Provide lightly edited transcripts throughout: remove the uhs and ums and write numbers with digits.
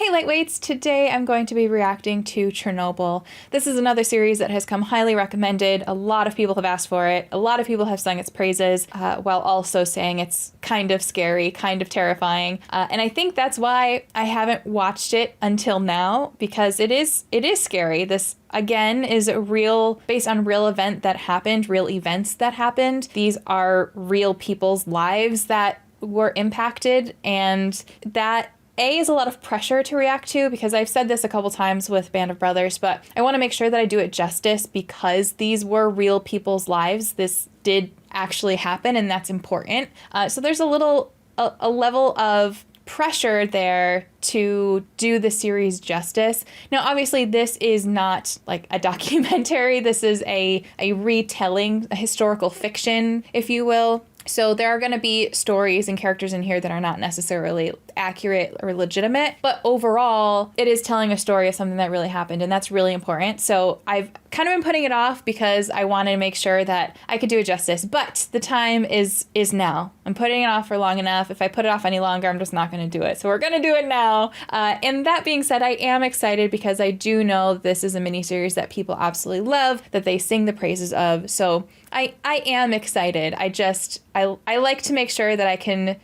Hey Lightweights, today I'm going to be reacting to Chernobyl. This is another series that has come highly recommended. A lot of people have asked for it. A lot of people have sung its praises, while also saying it's kind of scary, kind of terrifying. And I think that's why I haven't watched it until now, because it is scary. This again is based on real events that happened. These are real people's lives that were impacted, and that is a lot of pressure to react to, because I've said this a couple times with Band of Brothers, but I want to make sure that I do it justice because these were real people's lives. This did actually happen, and that's important. So there's a level of pressure there to do the series justice. Now, obviously, this is not like a documentary. This is a retelling, a historical fiction, if you will. So there are going to be stories and characters in here that are not necessarily accurate or legitimate, but overall, it is telling a story of something that really happened, and that's really important. So I've kind of been putting it off because I wanted to make sure that I could do it justice, but the time is now. I'm putting it off for long enough. If I put it off any longer, I'm just not going to do it. So we're going to do it now. And that being said, I am excited because I do know this is a miniseries that people absolutely love, that they sing the praises of. So I am excited. I like to make sure that I can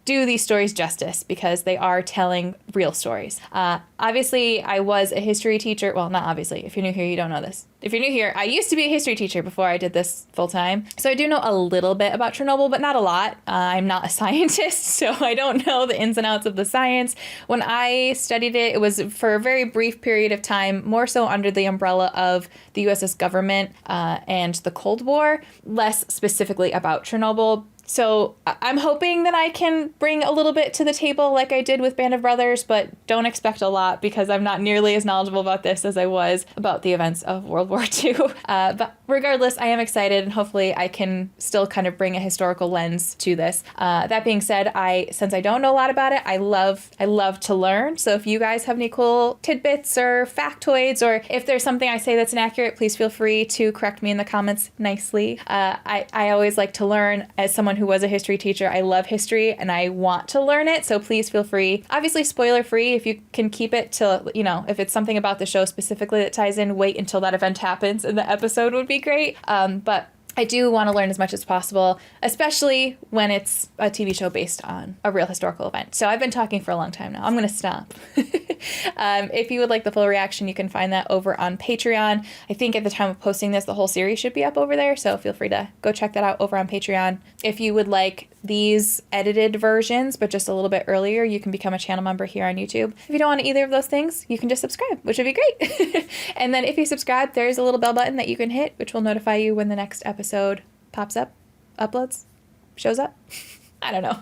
do these stories justice because they are telling real stories. Obviously, I was a history teacher. Well, not obviously. If you're new here, you don't know this. If you're new here, I used to be a history teacher before I did this full time. So I do know a little bit about Chernobyl, but not a lot. I'm not a scientist, so I don't know the ins and outs of the science. When I studied it, it was for a very brief period of time, more so under the umbrella of the USS government and the Cold War, less specifically about Chernobyl. So I'm hoping that I can bring a little bit to the table like I did with Band of Brothers, but don't expect a lot because I'm not nearly as knowledgeable about this as I was about the events of World War II. But regardless, I am excited, and hopefully I can still kind of bring a historical lens to this. That being said, since I don't know a lot about it, I love to learn. So if you guys have any cool tidbits or factoids, or if there's something I say that's inaccurate, please feel free to correct me in the comments nicely. I always like to learn. As someone who was a history teacher, I love history and I want to learn it, so please feel free. Obviously spoiler free if you can keep it to, if it's something about the show specifically that ties in, wait until that event happens in the episode would be great. But I do want to learn as much as possible, especially when it's a TV show based on a real historical event. So I've been talking for a long time now. I'm going to stop. If you would like the full reaction, you can find that over on Patreon. I think at the time of posting this, the whole series should be up over there, so feel free to go check that out over on Patreon. If you would like these edited versions, but just a little bit earlier, you can become a channel member here on YouTube. If you don't want either of those things, you can just subscribe, which would be great. And then if you subscribe, there's a little bell button that you can hit, which will notify you when the next episode pops up, uploads, shows up. I don't know.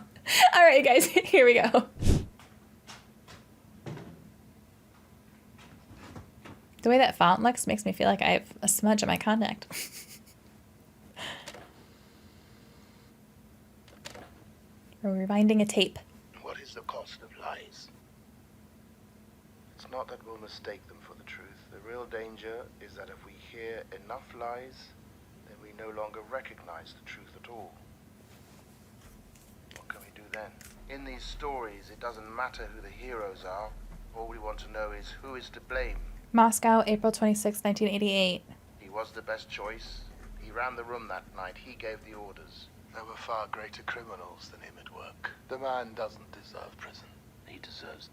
All right, guys, here we go. The way that font looks makes me feel like I have a smudge on my contact. We're rewinding a tape. What is the cost of lies? It's not that we'll mistake them for the truth. The real danger is that if we hear enough lies, then we no longer recognize the truth at all. What can we do then? In these stories, it doesn't matter who the heroes are. All we want to know is who is to blame. Moscow, April 26, 1988. He was the best choice. He ran the room that night. He gave the orders. There were far greater criminals than him at work. The man doesn't deserve prison. He deserves...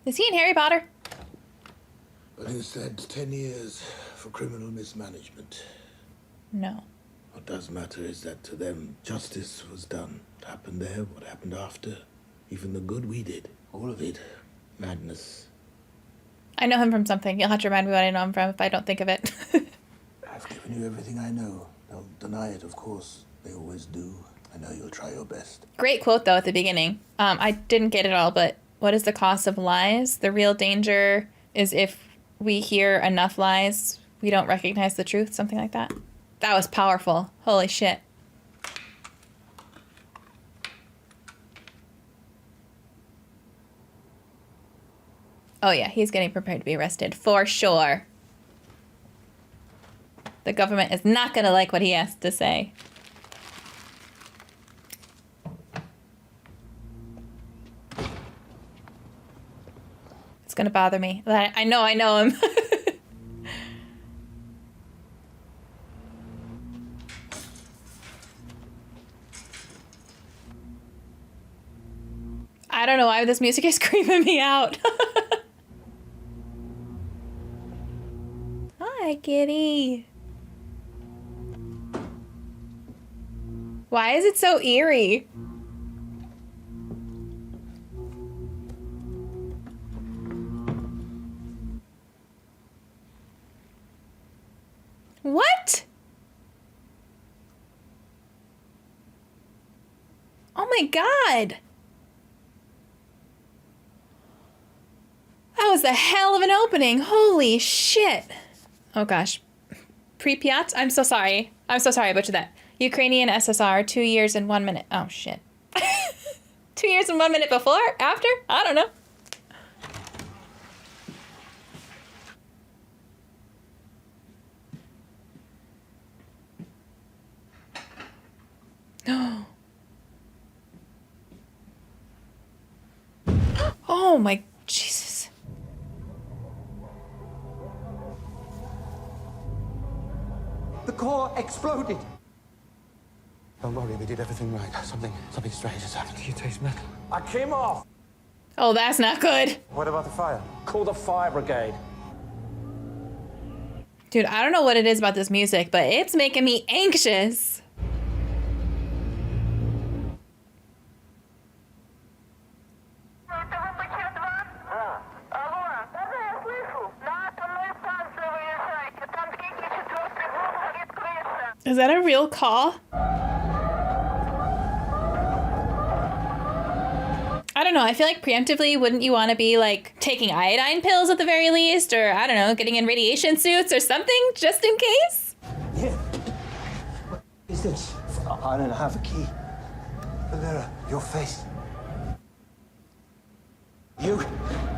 Is he in Harry Potter? But instead, 10 years for criminal mismanagement. No. What does matter is that to them, justice was done. What happened there, what happened after, even the good we did. All of it. Madness. I know him from something. You'll have to remind me what I know him from if I don't think of it. I've given you everything I know. They'll deny it, of course. They always do. I know you'll try your best. Great quote, though, at the beginning. I didn't get it all, but what is the cost of lies? The real danger is if we hear enough lies, we don't recognize the truth, something like that. That was powerful. Holy shit. Oh yeah, he's getting prepared to be arrested, for sure. The government is not gonna like what he has to say. gonna bother me. I know him. I don't know why this music is creeping me out. Hi, kitty. Why is it so eerie? What? Oh my God. That was a hell of an opening. Holy shit. Oh gosh. Pamyat? I'm so sorry. I'm so sorry I butchered that. Ukrainian SSR, 2 years and 1 minute. Oh shit. 2 years and 1 minute before? After? I don't know. Oh my Jesus. The core exploded. Don't worry, we did everything right. Something strange has happened. You taste metal. I came off. Oh, that's not good. What about the fire? Call the fire brigade. Dude, I don't know what it is about this music, but it's making me anxious. Is that a real call? I don't know. I feel like preemptively, wouldn't you want to be like taking iodine pills at the very least? Or I don't know, getting in radiation suits or something just in case? Yeah. What is this? I don't have a key. Valera, your face. You,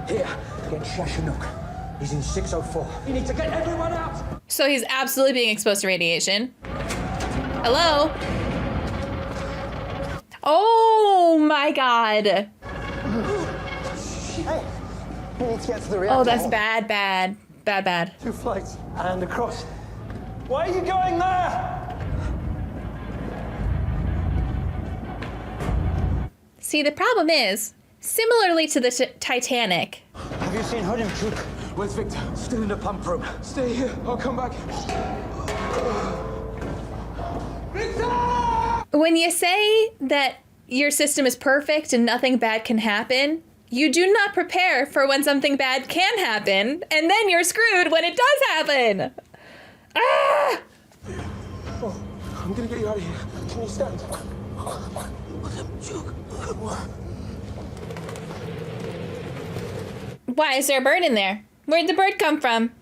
here, get Shashanuk. He's in 604. You need to get everyone out! So he's absolutely being exposed to radiation. Hello? Oh my God. Hey, we need to get to the reactor. Oh, that's bad, bad, bad, bad. 2 flights and across. Why are you going there? See, the problem is, similarly to the Titanic, Have you seen Honeychuk? Where's Victor? Still in the pump room. Stay here. I'll come back. Victor! when you say that your system is perfect and nothing bad can happen, you do not prepare for when something bad can happen, and then you're screwed when it does happen. Ah! Oh, I'm gonna get you out of here. Can you stand? Why is there a bird in there? Where'd the bird come from?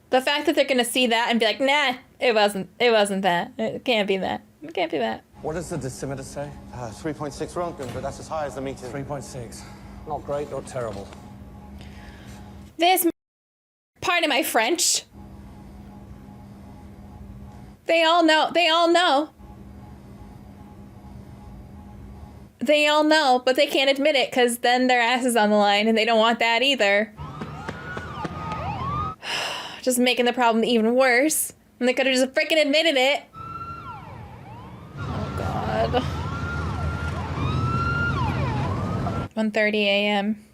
The fact that they're gonna see that and be like, nah, it wasn't that. It can't be that. It can't be that. What does the dosimeter say? 3.6 Rontgen, but that's as high as the meter. 3.6. Not great, not terrible. This, pardon my French. They all know. They all know. They all know, but they can't admit it because then their ass is on the line and they don't want that either. Just making the problem even worse. And they could have just freaking admitted it. Oh, God. 1:30 a.m.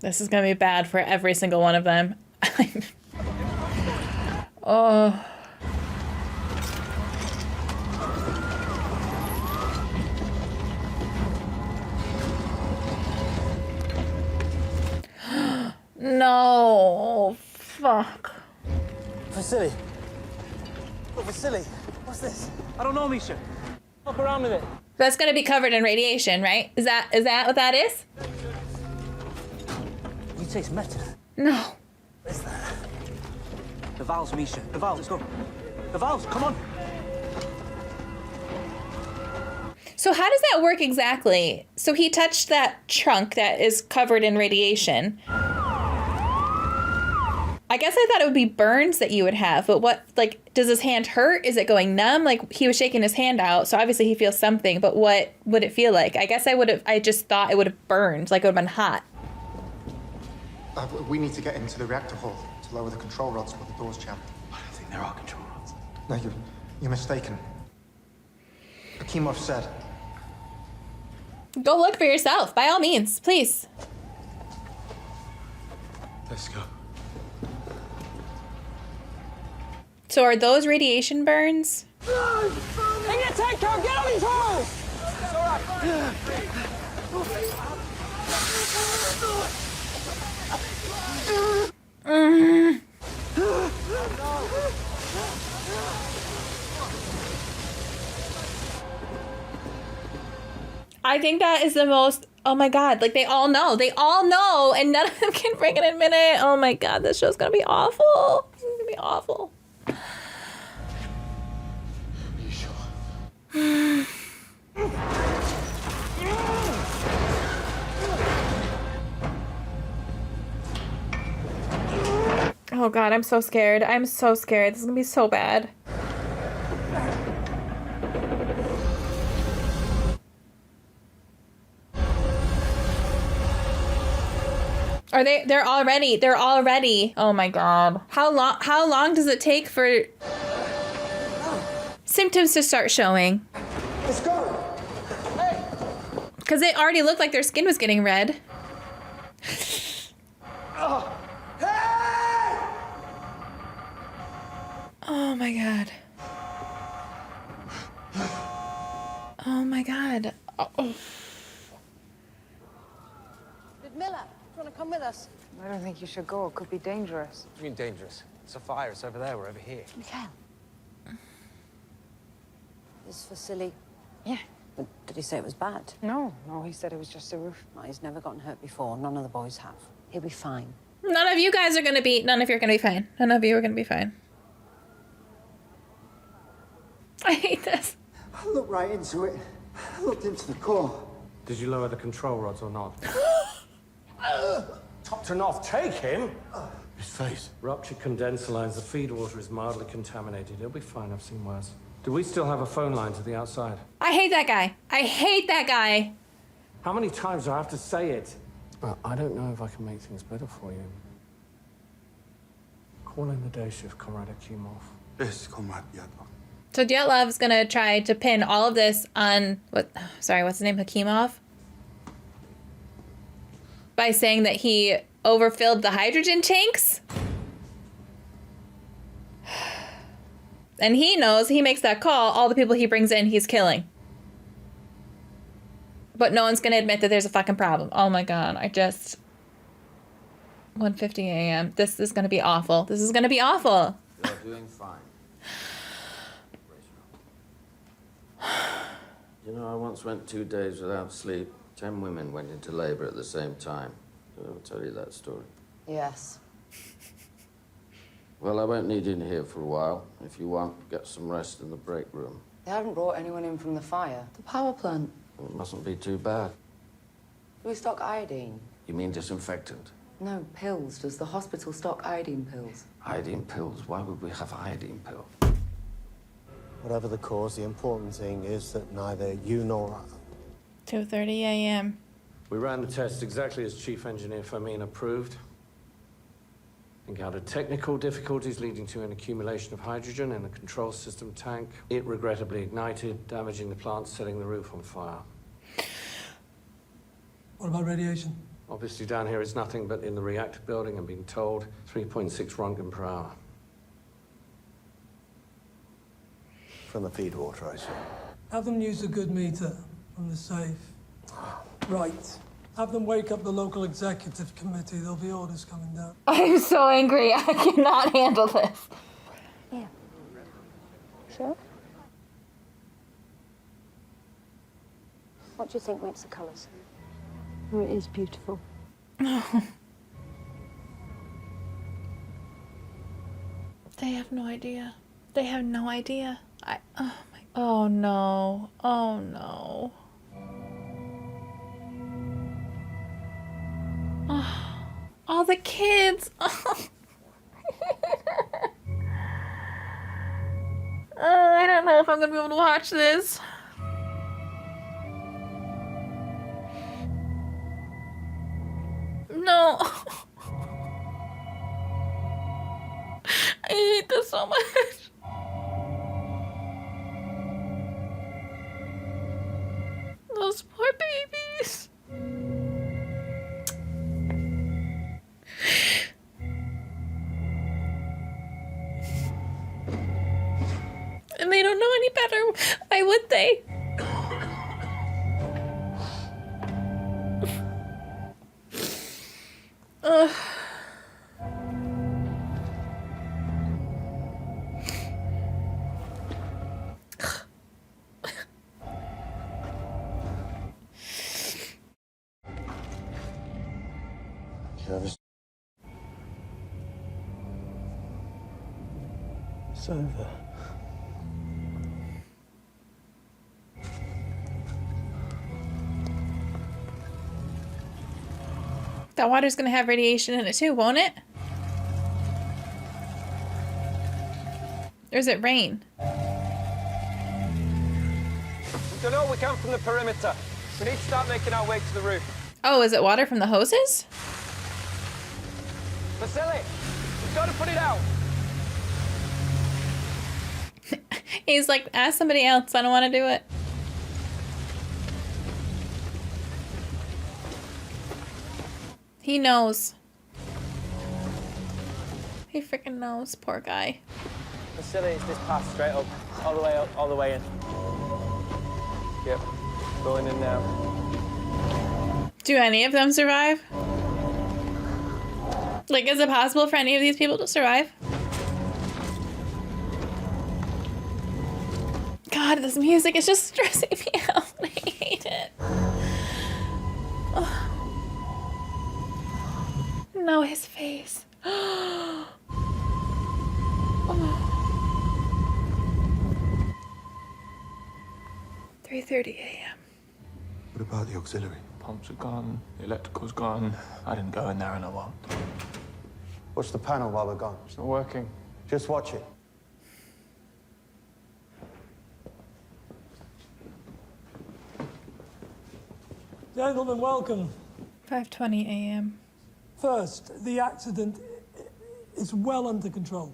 This is gonna be bad for every single one of them. Oh. No. Fuck. Vasily. Oh, Vasily. What's this? I don't know, Misha. Fuck around with it. That's gonna be covered in radiation, right? Is that what that is? You taste metal. No. What is that? The valves, Misha. The valves, let's go. The valves, come on. So how does that work exactly? So he touched that trunk that is covered in radiation. I guess I thought it would be burns that you would have, but what, like, does his hand hurt? Is it going numb? Like, he was shaking his hand out, so obviously he feels something, but what would it feel like? I guess I just thought it would have burned, like it would have been hot. We need to get into the reactor hall to lower the control rods while the door's jammed. I don't think there are control rods. No, you're mistaken. Akimov said. Go look for yourself, by all means, please. Let's go. So are those radiation burns? Take it, take her! Get on his horse! It's all right. I think that is the most, oh my God, like they all know, and none of them can bring it in a minute. Oh my God, this show's gonna be awful. It's gonna be awful. Are you sure? Oh God, I'm so scared. I'm so scared. This is gonna be so bad. Are they're already. Oh my God. How long does it take for symptoms to start showing? Let's go! Hey! Because they already looked like their skin was getting red. Hey! Oh my God. Oh my God. Oh. Miller, do you want to come with us? I don't think you should go. It could be dangerous. What do you mean dangerous? It's a fire. It's over there. We're over here. Mikhail. This for silly. Yeah. But did he say it was bad? No, he said it was just a roof. No, he's never gotten hurt before. None of the boys have. He'll be fine. None of you are gonna be fine. None of you are gonna be fine. I hate this. I looked right into it. I looked into the core. Did you lower the control rods or not? Patronage, take him! His face. Ruptured condenser lines. The feed water is mildly contaminated. He'll be fine. I've seen worse. Do we still have a phone line to the outside? I hate that guy. I hate that guy. How many times do I have to say it? Well, I don't know if I can make things better for you. Call in the day shift, Comrade Akimov. Yes, Comrade Yadva. So Dyatlov's gonna try to pin all of this on what's his name? Hakimov? By saying that he overfilled the hydrogen tanks? And he knows he makes that call, all the people he brings in, he's killing. But no one's gonna admit that there's a fucking problem. Oh my God, 1:50 a.m. This is gonna be awful. This is gonna be awful. You're doing fine. You know, I once went 2 days without sleep. 10 women went into labor at the same time. Did I ever tell you that story? Yes. Well, I won't need you in here for a while. If you want, get some rest in the break room. They haven't brought anyone in from the fire. The power plant. It mustn't be too bad. Do we stock iodine? You mean disinfectant? No, pills. Does the hospital stock iodine pills? Iodine pills? Why would we have iodine pills? Whatever the cause, the important thing is that neither you nor I... 2:30 a.m. We ran the test exactly as Chief Engineer Famine approved. Encountered technical difficulties leading to an accumulation of hydrogen in the control system tank. It regrettably ignited, damaging the plant, setting the roof on fire. What about radiation? Obviously down here it's nothing, but in the reactor building, I'm being told, 3.6 Rontgen per hour. From the feed water, I see. Have them use a good meter from the safe. Right. Have them wake up the local executive committee. There'll be orders coming down. I'm so angry. I cannot handle this. Yeah. Sure? What do you think makes the colours? Oh, it is beautiful. They have no idea. They have no idea. Oh Oh no. Oh no. Oh, all the kids. I don't know if I'm gonna be able to watch this. No. I hate this so much. Those poor babies. And they don't know any better. Why would they? Ugh. It's over. That water's gonna have radiation in it too, won't it? Or is it rain? We've done all we can from the perimeter. We need to start making our way to the roof. Oh, is it water from the hoses? Vasily, we've got to put it out. He's like, ask somebody else. I don't want to do it. He knows. He freaking knows. Poor guy. Vasily, it's this path straight up, all the way in. Yep, going in now. Do any of them survive? Like, is it possible for any of these people to survive? God, this music is just stressing me out. I hate it. Oh. No, his face. Oh. 3:30 a.m. What about the auxiliary? Pumps are gone, the electrical's gone. I didn't go in there and I won't. Watch the panel while we're gone. It's not working. Just watch it. Gentlemen, welcome. 5:20 a.m. First, the accident is well under control.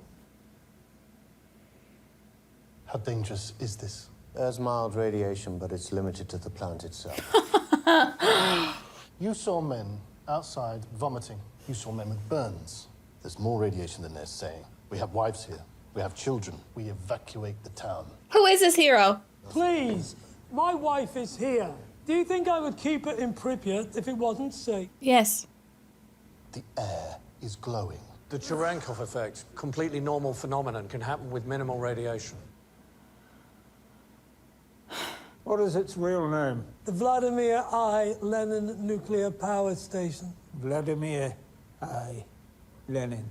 How dangerous is this? There's mild radiation, but it's limited to the plant itself. You saw men outside vomiting. You saw men with burns. There's more radiation than they're saying. We have wives here. We have children. We evacuate the town. Who is this hero? Please, my wife is here. Do you think I would keep her in Pripyat if it wasn't safe? Yes. The air is glowing. The Cherenkov effect, completely normal phenomenon, can happen with minimal radiation. What is its real name? The Vladimir I. Lenin Nuclear Power Station. Vladimir I. Lenin.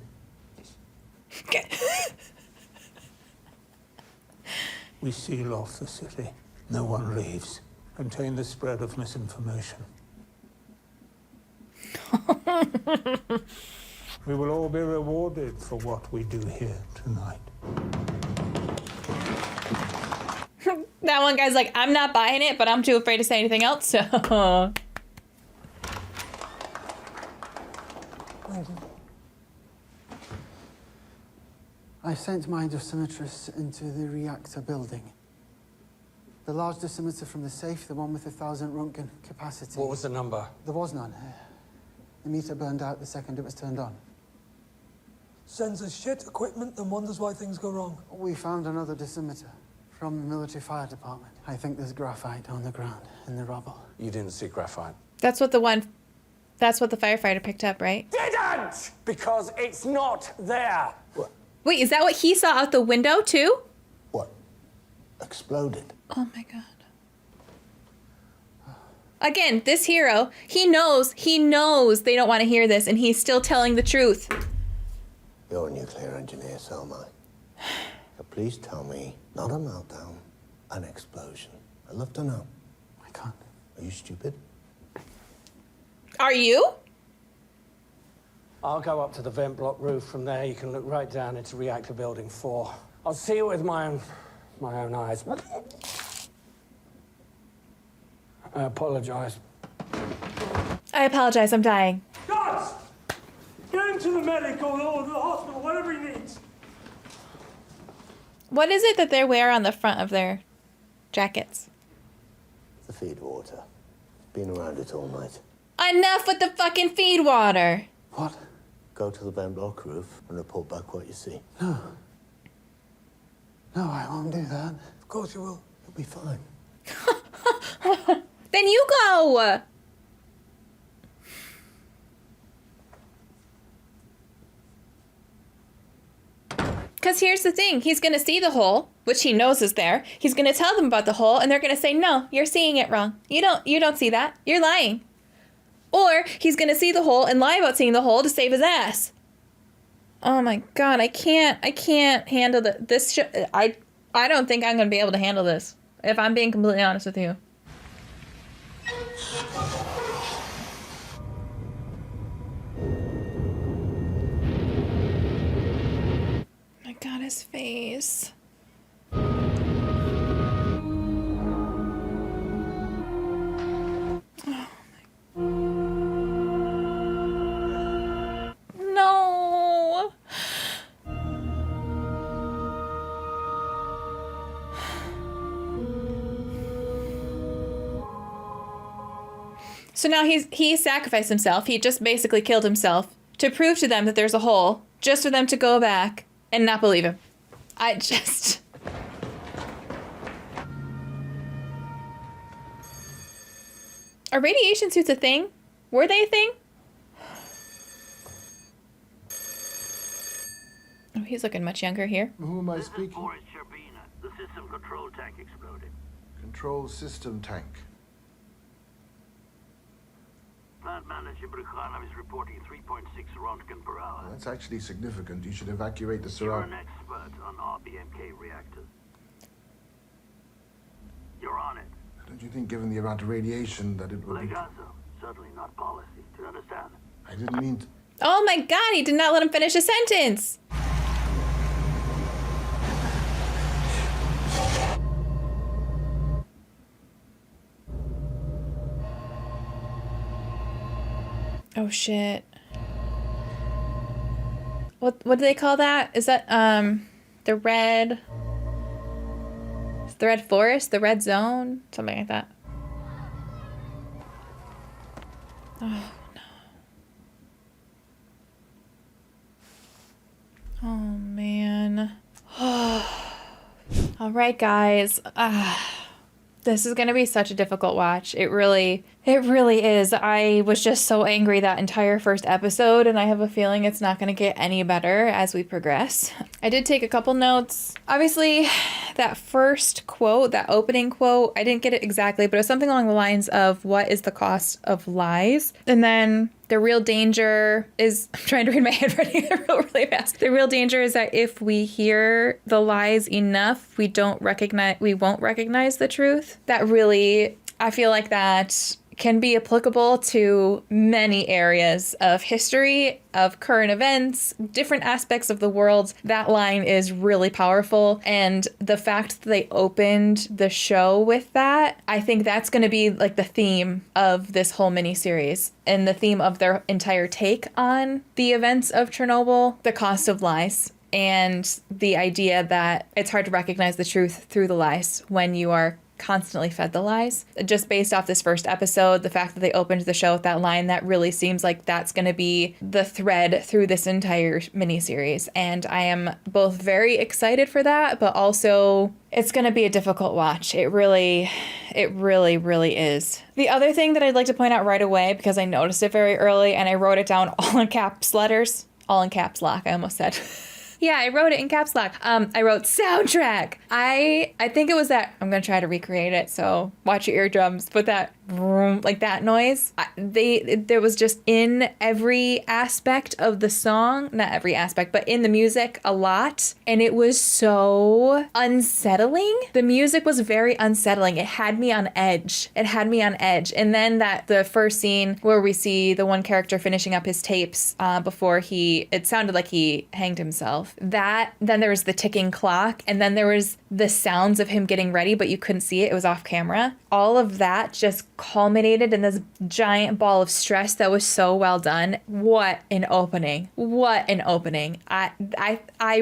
We seal off the city. No one leaves. Contain the spread of misinformation. We will all be rewarded for what we do here tonight. That one guy's like, I'm not buying it, but I'm too afraid to say anything else, so... Thank you. I sent my dosimetrists into the reactor building. The large dosimeter from the safe, the one with 1,000 Röntgen capacity. What was the number? There was none. The meter burned out the second it was turned on. Sends us shit equipment and wonders why things go wrong. We found another dosimeter from the military fire department. I think there's graphite on the ground in the rubble. You didn't see graphite. That's what the firefighter picked up, right? Didn't! Because it's not there. What? Wait, is that what he saw out the window, too? What? Exploded. Oh my god. Again, this hero, he knows they don't want to hear this, and he's still telling the truth. You're a nuclear engineer, so am I. So please tell me, not a meltdown, an explosion? I'd love to know. I can't. Are you stupid? Are you? I'll go up to the vent block roof. From there, you can look right down into reactor building 4. I'll see it with my own eyes. I apologize. I apologize, I'm dying. Guys! Get him to the medic or the hospital, whatever he needs. What is it that they wear on the front of their jackets? The feed water. Been around it all night. Enough with the fucking feed water! What? Go to the Ben block roof and report back what you see. No. No, I won't do that. Of course you will. You'll be fine. Then you go! Because here's the thing. He's going to see the hole, which he knows is there. He's going to tell them about the hole, and they're going to say, no, you're seeing it wrong. You don't see that. You're lying. Or he's going to see the hole and lie about seeing the hole to save his ass. Oh my God, I can't handle this. I don't think I'm going to be able to handle this, if I'm being completely honest with you. My God, his face. No. So now he sacrificed himself. He just basically killed himself to prove to them that there's a hole, just for them to go back and not believe him. Are radiation suits a thing? Were they a thing? Oh, he's looking much younger here. Who am I speaking? The system control tank exploded. Control system tank. Plant manager Vichnaya is reporting 3.6 Röntgen per hour. That's actually significant. You should evacuate the You're surround. an expert on RBMK reactors. You're on it. Don't you think, given the amount of radiation, that it would be... Legazo. Certainly not policy. Do you understand? I didn't mean to... Oh my God, he did not let him finish a sentence. Oh shit. What do they call that? Is that the red forest, the red zone, something like that. Oh no. Oh man. All right, guys. This is going to be such a difficult watch. It really is. I was just so angry that entire first episode, and I have a feeling it's not going to get any better as we progress. I did take a couple notes. Obviously, that first quote, that opening quote, I didn't get it exactly, but it was something along the lines of, what is the cost of lies? And then the real danger is, I'm trying to read my handwriting really fast. The real danger is that if we hear the lies enough, we won't recognize the truth. That really, I feel like that can be applicable to many areas of history, of current events, different aspects of the world. That line is really powerful. And the fact that they opened the show with that, I think that's going to be like the theme of this whole miniseries and the theme of their entire take on the events of Chernobyl, the cost of lies. And the idea that it's hard to recognize the truth through the lies when you are constantly fed the lies. Just based off this first episode, the fact that they opened the show with that line, that really seems like that's going to be the thread through this entire miniseries. And I am both very excited for that, but also it's going to be a difficult watch. It really is. The other thing that I'd like to point out right away, because I noticed it very early and I wrote it down all in caps letters, all in caps lock, I almost said. Yeah, I wrote it in caps lock. I wrote soundtrack. I think it was that, I'm going to try to recreate it, so watch your eardrums, but that vroom, like that noise. There was just in every aspect of the song, not every aspect, but in the music a lot. And it was so unsettling. The music was very unsettling. It had me on edge. And then the first scene where we see the one character finishing up his tapes before it sounded like he hanged himself. Then there was the ticking clock, and then there was the sounds of him getting ready, but you couldn't see it. It was off camera. All of that just culminated in this giant ball of stress that was so well done. What an opening. I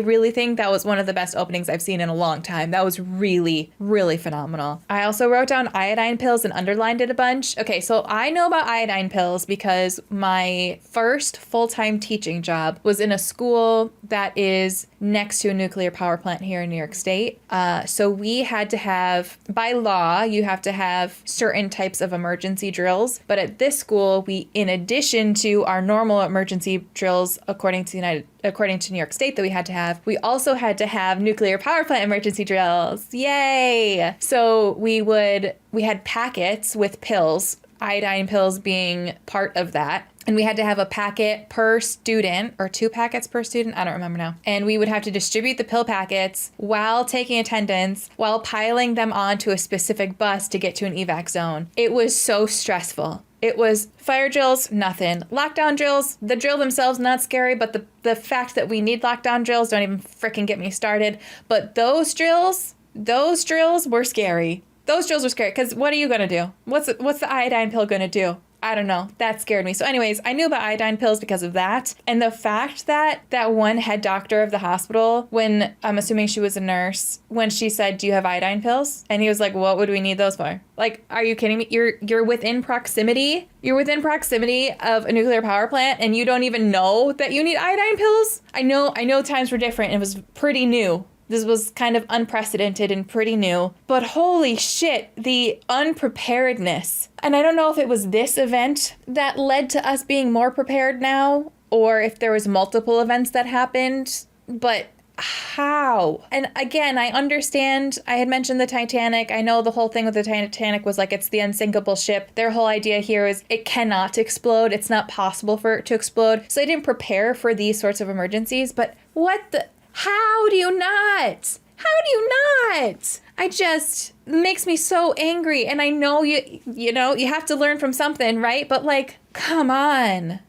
really think that was one of the best openings I've seen in a long time. That was really, really phenomenal. I also wrote down iodine pills and underlined it a bunch. Okay, so I know about iodine pills because my first full-time teaching job was in a school that is next to a nuclear power plant here in New York State. So we had to have, by law, you have to have certain types of emergency drills. But at this school, we, in addition to our normal emergency drills, according to New York State that we had to have, we also had to have nuclear power plant emergency drills. Yay! So we had packets with pills, iodine pills being part of that. And we had to have a packet per student, or 2 packets per student. I don't remember now. And we would have to distribute the pill packets while taking attendance, while piling them onto a specific bus to get to an evac zone. It was so stressful. It was fire drills, nothing. Lockdown drills, the drill themselves, not scary, but the fact that we need lockdown drills, don't even freaking get me started. But those drills were scary. Those drills were scary, because what are you going to do? What's the iodine pill going to do? I don't know. That scared me. So anyways, I knew about iodine pills because of that. And the fact that one head doctor of the hospital, when I'm assuming she was a nurse, when she said, "Do you have iodine pills?" And he was like, "What would we need those for?" Like, are you kidding me? You're within proximity. You're within proximity of a nuclear power plant and you don't even know that you need iodine pills? I know times were different. It was pretty new. This was kind of unprecedented and pretty new, but holy shit, the unpreparedness. And I don't know if it was this event that led to us being more prepared now, or if there was multiple events that happened, but how? And again, I understand, I had mentioned the Titanic. I know the whole thing with the Titanic was like, it's the unsinkable ship. Their whole idea here is it cannot explode. It's not possible for it to explode. So they didn't prepare for these sorts of emergencies, but how do you not? It makes me so angry. And I know you have to learn from something, right? But like, come on.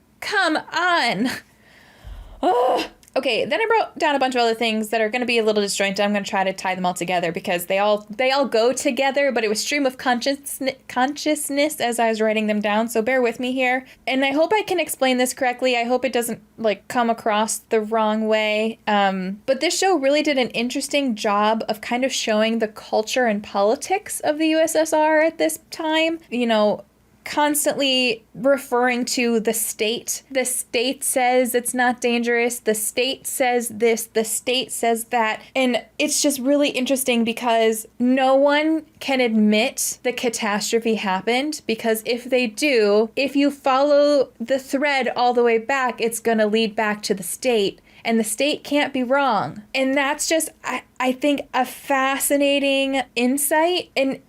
Ugh. Okay, then I wrote down a bunch of other things that are going to be a little disjointed. I'm going to try to tie them all together because they all go together, but it was stream of consciousness as I was writing them down, so bear with me here. And I hope I can explain this correctly. I hope it doesn't come across the wrong way. But this show really did an interesting job of kind of showing the culture and politics of the USSR at this time. Constantly referring to the state. The state says it's not dangerous. The state says this. The state says that. And it's just really interesting because no one can admit the catastrophe happened, because if they do, if you follow the thread all the way back, it's going to lead back to the state. And the state can't be wrong. And that's just, I think, a fascinating insight. And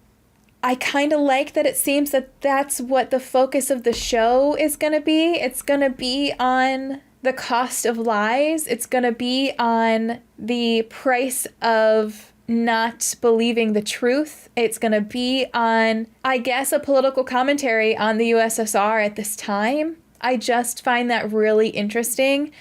I kind of like that it seems that that's what the focus of the show is going to be. It's going to be on the cost of lies. It's going to be on the price of not believing the truth. It's going to be on, I guess, a political commentary on the USSR at this time. I just find that really interesting.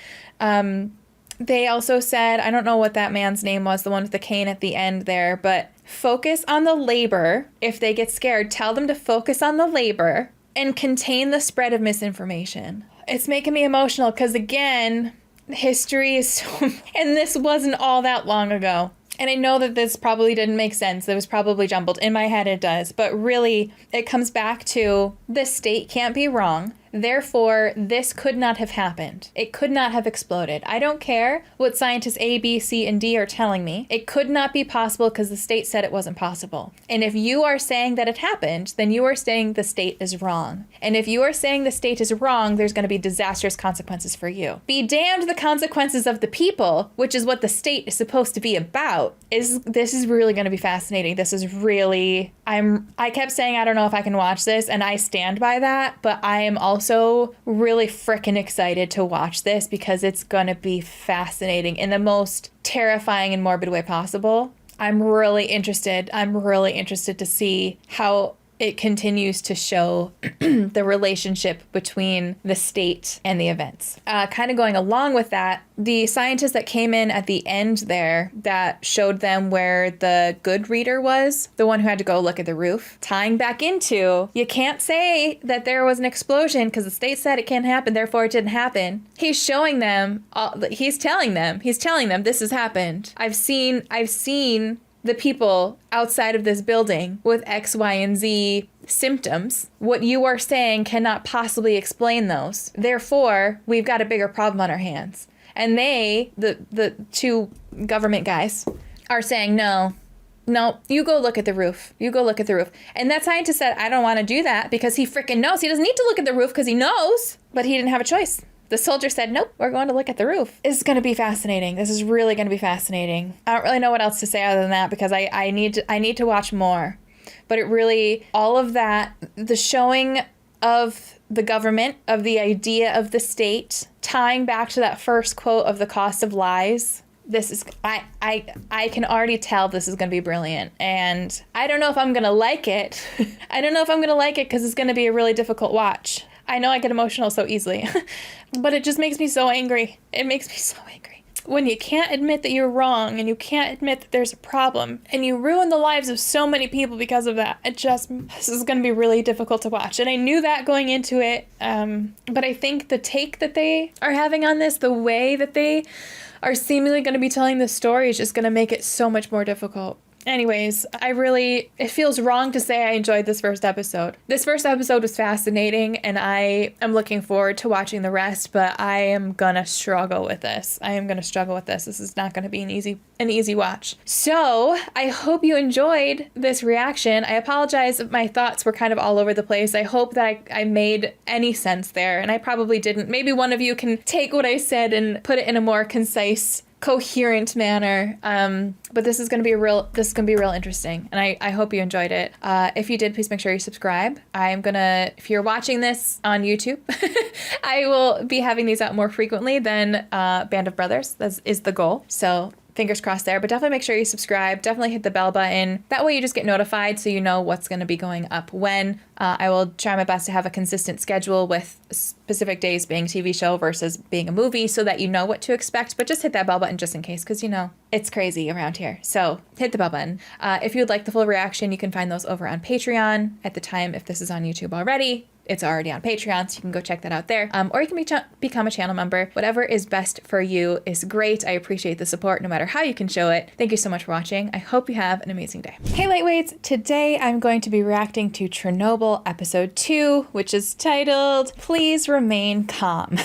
They also said, I don't know what that man's name was, the one with the cane at the end there, but focus on the labor. If they get scared, tell them to focus on the labor and contain the spread of misinformation. It's making me emotional because, again, history is so... And this wasn't all that long ago. And I know that this probably didn't make sense. It was probably jumbled. In my head it does. But really, it comes back to the state can't be wrong. Therefore, this could not have happened. It could not have exploded. I don't care what scientists A, B, C, and D are telling me. It could not be possible because the state said it wasn't possible. And if you are saying that it happened, then you are saying the state is wrong. And if you are saying the state is wrong, there's going to be disastrous consequences for you. Be damned the consequences of the people, which is what the state is supposed to be about. This is really going to be fascinating. This is really, I kept saying I don't know if I can watch this, and I stand by that, but I am also really freaking excited to watch this because it's going to be fascinating in the most terrifying and morbid way possible. I'm really interested to see how it continues to show the relationship between the state and the events. Kind of going along with that, the scientist that came in at the end there that showed them where the good reader was, the one who had to go look at the roof, tying back into, you can't say that there was an explosion because the state said it can't happen, therefore it didn't happen. He's showing them, he's telling them this has happened. I've seen the people outside of this building with X, Y, and Z symptoms. What you are saying cannot possibly explain those. Therefore, we've got a bigger problem on our hands. And they, the two government guys, are saying, no, you go look at the roof. You go look at the roof. And that scientist said, I don't want to do that because he freaking knows. He doesn't need to look at the roof because he knows, but he didn't have a choice. The soldier said, nope, we're going to look at the roof. This is going to be fascinating. This is really going to be fascinating. I don't really know what else to say other than that because I need to watch more. But it really, all of that, the showing of the government, of the idea of the state, tying back to that first quote of the cost of lies. This is, I can already tell this is going to be brilliant. And I don't know if I'm going to like it. I don't know if I'm going to like it because it's going to be a really difficult watch. I know I get emotional so easily, but it just makes me so angry. It makes me so angry. When you can't admit that you're wrong and you can't admit that there's a problem and you ruin the lives of so many people because of that, this is going to be really difficult to watch. And I knew that going into it, but I think the take that they are having on this, the way that they are seemingly going to be telling the story is just going to make it so much more difficult. Anyways, it feels wrong to say I enjoyed this first episode. This first episode was fascinating, and I am looking forward to watching the rest, but I am gonna struggle with this. This is not gonna be an easy watch. So, I hope you enjoyed this reaction. I apologize if my thoughts were kind of all over the place. I hope that I made any sense there, and I probably didn't. Maybe one of you can take what I said and put it in a more concise, coherent manner, but this is going to be real interesting, and I hope you enjoyed it. If you did, please make sure you subscribe. If you're watching this on YouTube, I will be having these out more frequently than Band of Brothers. That is the goal, so fingers crossed there, but definitely make sure you subscribe. Definitely hit the bell button. That way you just get notified so you know what's going to be going up when. I will try my best to have a consistent schedule with specific days being TV show versus being a movie so that you know what to expect, but just hit that bell button just in case because, it's crazy around here. So hit the bell button. If you would like the full reaction, you can find those over on Patreon at the time. If this is on YouTube already, it's already on Patreon, so you can go check that out there. Or you can become a channel member. Whatever is best for you is great. I appreciate the support no matter how you can show it. Thank you so much for watching. I hope you have an amazing day. Hey Lightweights, today I'm going to be reacting to Chernobyl Episode 2, which is titled, Please Remain Calm.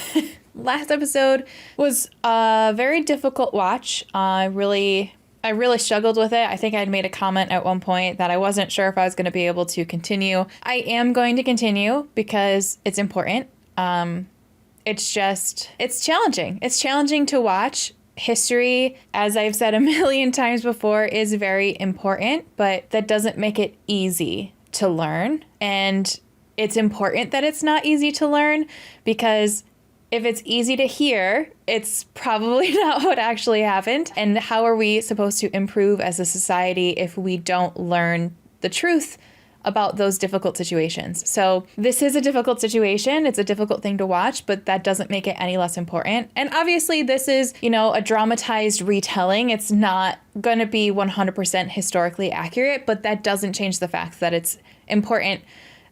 Last episode was a very difficult watch. I really struggled with it. I think I'd made a comment at one point that I wasn't sure if I was going to be able to continue. I am going to continue because it's important. It's challenging. It's challenging to watch. History, as I've said a million times before, is very important, but that doesn't make it easy to learn. And it's important that it's not easy to learn because if it's easy to hear, it's probably not what actually happened. And how are we supposed to improve as a society if we don't learn the truth about those difficult situations? So this is a difficult situation. It's a difficult thing to watch, but that doesn't make it any less important. And obviously this is, a dramatized retelling. It's not going to be 100% historically accurate, but that doesn't change the fact that it's important,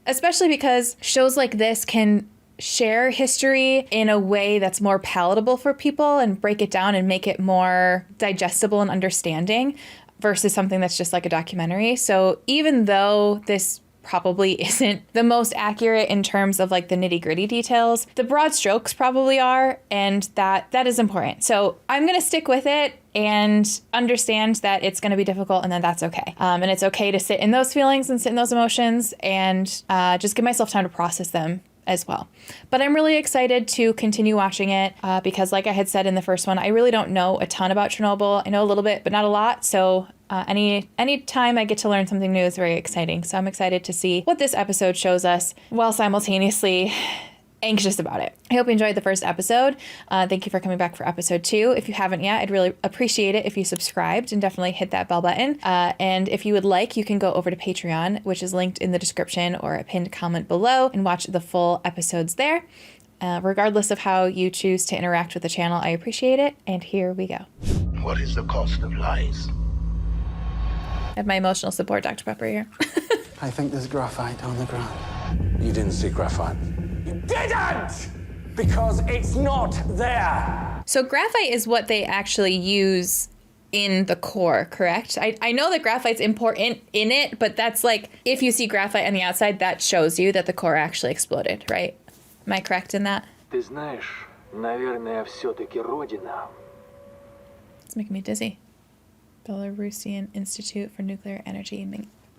especially because shows like this can share history in a way that's more palatable for people and break it down and make it more digestible and understanding versus something that's just like a documentary. So even though this probably isn't the most accurate in terms of like the nitty-gritty details. The broad strokes probably are, and that is important. So I'm going to stick with it and understand that it's going to be difficult, and then that's okay. And it's okay to sit in those feelings and sit in those emotions and just give myself time to process them as well. But I'm really excited to continue watching it because, like I had said in the first one, I really don't know a ton about Chernobyl. I know a little bit, but not a lot. So any time I get to learn something new is very exciting. So I'm excited to see what this episode shows us while simultaneously anxious about it. I hope you enjoyed the first episode. Thank you for coming back for episode 2. If you haven't yet, I'd really appreciate it if you subscribed and definitely hit that bell button. And if you would like, you can go over to Patreon, which is linked in the description or a pinned comment below, and watch the full episodes there. Regardless of how you choose to interact with the channel, I appreciate it. And here we go. What is the cost of lies? I have my emotional support, Dr. Pepper, here. I think there's graphite on the ground. You didn't see graphite. Didn't! Because it's not there. So graphite is what they actually use in the core, correct? I know that graphite's important in it, but that's like, if you see graphite on the outside, that shows you that the core actually exploded, right? Am I correct in that? Ты знаешь, наверное, все-таки Родина. It's making me dizzy. Belarusian Institute for Nuclear Energy,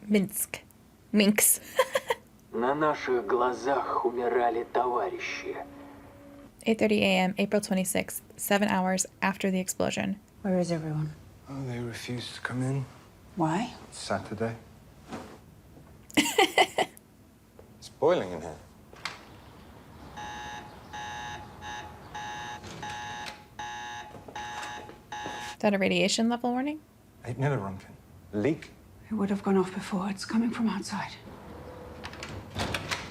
Minsk. Minks. На наших глазах умирали товарищи. 8:30 a.m., April 26th, 7 hours after the explosion. Where is everyone? Oh, they refused to come in. Why? It's Saturday. It's boiling in here. Is that a radiation level warning? 8 millironkin. Leak. It would have gone off before. It's coming from outside.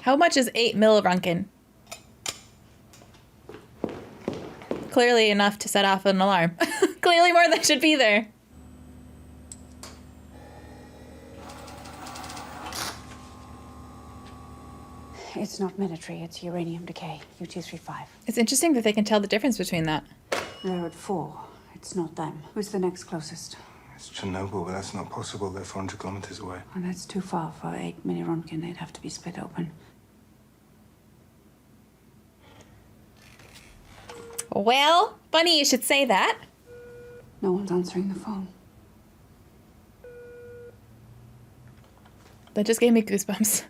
How much is 8 millirunkin? Clearly enough to set off an alarm. Clearly more than should be there. It's not military, it's uranium decay, U-235. It's interesting that they can tell the difference between that. They're at 4. It's not them. Who's the next closest? It's Chernobyl, but that's not possible. They're 400 kilometers away. And that's too far for 8 millironkin. They'd have to be split open. Well, funny you should say that. No one's answering the phone. That just gave me goosebumps.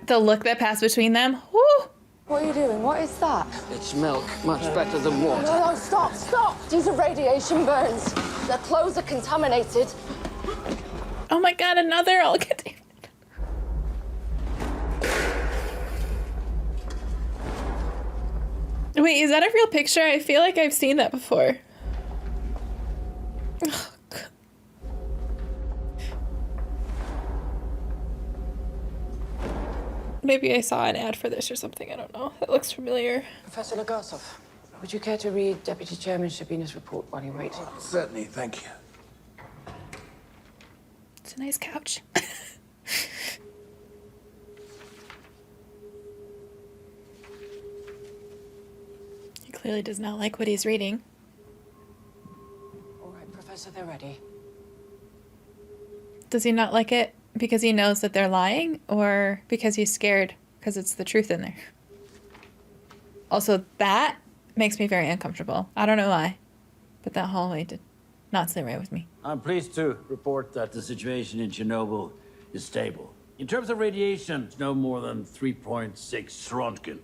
The look that passed between them. Woo! What are you doing? What is that? It's milk, much better than water. No, stop, stop! These are radiation burns. Their clothes are contaminated. Oh my god, another all contaminated. Wait, is that a real picture? I feel like I've seen that before. Oh, God. Maybe I saw an ad for this or something. I don't know. It looks familiar. Professor Legasov, would you care to read Deputy Chairman Shabina's report while you wait? Certainly, thank you. It's a nice couch. He clearly does not like what he's reading. All right, Professor, they're ready. Does he not like it because he knows that they're lying, or because he's scared because it's the truth in there? Also, that makes me very uncomfortable. I don't know why, but that hallway did not sit right with me. I'm pleased to report that the situation in Chernobyl is stable. In terms of radiation, it's no more than 3.6 Rontgen.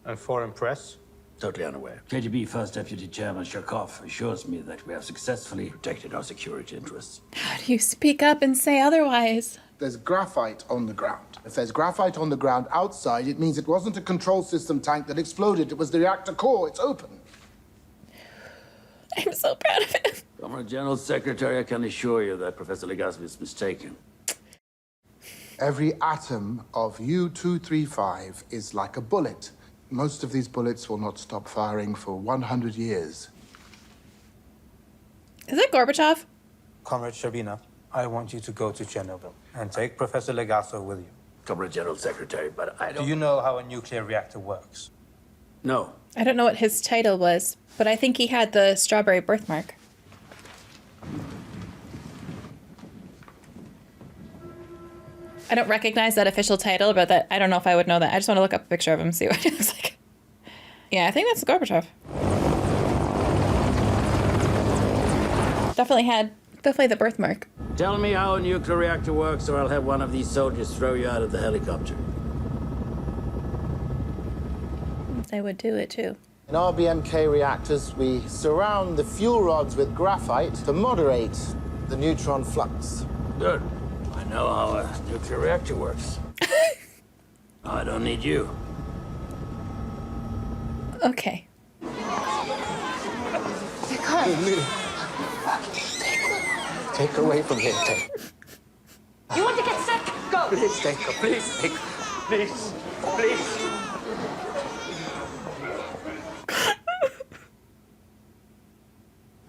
And foreign press? Totally unaware. KGB First Deputy Chairman Sharkov assures me that we have successfully protected our security interests. How do you speak up and say otherwise? There's graphite on the ground. If there's graphite on the ground outside, it means it wasn't a control system tank that exploded. It was the reactor core. It's open. I'm so proud of him. Comrade General Secretary, I can assure you that Professor Legasov is mistaken. Every atom of U-235 is like a bullet. Most of these bullets will not stop firing for 100 years. Is that Gorbachev? Comrade Shabina, I want you to go to Chernobyl and take Professor Legasov with you. Comrade General Secretary, but I don't... Do you know how a nuclear reactor works? No. I don't know what his title was, but I think he had the strawberry birthmark. I don't recognize that official title, but that I don't know if I would know that. I just want to look up a picture of him and see what he looks like. Yeah, I think that's Gorbachev. Definitely the birthmark. Tell me how a nuclear reactor works, or I'll have one of these soldiers throw you out of the helicopter. I would do it too. In RBMK reactors, we surround the fuel rods with graphite to moderate the neutron flux. Good. I know how a nuclear reactor works. I don't need you. Okay. Take her away from here, take. You want to get sick? Go! Please take her, please take her. Please, please.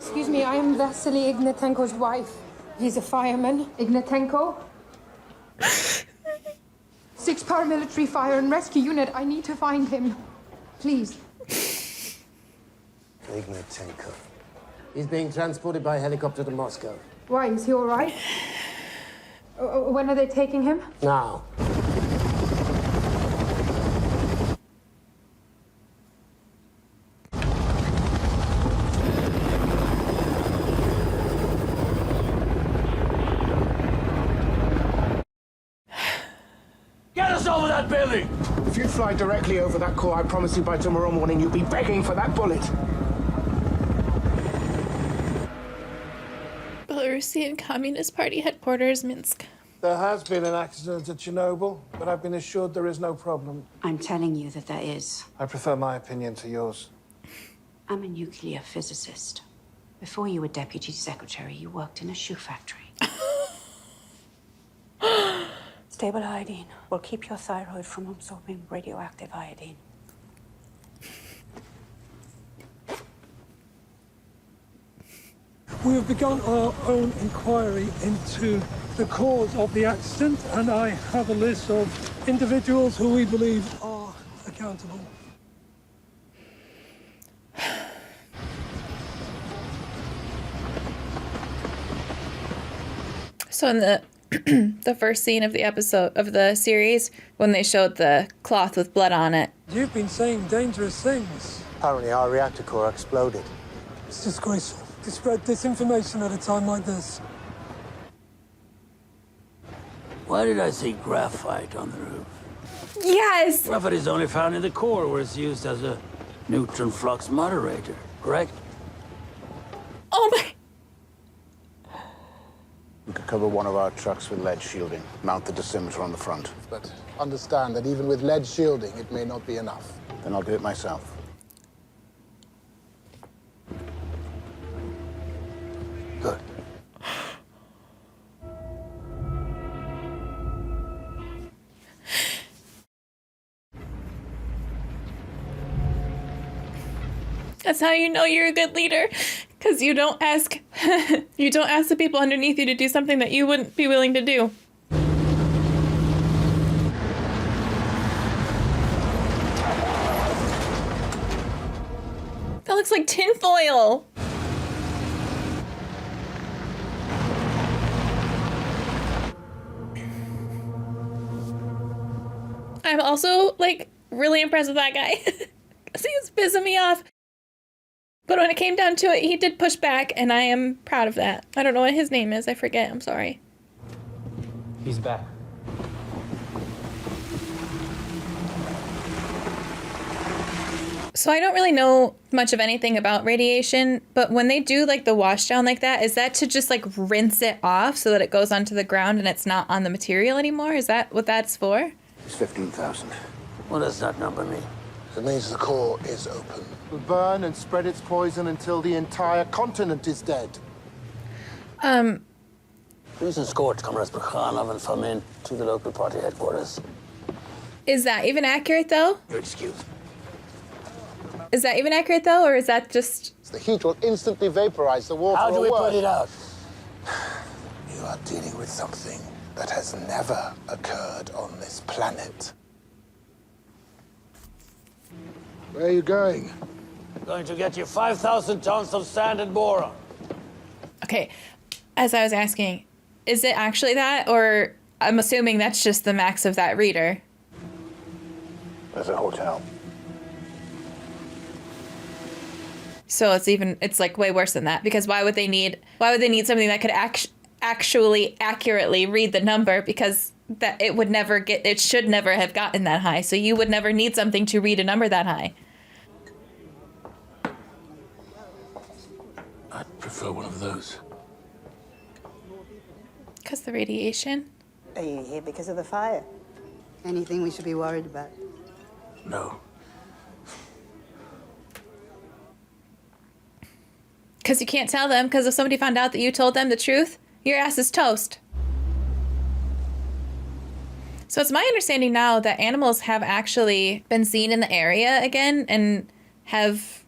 Excuse me, I am Vasily Ignatenko's wife. He's a fireman. Ignatenko? 6 paramilitary fire and rescue unit. I need to find him. Please. Ignatenko. He's being transported by helicopter to Moscow. Why, is he all right? When are they taking him? Now. Get us over that building! If you fly directly over that core, I promise you by tomorrow morning you'll be begging for that bullet. Belarusian Communist Party headquarters, Minsk. There has been an accident at Chernobyl, but I've been assured there is no problem. I'm telling you that there is. I prefer my opinion to yours. I'm a nuclear physicist. Before you were deputy secretary, you worked in a shoe factory. Stable iodine will keep your thyroid from absorbing radioactive iodine. We have begun our own inquiry into the cause of the accident, and I have a list of individuals who we believe are accountable. So in the the first scene of the episode of the series, when they showed the cloth with blood on it. You've been saying dangerous things. Apparently our reactor core exploded. It's disgraceful to spread disinformation at a time like this. Why did I see graphite on the roof? Yes! Graphite is only found in the core, where it's used as a neutron flux moderator, correct? Oh my... We could cover one of our trucks with lead shielding, mount the dosimeter on the front. But understand that even with lead shielding, it may not be enough. Then I'll do it myself. Good. That's how you know you're a good leader, because you don't ask you don't ask the people underneath you to do something that you wouldn't be willing to do. That looks like tinfoil. I'm also like really impressed with that guy because he was pissing me off. But when it came down to it, he did push back, and I am proud of that. I don't know what his name is. I forget. I'm sorry. He's back. So I don't really know much of anything about radiation, but when they do like the wash down like that, is that to just like rinse it off so that it goes onto the ground and it's not on the material anymore? Is that what that's for? It's 15,000. What does that number mean? It means the core is open. Will burn and spread its poison until the entire continent is dead. Please escort Comrades Brekhanov and Fomin to the local party headquarters. Is that even accurate though? Your excuse. Is that even accurate though, or is that just... The heat will instantly vaporize the water. How do we away. put it out? You are dealing with something that has never occurred on this planet. Where are you going? Going to get you 5,000 tons of sand and boron. Okay, as I was asking, is it actually that, or I'm assuming that's just the max of that reader. There's a hotel. So it's like way worse than that, because why would they need something that could actually accurately read the number, because that it should never have gotten that high. So you would never need something to read a number that high. I'd prefer one of those. Because the radiation? Are you here because of the fire? Anything we should be worried about? No. Because you can't tell them, because if somebody found out that you told them the truth, your ass is toast. So it's my understanding now that animals have actually been seen in the area again and have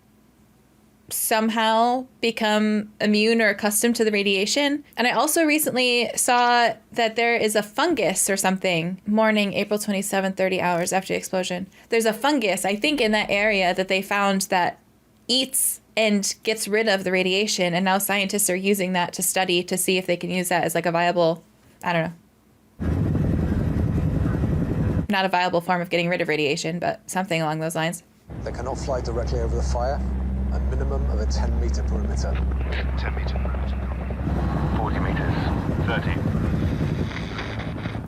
somehow become immune or accustomed to the radiation. And I also recently saw that there is a fungus or something, morning, April 27th, 30 hours after the explosion. There's a fungus, I think, in that area that they found that eats and gets rid of the radiation. And now scientists are using that to study to see if they can use that as like a viable, I don't know. Not a viable form of getting rid of radiation, but something along those lines. They cannot fly directly over the fire. A minimum of a 10-meter perimeter. 10-meter perimeter. 40 meters. 30.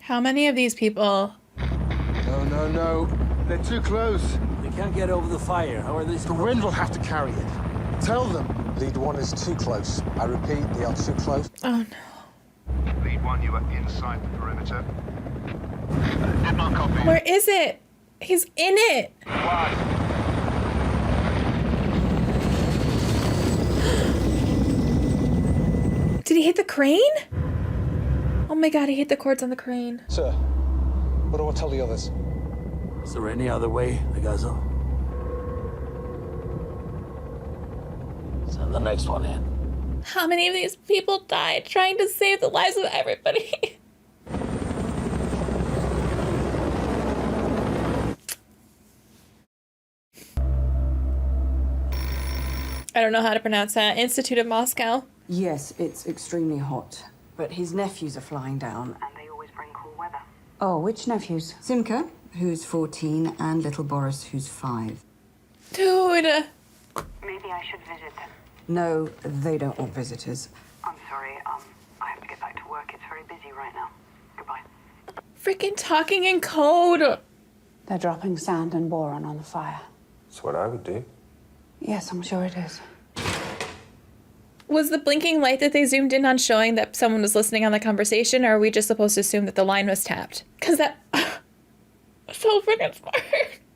How many of these people? No. They're too close. They can't get over the fire. How are they? The wind will have to carry it. Tell them. Lead 1 is too close. I repeat, they are too close. Oh, no. Lead 1, you are inside the perimeter. Did not copy. Where is it? He's in it. Did he hit the crane? Oh my god, he hit the cords on the crane. Sir, what do I tell the others? Is there any other way, Legazo? Send the next one in. How many of these people died trying to save the lives of everybody? I don't know how to pronounce that. Institute of Moscow. Yes, it's extremely hot. But his nephews are flying down. And they always bring cool weather. Oh, which nephews? Simka, who's 14, and little Boris, who's 5. Dude. Maybe I should visit them. No, they don't want visitors. I'm sorry, I have to get back to work. It's very busy right now. Goodbye. Freaking talking in code. They're dropping sand and boron on the fire. That's what I would do. Yes, I'm sure it is. Was the blinking light that they zoomed in on showing that someone was listening on the conversation, or are we just supposed to assume that the line was tapped? Because that... so freaking smart.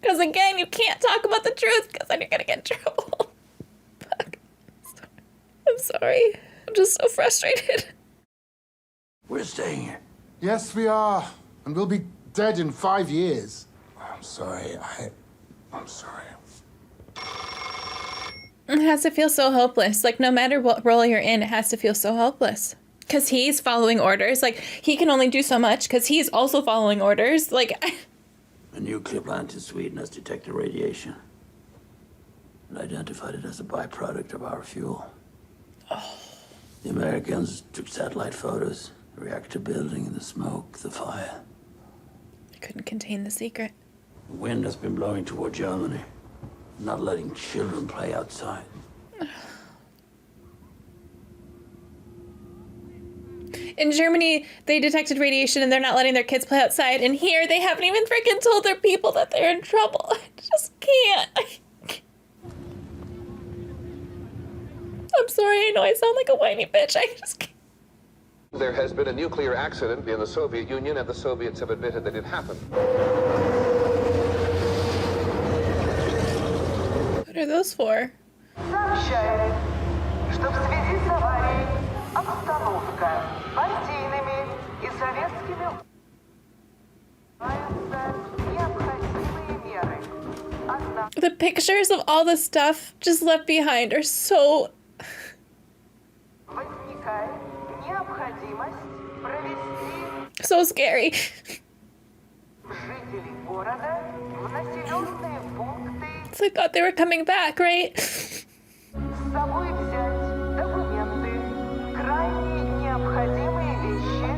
Because again, you can't talk about the truth, because then you're going to get in trouble. Fuck. I'm sorry. I'm just so frustrated. We're staying here. Yes, we are. And we'll be dead in 5 years. I'm sorry. I'm sorry. It has to feel so hopeless. Like, no matter what role you're in, it has to feel so hopeless. Because he's following orders. Like, he can only do so much because he's also following orders. Like, A nuclear plant in Sweden has detected radiation and identified it as a byproduct of our fuel. Oh. The Americans took satellite photos, the reactor building, the smoke, the fire. I couldn't contain the secret. The wind has been blowing toward Germany, not letting children play outside. In Germany, they detected radiation and they're not letting their kids play outside. And here, they haven't even freaking told their people that they're in trouble. I just can't. I'm sorry, I know I sound like a whiny bitch. I just can't. There has been a nuclear accident in the Soviet Union, and the Soviets have admitted that it happened. What are those for? Сообщает, что в связи с аварией обстановка партийными и советскими необходимые меры. The pictures of all the stuff just left behind are so... Возникает необходимость провести so scary. жителей города в населенные пункты. It's like, thought they were coming back, right? С собой взять документы, крайне необходимые вещи.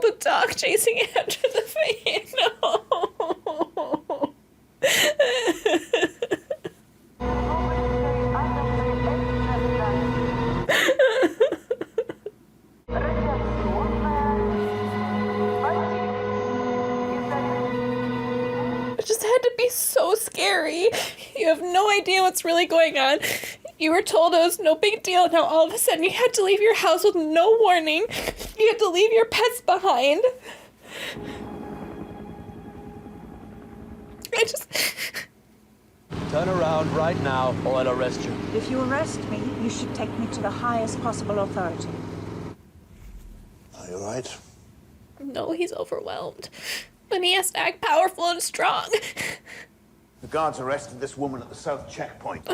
the dog chasing after the fan. No. It just had to be so scary. You have no idea what's really going on. You were told it was no big deal. Now all of a sudden you had to leave your house with no warning. You had to leave your pets behind. I just... Turn around right now, or I'll arrest you. If you arrest me, you should take me to the highest possible authority. Are you all right? No, he's overwhelmed. But he has to act powerful and strong. The guards arrested this woman at the south checkpoint.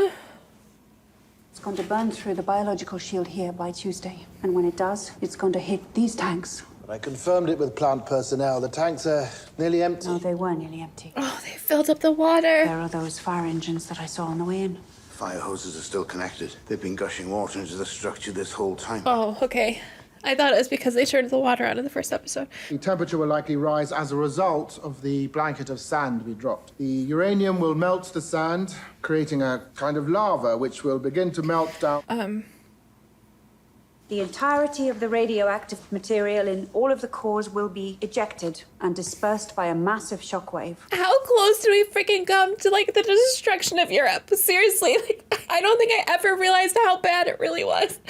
It's going to burn through the biological shield here by Tuesday. And when it does, it's going to hit these tanks. But I confirmed it with plant personnel. The tanks are nearly empty. No, they were nearly empty. Oh, they filled up the water. There are those fire engines that I saw on the way in. Fire hoses are still connected. They've been gushing water into the structure this whole time. Oh, okay. I thought it was because they turned the water on in the first episode. The temperature will likely rise as a result of the blanket of sand we dropped. The uranium will melt the sand, creating a kind of lava, which will begin to melt down. The entirety of the radioactive material in all of the cores will be ejected and dispersed by a massive shockwave. How close did we freaking come to, like, the destruction of Europe? Seriously, like, I don't think I ever realized how bad it really was.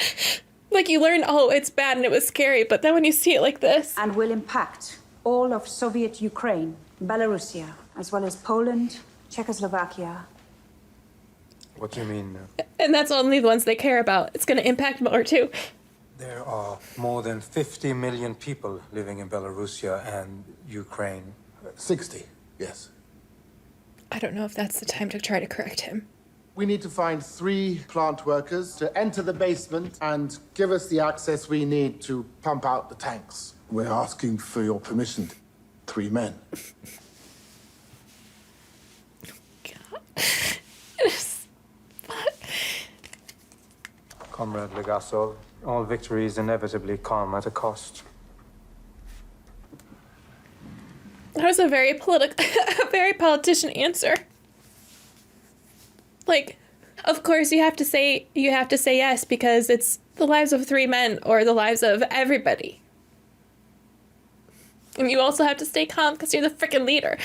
Like, you learn, oh, it's bad and it was scary, but then when you see it like this... And will impact all of Soviet Ukraine, Belarusia, as well as Poland, Czechoslovakia. What do you mean? And that's only the ones they care about. It's going to impact more, too. There are more than 50 million people living in Belarusia and Ukraine. 60, yes. I don't know if that's the time to try to correct him. We need to find 3 plant workers to enter the basement and give us the access we need to pump out the tanks. We're asking for your permission. 3 men. Comrade Legasov, all victories inevitably come at a cost. That was a very a very politician answer. Like, of course you have to say yes because it's the lives of 3 men or the lives of everybody. And you also have to stay calm because you're the freaking leader.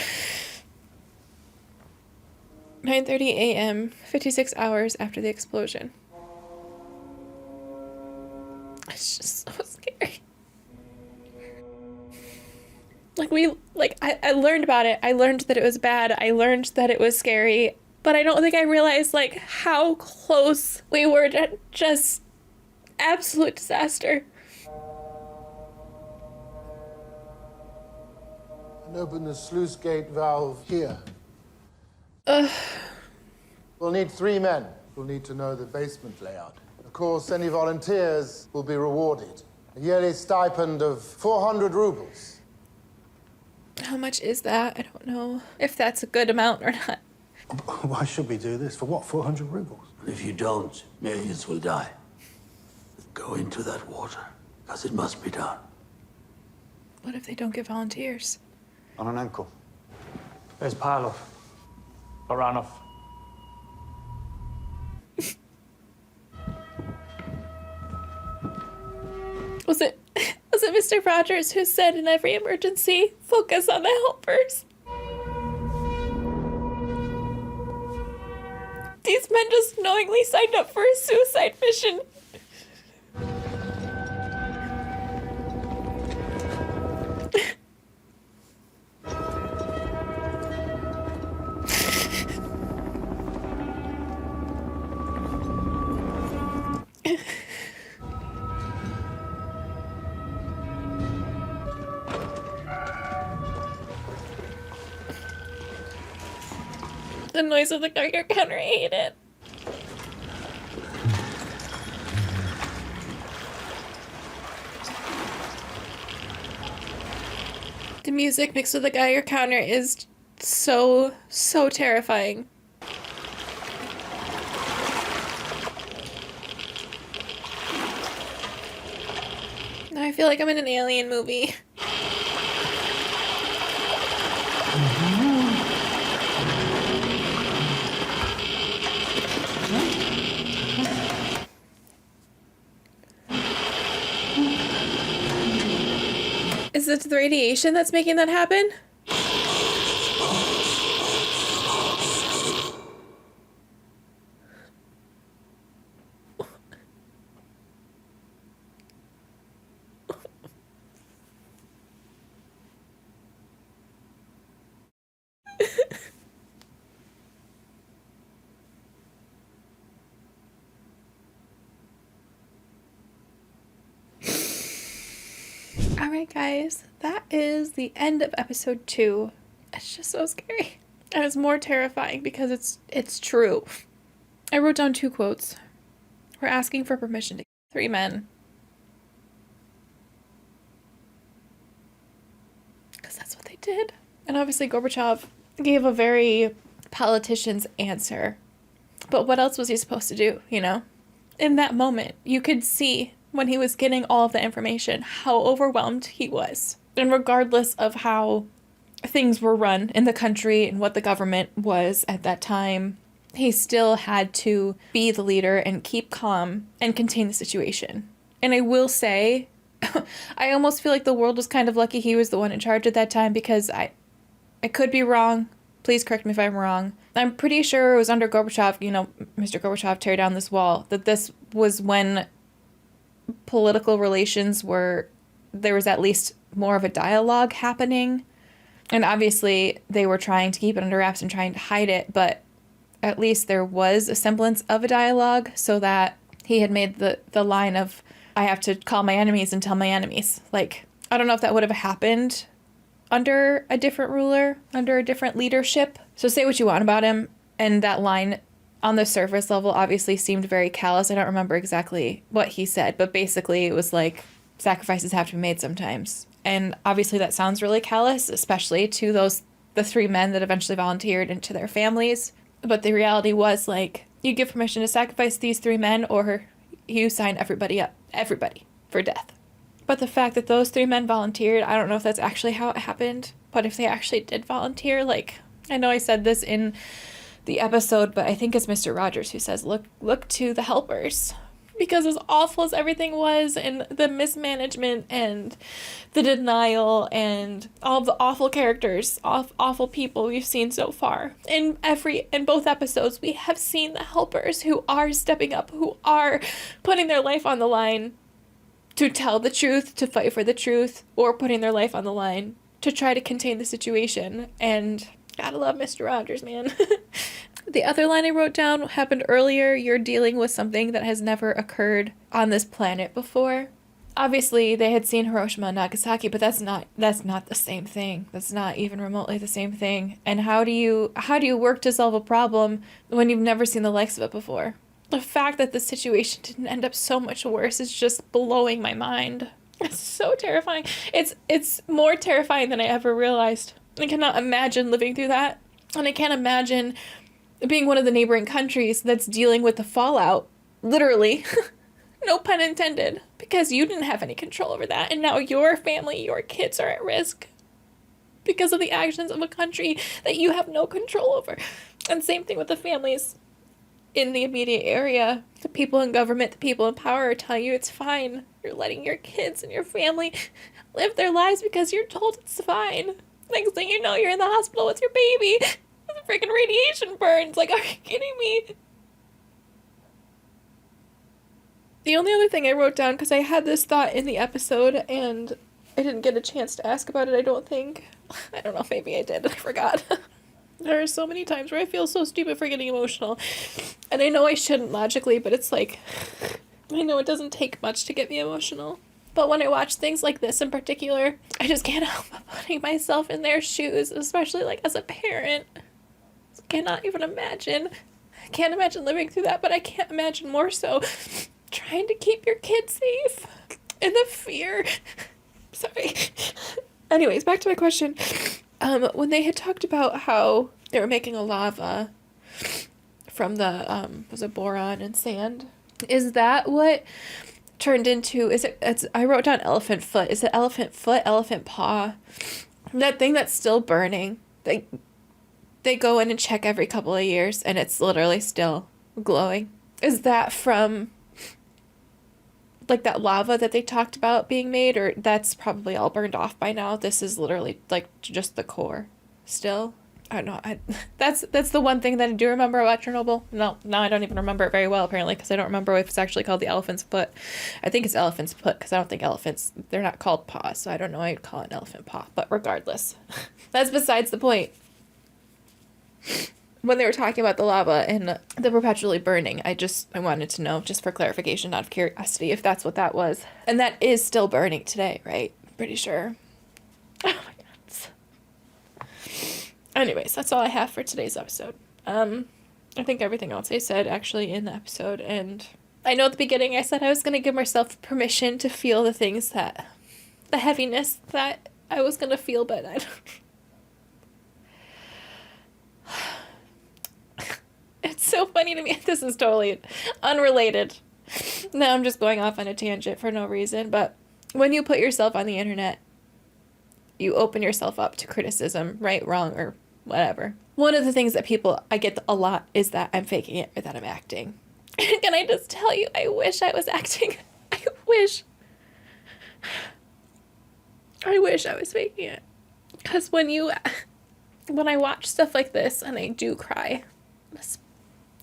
9:30 a.m., 56 hours after the explosion. It's just so scary. I learned about it. I learned that it was bad. I learned that it was scary. But I don't think I realized, like, how close we were to just absolute disaster. And open the sluice gate valve here. We'll need 3 men. We'll need to know the basement layout. Of course, any volunteers will be rewarded. A yearly stipend of 400 rubles. How much is that? I don't know if that's a good amount or not. Why should we do this? For what, 400 rubles? If you don't, millions will die. Go into that water, because it must be done. What if they don't get volunteers? Ananenko. There's Palov. Baranov. Was it Mr. Rogers who said in every emergency, focus on the helpers? These men just knowingly signed up for a suicide mission. The noise of the Geiger counter, I hate it. The music mixed with the Geiger counter is so terrifying. Now I feel like I'm in an alien movie. Is it the radiation that's making that happen? Alright guys, that is the end of episode 2. It's just so scary. And it's more terrifying because it's true. I wrote down 2 quotes. We're asking for permission to 3 men. Because that's what they did. And obviously Gorbachev gave a very politician's answer. But what else was he supposed to do, you know? In that moment, you could see when he was getting all of the information, how overwhelmed he was. And regardless of how things were run in the country and what the government was at that time, he still had to be the leader and keep calm and contain the situation. And I will say, I almost feel like the world was kind of lucky he was the one in charge at that time, because I could be wrong. Please correct me if I'm wrong. I'm pretty sure it was under Gorbachev, you know, Mr. Gorbachev, tear down this wall, that this was when political relations were, there was at least more of a dialogue happening. And obviously they were trying to keep it under wraps and trying to hide it, but at least there was a semblance of a dialogue, so that he had made the line of, I have to call my enemies and tell my enemies. Like, I don't know if that would have happened under a different ruler, under a different leadership. So say what you want about him, and that line on the surface level obviously seemed very callous. I don't remember exactly what he said, but basically it was like, sacrifices have to be made sometimes. And obviously that sounds really callous, especially to the 3 men that eventually volunteered, and to their families. But the reality was, like, you give permission to sacrifice these 3 men, or you sign everybody up, everybody, for death. But the fact that those 3 men volunteered, I don't know if that's actually how it happened, but if they actually did volunteer, like, I know I said this in the episode, but I think it's Mr. Rogers who says, look to the helpers. Because as awful as everything was, and the mismanagement and the denial and all of the awful characters, awful people we've seen so far, in both episodes, we have seen the helpers who are stepping up, who are putting their life on the line to tell the truth, to fight for the truth, or putting their life on the line to try to contain the situation. And gotta love Mr. Rogers, man. The other line I wrote down happened earlier. You're dealing with something that has never occurred on this planet before. Obviously, they had seen Hiroshima and Nagasaki, but that's not the same thing. That's not even remotely the same thing. And how do you work to solve a problem when you've never seen the likes of it before? The fact that the situation didn't end up so much worse is just blowing my mind. It's so terrifying. It's more terrifying than I ever realized. I cannot imagine living through that. And I can't imagine being one of the neighboring countries that's dealing with the fallout, literally, no pun intended, because you didn't have any control over that, and now your family, your kids are at risk because of the actions of a country that you have no control over. And same thing with the families in the immediate area. The people in government, the people in power are telling you it's fine. You're letting your kids and your family live their lives because you're told it's fine. Next thing you know, you're in the hospital with your baby. The freaking radiation burns. Like, are you kidding me? The only other thing I wrote down, because I had this thought in the episode and I didn't get a chance to ask about it, I don't think. I don't know, maybe I did. I forgot. There are so many times where I feel so stupid for getting emotional. And I know I shouldn't logically, but it's like, I know it doesn't take much to get me emotional. But when I watch things like this in particular, I just can't help but putting myself in their shoes, especially like as a parent. I cannot even imagine. I can't imagine living through that, but I can't imagine more so trying to keep your kids safe and the fear. Sorry. Anyways, back to my question. When they had talked about how they were making a lava from the, was it boron and sand? Is that what turned into, I wrote down elephant foot. Is it elephant foot, elephant paw? That thing that's still burning. They go in and check every couple of years and it's literally still glowing. Is that from like that lava that they talked about being made, or that's probably all burned off by now. This is literally like just the core still. I don't know. That's the one thing that I do remember about Chernobyl. No, now I don't even remember it very well, apparently, because I don't remember if it's actually called the elephant's foot. I think it's elephant's foot, because I don't think elephants, they're not called paws, so I don't know why you'd call it an elephant paw. But regardless, that's besides the point. When they were talking about the lava and the perpetually burning, I wanted to know, just for clarification, out of curiosity, if that's what that was. And that is still burning today, right? Pretty sure. Oh my God. Anyways, that's all I have for today's episode. I think everything else I said actually in the episode, and I know at the beginning I said I was going to give myself permission to feel the things the heaviness that I was going to feel, but I don't. It's so funny to me. This is totally unrelated. Now I'm just going off on a tangent for no reason, but when you put yourself on the internet, you open yourself up to criticism, right, wrong, or whatever. One of the things that I get a lot is that I'm faking it or that I'm acting. Can I just tell you, I wish I was acting. I wish I was faking it. Because when I watch stuff like this and I do cry,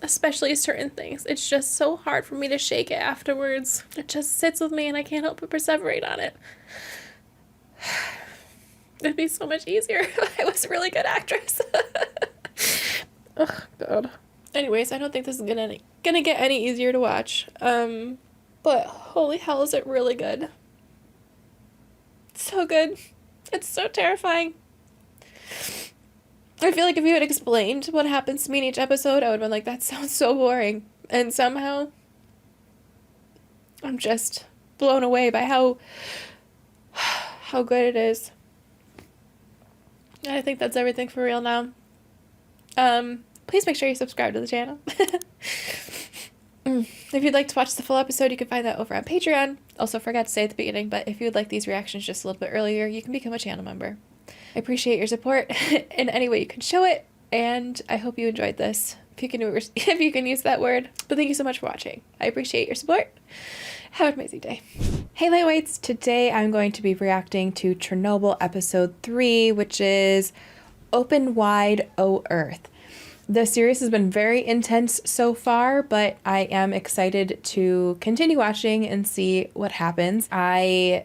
especially certain things, it's just so hard for me to shake it afterwards. It just sits with me and I can't help but perseverate on it. It'd be so much easier if I was a really good actress. Oh, God. Anyways, I don't think this is gonna get any easier to watch. But holy hell, is it really good. It's so good. It's so terrifying. I feel like if you had explained what happens to me in each episode, I would have been like, that sounds so boring. And somehow, I'm just blown away by how good it is. I think that's everything for real now. Please make sure you subscribe to the channel. If you'd like to watch the full episode, you can find that over on Patreon. Also, forgot to say at the beginning, but if you would like these reactions just a little bit earlier, you can become a channel member. I appreciate your support in any way you can show it, and I hope you enjoyed this, if you can use that word. But thank you so much for watching. I appreciate your support. Have an amazing day. Hey Lightweights, today I'm going to be reacting to Chernobyl episode 3, which is Open Wide, O Earth. The series has been very intense so far, but I am excited to continue watching and see what happens. I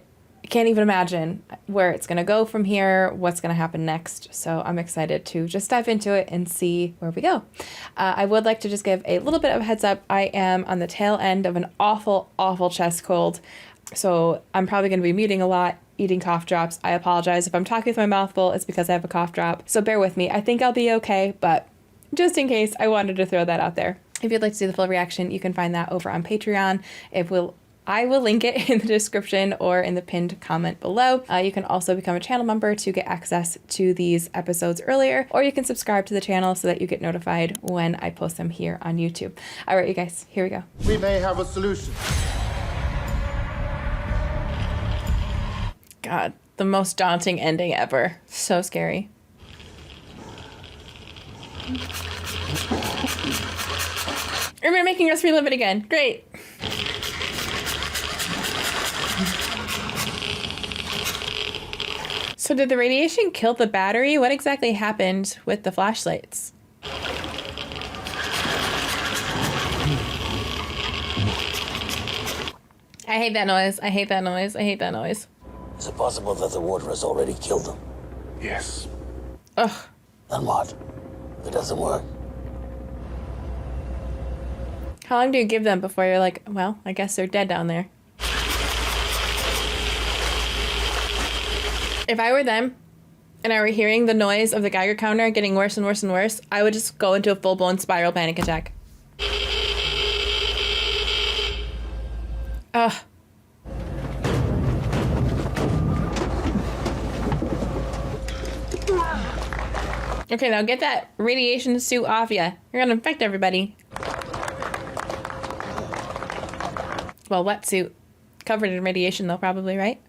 can't even imagine where it's going to go from here, what's going to happen next. So I'm excited to just dive into it and see where we go. I would like to just give a little bit of a heads up. I am on the tail end of an awful, awful chest cold. So I'm probably going to be muting a lot, eating cough drops. I apologize. If I'm talking with my mouth full, it's because I have a cough drop. So bear with me. I think I'll be okay, but just in case, I wanted to throw that out there. If you'd like to see the full reaction, you can find that over on Patreon. I will link it in the description or in the pinned comment below. You can also become a channel member to get access to these episodes earlier, or you can subscribe to the channel so that you get notified when I post them here on YouTube. All right, you guys, here we go. We may have a solution. God, the most daunting ending ever. So scary. They're making us relive it again. Great. So did the radiation kill the battery? What exactly happened with the flashlights? I hate that noise. I hate that noise. I hate that noise. Is it possible that the water has already killed them? Yes. Ugh. Then what? If it doesn't work? How long do you give them before you're like, well, I guess they're dead down there? If I were them and I were hearing the noise of the Geiger counter getting worse and worse and worse, I would just go into a full-blown spiral panic attack. Ugh. Okay, now get that radiation suit off ya. You're gonna infect everybody. Well, wetsuit. Covered in radiation though, probably, right?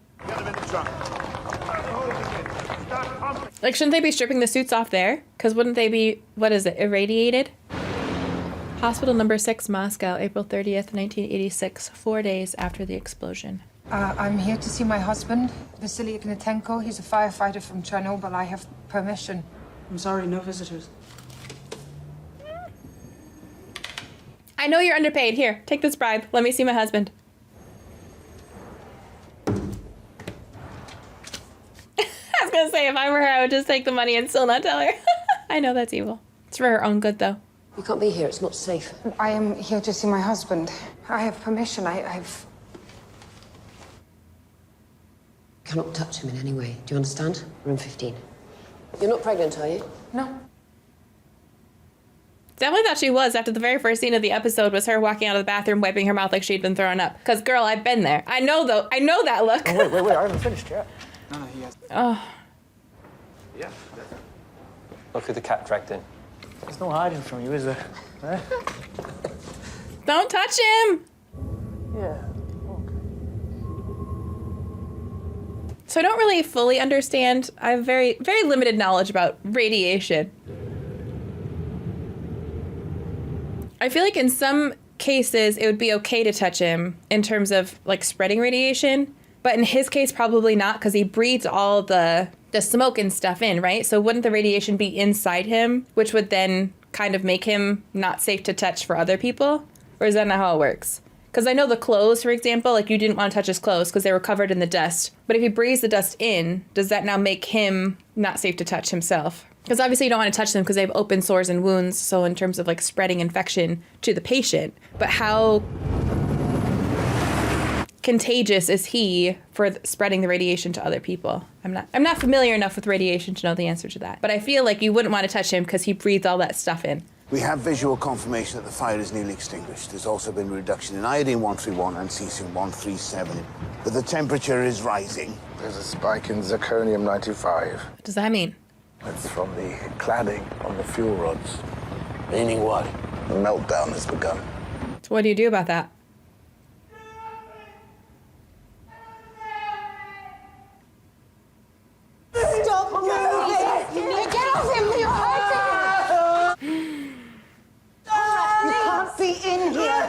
Like, shouldn't they be stripping the suits off there? Because wouldn't they be, what is it, irradiated? Hospital number 6, Moscow, April 30th, 1986, 4 days after the explosion. I'm here to see my husband, Vasily Ignatenko. He's a firefighter from Chernobyl. I have permission. I'm sorry, no visitors. I know you're underpaid. Here, take this bribe. Let me see my husband. I was gonna say, if I were her, I would just take the money and still not tell her. I know that's evil. It's for her own good, though. You can't be here, it's not safe. I am here to see my husband. I have permission. I've... Cannot touch him in any way. Do you understand? Room 15. You're not pregnant, are you? No. Definitely thought she was after the very first scene of the episode was her walking out of the bathroom, wiping her mouth like she'd been throwing up. Because, girl, I've been there. I know that look. Oh, wait, I haven't finished yet. No, he has. Oh. Yeah. Look who the cat dragged in. There's no hiding from you, is there? Eh? Don't touch him! Yeah. So I don't really fully understand. I have very, very limited knowledge about radiation. I feel like in some cases it would be okay to touch him in terms of like spreading radiation, but in his case probably not because he breathes all the smoke and stuff in, right? So wouldn't the radiation be inside him, which would then kind of make him not safe to touch for other people? Or is that not how it works? Because I know the clothes, for example, like you didn't want to touch his clothes because they were covered in the dust. But if he breathes the dust in, does that now make him not safe to touch himself? Because obviously you don't want to touch them because they have open sores and wounds. So in terms of like spreading infection to the patient, but how contagious is he for spreading the radiation to other people? I'm not familiar enough with radiation to know the answer to that. But I feel like you wouldn't want to touch him because he breathed all that stuff in. We have visual confirmation that the fire is nearly extinguished. There's also been a reduction in iodine-131 and cesium-137. But the temperature is rising. There's a spike in zirconium-95. What does that mean? It's from the cladding on the fuel rods. Meaning what? The meltdown has begun. So what do you do about that? Stop moving! Get off him! You're hurting him! You can't be in here!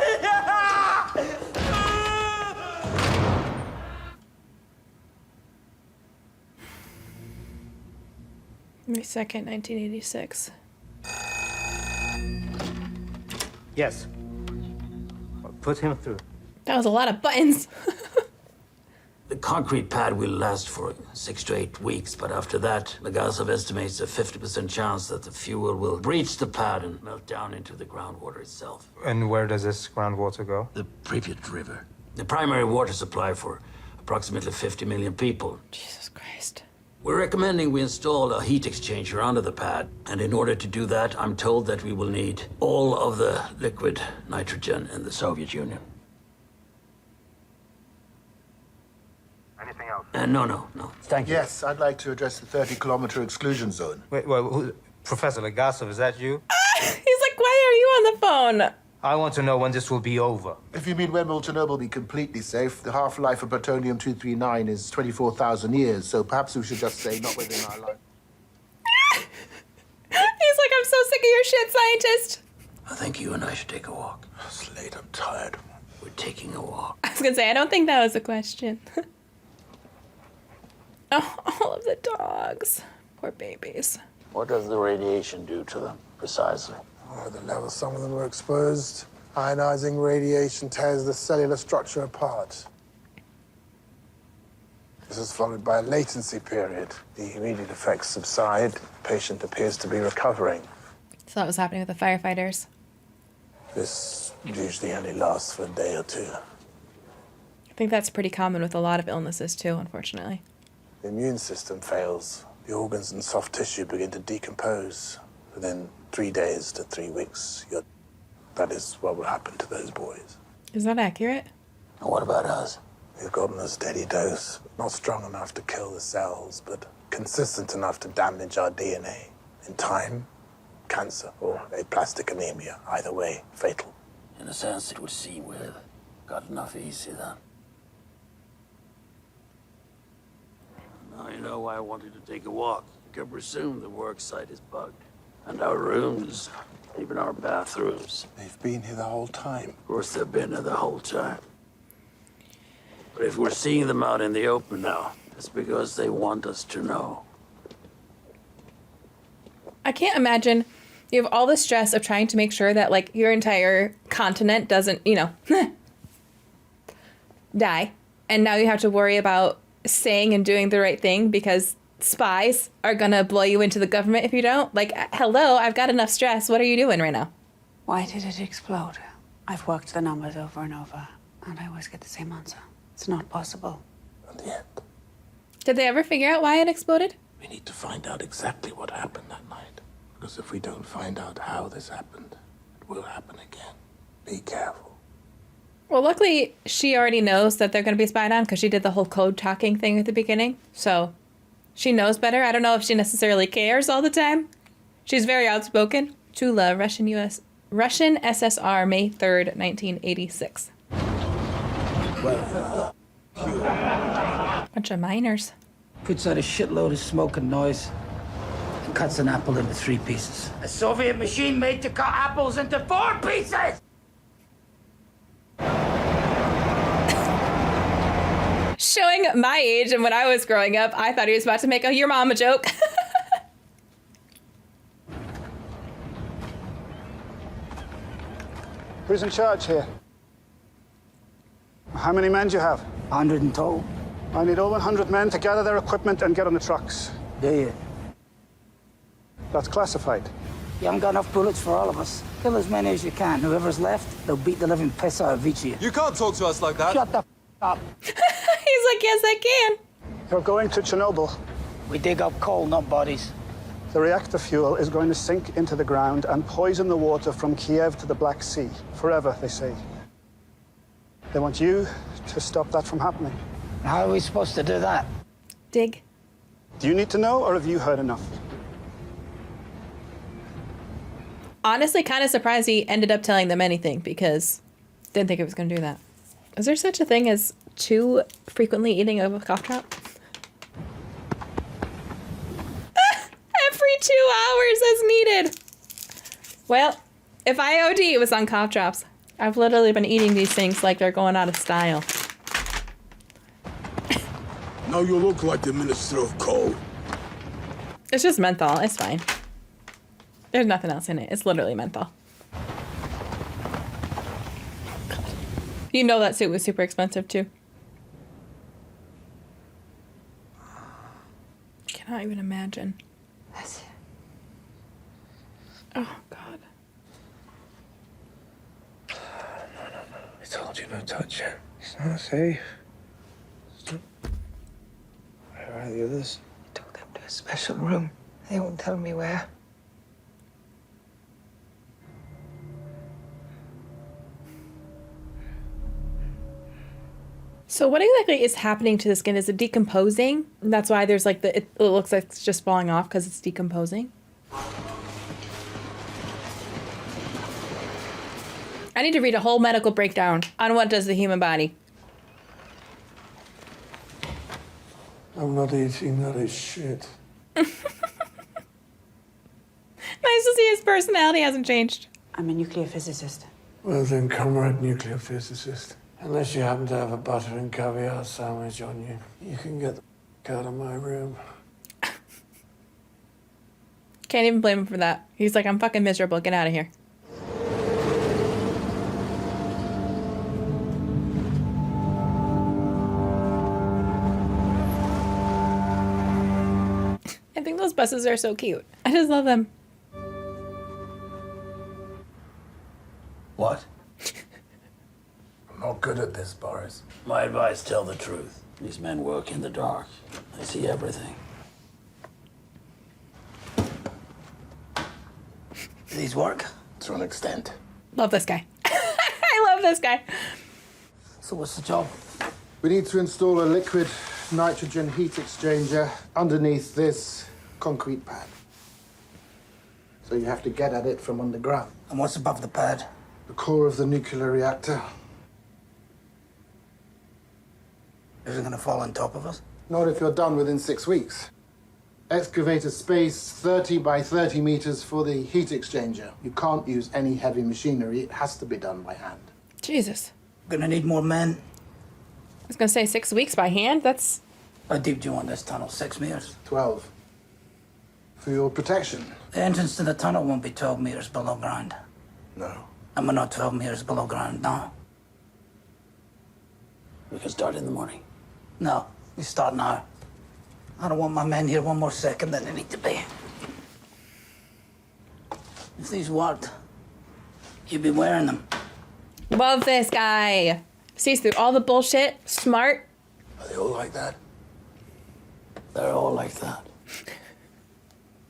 May 2nd, 1986. Yes. I'll put him through. That was a lot of buttons. The concrete pad will last for 6 to 8 weeks, but after that, Legasov estimates a 50% chance that the fuel will breach the pad and melt down into the groundwater itself. And where does this groundwater go? The Pamyat River. The primary water supply for approximately 50 million people. Jesus Christ. We're recommending we install a heat exchanger under the pad, and in order to do that, I'm told that we will need all of the liquid nitrogen in the Soviet Union. Anything else? No. Thank you. Yes, I'd like to address the 30-kilometer exclusion zone. Wait, Professor Legasov, is that you? He's like, why are you on the phone? I want to know when this will be over. If you mean when will Chernobyl be completely safe, the half-life of plutonium-239 is 24,000 years, so perhaps we should just say not within our life. He's like, I'm so sick of your shit, scientist. I think you and I should take a walk. It's late, I'm tired. We're taking a walk. I was gonna say, I don't think that was a question. Oh, all of the dogs. Poor babies. What does the radiation do to them, precisely? Oh, the level some of them were exposed. Ionizing radiation tears the cellular structure apart. This is followed by a latency period. The immediate effects subside. The patient appears to be recovering. So that was happening with the firefighters. This usually only lasts for a day or two. I think that's pretty common with a lot of illnesses too, unfortunately. The immune system fails. The organs and soft tissue begin to decompose. Within 3 days to 3 weeks, that is what will happen to those boys. Is that accurate? And what about us? We've gotten a steady dose, not strong enough to kill the cells, but consistent enough to damage our DNA. In time, cancer or aplastic anemia, either way, fatal. In a sense, it would seem we've got enough easy then. Now you know why I wanted to take a walk. I can presume the work site is bugged. And our rooms even our bathrooms. They've been here the whole time. Of course, they've been here the whole time. But if we're seeing them out in the open now, it's because they want us to know. I can't imagine you have all the stress of trying to make sure that, like, your entire continent doesn't, you know, die. And now you have to worry about saying and doing the right thing because spies are gonna blow you into the government if you don't. Like, hello, I've got enough stress. What are you doing right now? Why did it explode? I've worked the numbers over and over, and I always get the same answer. It's not possible. Did they ever figure out why it exploded? We need to find out exactly what happened that night. Because if we don't find out how this happened, it will happen again. Be careful. Well, luckily, she already knows that they're going to be spied on because she did the whole code talking thing at the beginning. So she knows better. I don't know if she necessarily cares all the time. She's very outspoken. Tula, Russian SSR, May 3rd, 1986. Bunch of miners. Puts out a shitload of smoke and noise and cuts an apple into 3 pieces. A Soviet machine made to cut apples into 4 pieces! Showing my age and when I was growing up, I thought he was about to make a your mama joke. Who's in charge here? How many men do you have? 100 in total. I need all 100 men to gather their equipment and get on the trucks. Do you? That's classified. You haven't got enough bullets for all of us. Kill as many as you can. Whoever's left, they'll beat the living piss out of each of you. You can't talk to us like that. Shut the up. He's like, yes, I can. You're going to Chernobyl. We dig up coal, not bodies. The reactor fuel is going to sink into the ground and poison the water from Kiev to the Black Sea. Forever, they say. They want you to stop that from happening. How are we supposed to do that? Dig. Do you need to know, or have you heard enough? Honestly, kind of surprised he ended up telling them anything because didn't think it was going to do that. Is there such a thing as too frequently eating a cough drop? Every 2 hours as needed. Well, if I OD, it was on cough drops. I've literally been eating these things like they're going out of style. Now you look like the Minister of Coal. It's just menthol. It's fine. There's nothing else in it. It's literally menthol. You know that suit was super expensive too. Cannot even imagine. That's it. Oh, God. I told you no touch it. It's not safe. Where are the others? I took them to a special room. They won't tell me where. So what exactly is happening to the skin? Is it decomposing? And that's why there's like it looks like it's just falling off because it's decomposing. I need to read a whole medical breakdown on what does the human body. I'm not eating that shit. Nice to see his personality hasn't changed. I'm a nuclear physicist. Well then, comrade nuclear physicist. Unless you happen to have a butter and caviar sandwich on you, you can get the f*** out of my room. Can't even blame him for that. He's like, I'm fucking miserable. Get out of here. I think those buses are so cute. I just love them. What? I'm not good at this, Boris. My advice, tell the truth. These men work in the dark. They see everything. These work? To an extent. Love this guy. I love this guy. So what's the job? We need to install a liquid nitrogen heat exchanger underneath this concrete pad. So you have to get at it from underground. And what's above the pad? The core of the nuclear reactor. Is it gonna fall on top of us? Not if you're done within 6 weeks. Excavate a space 30 by 30 meters for the heat exchanger. You can't use any heavy machinery. It has to be done by hand. Jesus. Gonna need more men. I was gonna say 6 weeks by hand. That's... How deep do you want this tunnel? 6 meters? 12. For your protection. The entrance to the tunnel won't be 12 meters below ground. No. And we're not 12 meters below ground now. We can start in the morning. No, we start now. I don't want my men here one more second than they need to be. If these worked, you'd be wearing them. Love this guy. Sees through all the bullshit. Smart. Are they all like that? They're all like that.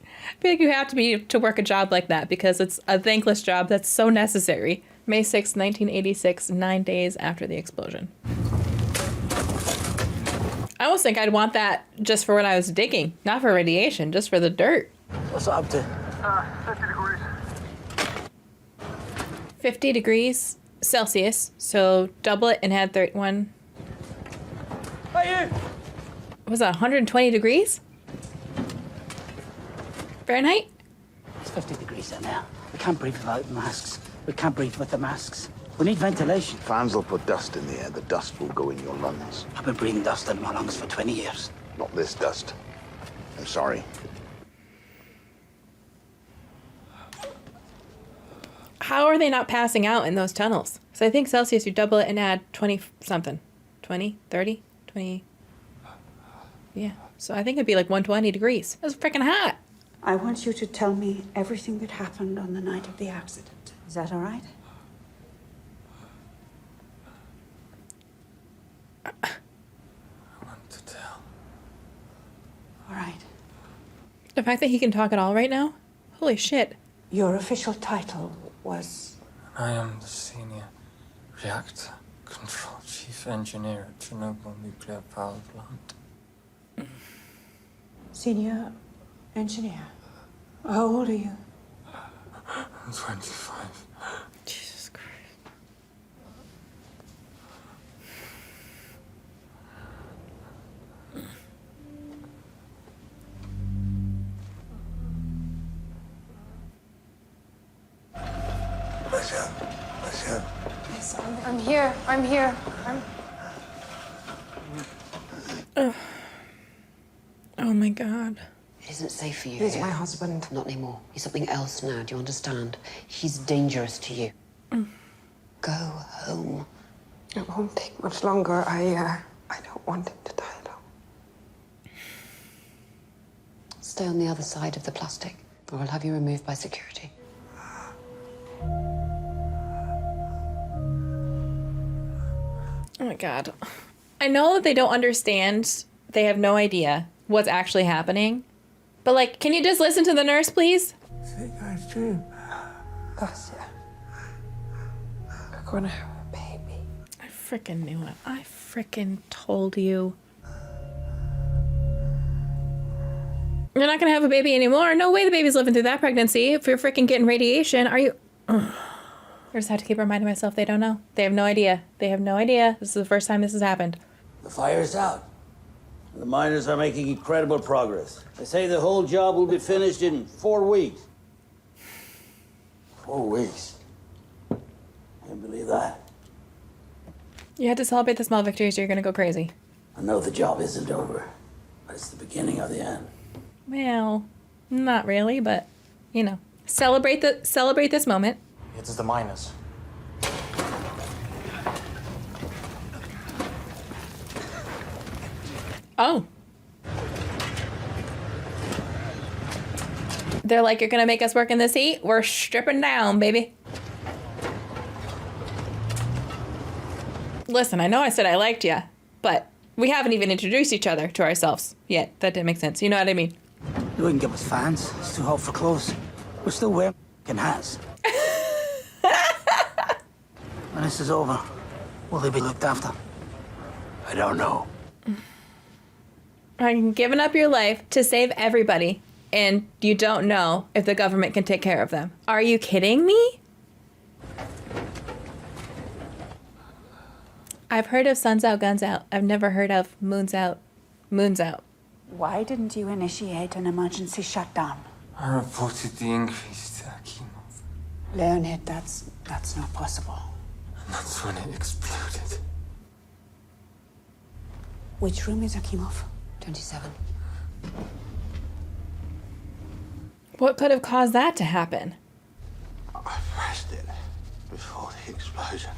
I feel like you have to be to work a job like that because it's a thankless job that's so necessary. May 6th, 1986, 9 days after the explosion. I almost think I'd want that just for when I was digging, not for radiation, just for the dirt. What's it up to? 50 degrees. 50 degrees Celsius, so double it and add 31. Hey, you! Was that 120 degrees? Fahrenheit? It's 50 degrees in there. We can't breathe without masks. We can't breathe with the masks. We need ventilation. Fans will put dust in the air. The dust will go in your lungs. I've been breathing dust in my lungs for 20 years. Not this dust. I'm sorry. How are they not passing out in those tunnels? So I think Celsius, you double it and add 20 something. 20, 30, 20. Yeah. So I think it'd be like 120 degrees. That's freaking hot. I want you to tell me everything that happened on the night of the accident. Is that all right? I want to tell. All right. The fact that he can talk at all right now? Holy shit. Your official title was... I am the senior reactor control chief engineer at Chernobyl nuclear power plant. Senior engineer. How old are you? I'm 25. Jesus Christ. Listen. Yes, I'm here. I'm here. Oh my God. It isn't safe for you. He's here. my husband. Not anymore. He's something else now. Do you understand? He's dangerous to you. Go home. It won't take much longer. I don't want him to die alone. Stay on the other side of the plastic, or I'll have you removed by security. Oh my God. I know that they don't understand. They have no idea what's actually happening. But like, can you just listen to the nurse, please? Gussia. We're gonna have a baby. I frickin' knew it. I frickin' told you. You're not gonna have a baby anymore. No way the baby's living through that pregnancy. If you're frickin' getting radiation, are you... Ugh. I just have to keep reminding myself they don't know. They have no idea. They have no idea. This is the first time this has happened. The fire's out. The miners are making incredible progress. They say the whole job will be finished in 4 weeks. 4 weeks? Can't believe that. You had to celebrate the small victories or you're gonna go crazy. I know the job isn't over, but it's the beginning of the end. Well, not really, but, you know. Celebrate this moment. It's the miners. Oh. They're like, you're gonna make us work in this heat? We're stripping down, baby. Listen, I know I said I liked you, but we haven't even introduced each other to ourselves yet. That didn't make sense. You know what I mean? You wouldn't give us fans. It's too hot for clothes. We're still wearing hats. When this is over, will they be looked after? I don't know. I'm giving up your life to save everybody, and you don't know if the government can take care of them. Are you kidding me? I've heard of suns out, guns out. I've never heard of moons out, moons out. Why didn't you initiate an emergency shutdown? I reported the increase to Akimov. Leonid, that's not possible. And that's when it exploded. Which room is Akimov? 27. What could have caused that to happen? I pressed it before the explosion.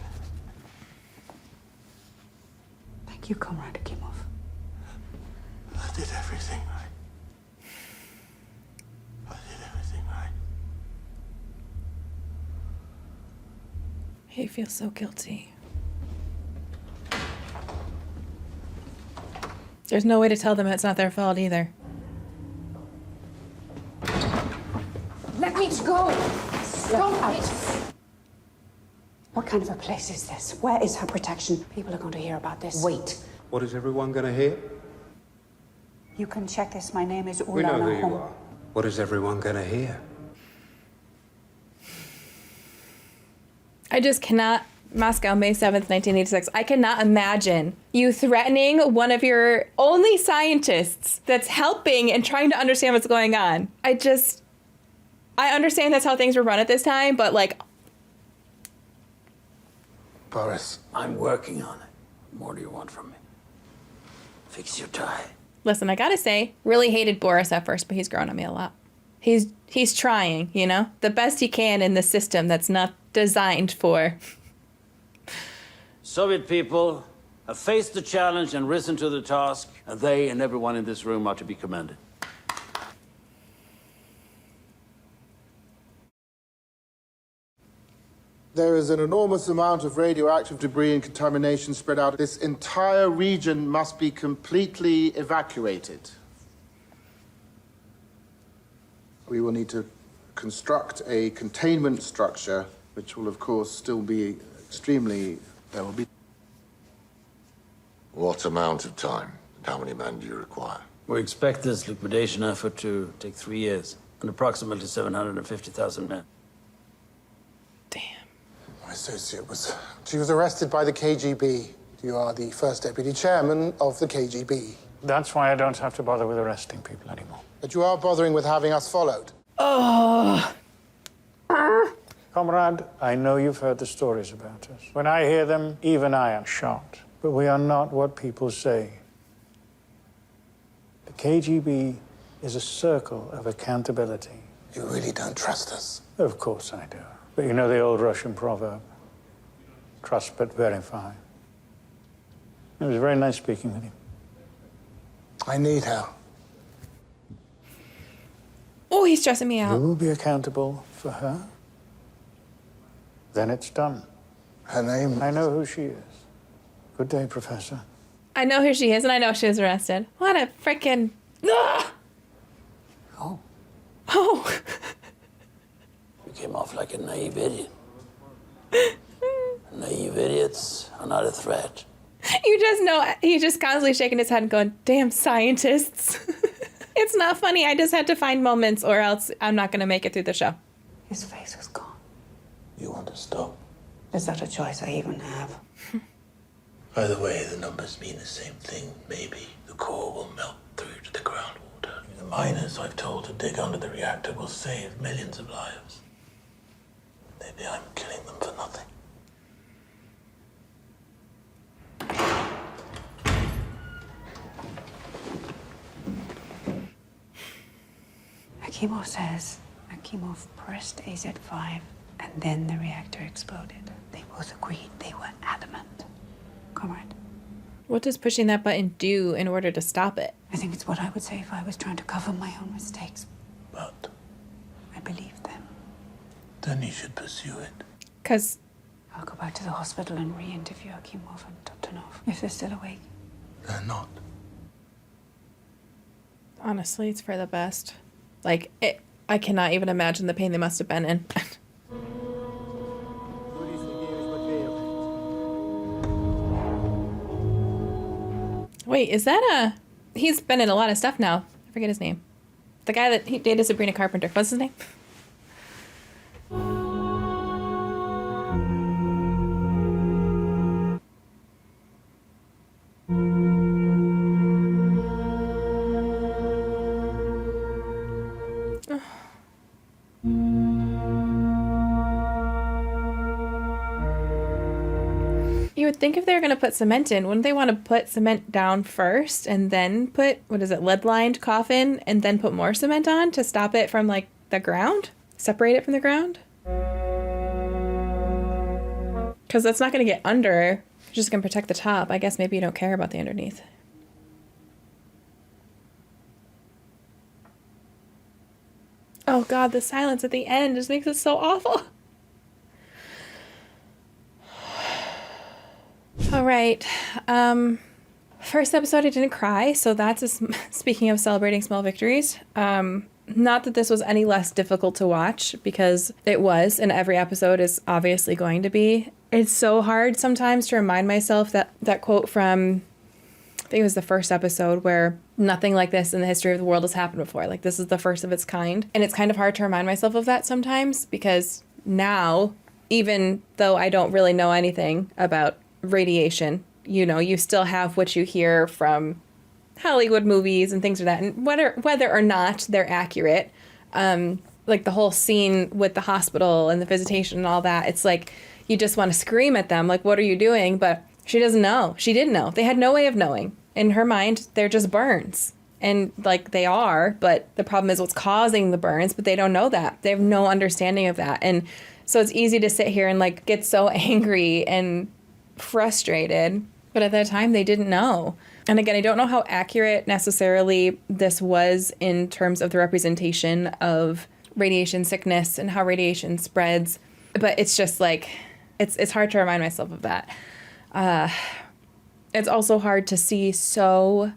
Thank you, Comrade Akimov. I did everything right. I did everything right. He feels so guilty. There's no way to tell them it's not their fault either. Let me go! Stop it! What kind of a place is this? Where is her protection? People are going to hear about this. Wait. What is everyone going to hear? You can check this. My name is Ulana We know who you Hong. are. What is everyone going to hear? I just cannot. Moscow, May 7th, 1986. I cannot imagine you threatening one of your only scientists that's helping and trying to understand what's going on. I understand that's how things were run at this time, but like. Boris. I'm working on it. What more do you want from me? Fix your tie. Listen, I gotta say, really hated Boris at first, but he's grown on me a lot. He's trying, you know? The best he can in the system that's not designed for. Soviet people have faced the challenge and risen to the task, and they and everyone in this room are to be commended. There is an enormous amount of radioactive debris and contamination spread out. This entire region must be completely evacuated. We will need to construct a containment structure, which will, of course, still be extremely... There will be... What amount of time? And how many men do you require? We expect this liquidation effort to take 3 years and approximately 750,000 men. My associate was... She was arrested by the KGB. You are the first deputy chairman of the KGB. That's why I don't have to bother with arresting people anymore. But you are bothering with having us followed. Oh. Comrade, I know you've heard the stories about us. When I hear them, even I am shocked. But we are not what people say. The KGB is a circle of accountability. You really don't trust us? Of course I do. But you know the old Russian proverb, trust but verify. It was very nice speaking with you. I need her. Oh, he's stressing me out. You will be accountable for her. Then it's done. Her name? I know who she is. Good day, Professor. I know who she is, and I know she was arrested. What a freaking... Oh. Oh. You came off like a naive idiot. Naive idiots are not a threat. You just know, he's just constantly shaking his head and going, damn scientists. It's not funny. I just had to find moments or else I'm not going to make it through the show. His face is gone. You want to stop? Is that a choice I even have? By the way, the numbers mean the same thing. Maybe the core will melt through to the groundwater. The miners I've told to dig under the reactor will save millions of lives. Maybe I'm killing them for nothing. Akimov says Akimov pressed AZ-5 and then the reactor exploded. They both agreed. They were adamant. Comrade. What does pushing that button do in order to stop it? I think it's what I would say if I was trying to cover my own mistakes. But I believe them. then you should pursue it. Because I'll go back to the hospital and re-interview Akimov and Patronage if they're still awake. They're not. honestly, it's for the best. Like, I cannot even imagine the pain they must have been in. Wait, is that he's been in a lot of stuff now. I forget his name. The guy that he dated Sabrina Carpenter. What's his name? think if they're going to put cement in, wouldn't they want to put cement down first and then put, lead-lined coffin and then put more cement on to stop it from, like, the ground? Separate it from the ground? Because that's not going to get under. It's just going to protect the top. I guess maybe you don't care about the underneath. Oh God, the silence at the end just makes it so awful. All right. First episode, I didn't cry, so that's speaking of celebrating small victories. Not that this was any less difficult to watch, because it was, and every episode is obviously going to be. It's so hard sometimes to remind myself that quote from, I think it was the first episode, where nothing like this in the history of the world has happened before. Like, this is the first of its kind. And it's kind of hard to remind myself of that sometimes, because now, even though I don't really know anything about radiation, you still have what you hear from Hollywood movies and things like that, and whether or not they're accurate, like the whole scene with the hospital and the visitation and all that, it's like you just want to scream at them, like, what are you doing? But she doesn't know. She didn't know. They had no way of knowing. In her mind, they're just burns. And, like, they are, but the problem is what's causing the burns, but they don't know that. They have no understanding of that. And so it's easy to sit here and, like, get so angry and frustrated, but at that time they didn't know. And again, I don't know how accurate necessarily this was in terms of the representation of radiation sickness and how radiation spreads, but it's just like, it's hard to remind myself of that. It's also hard to see so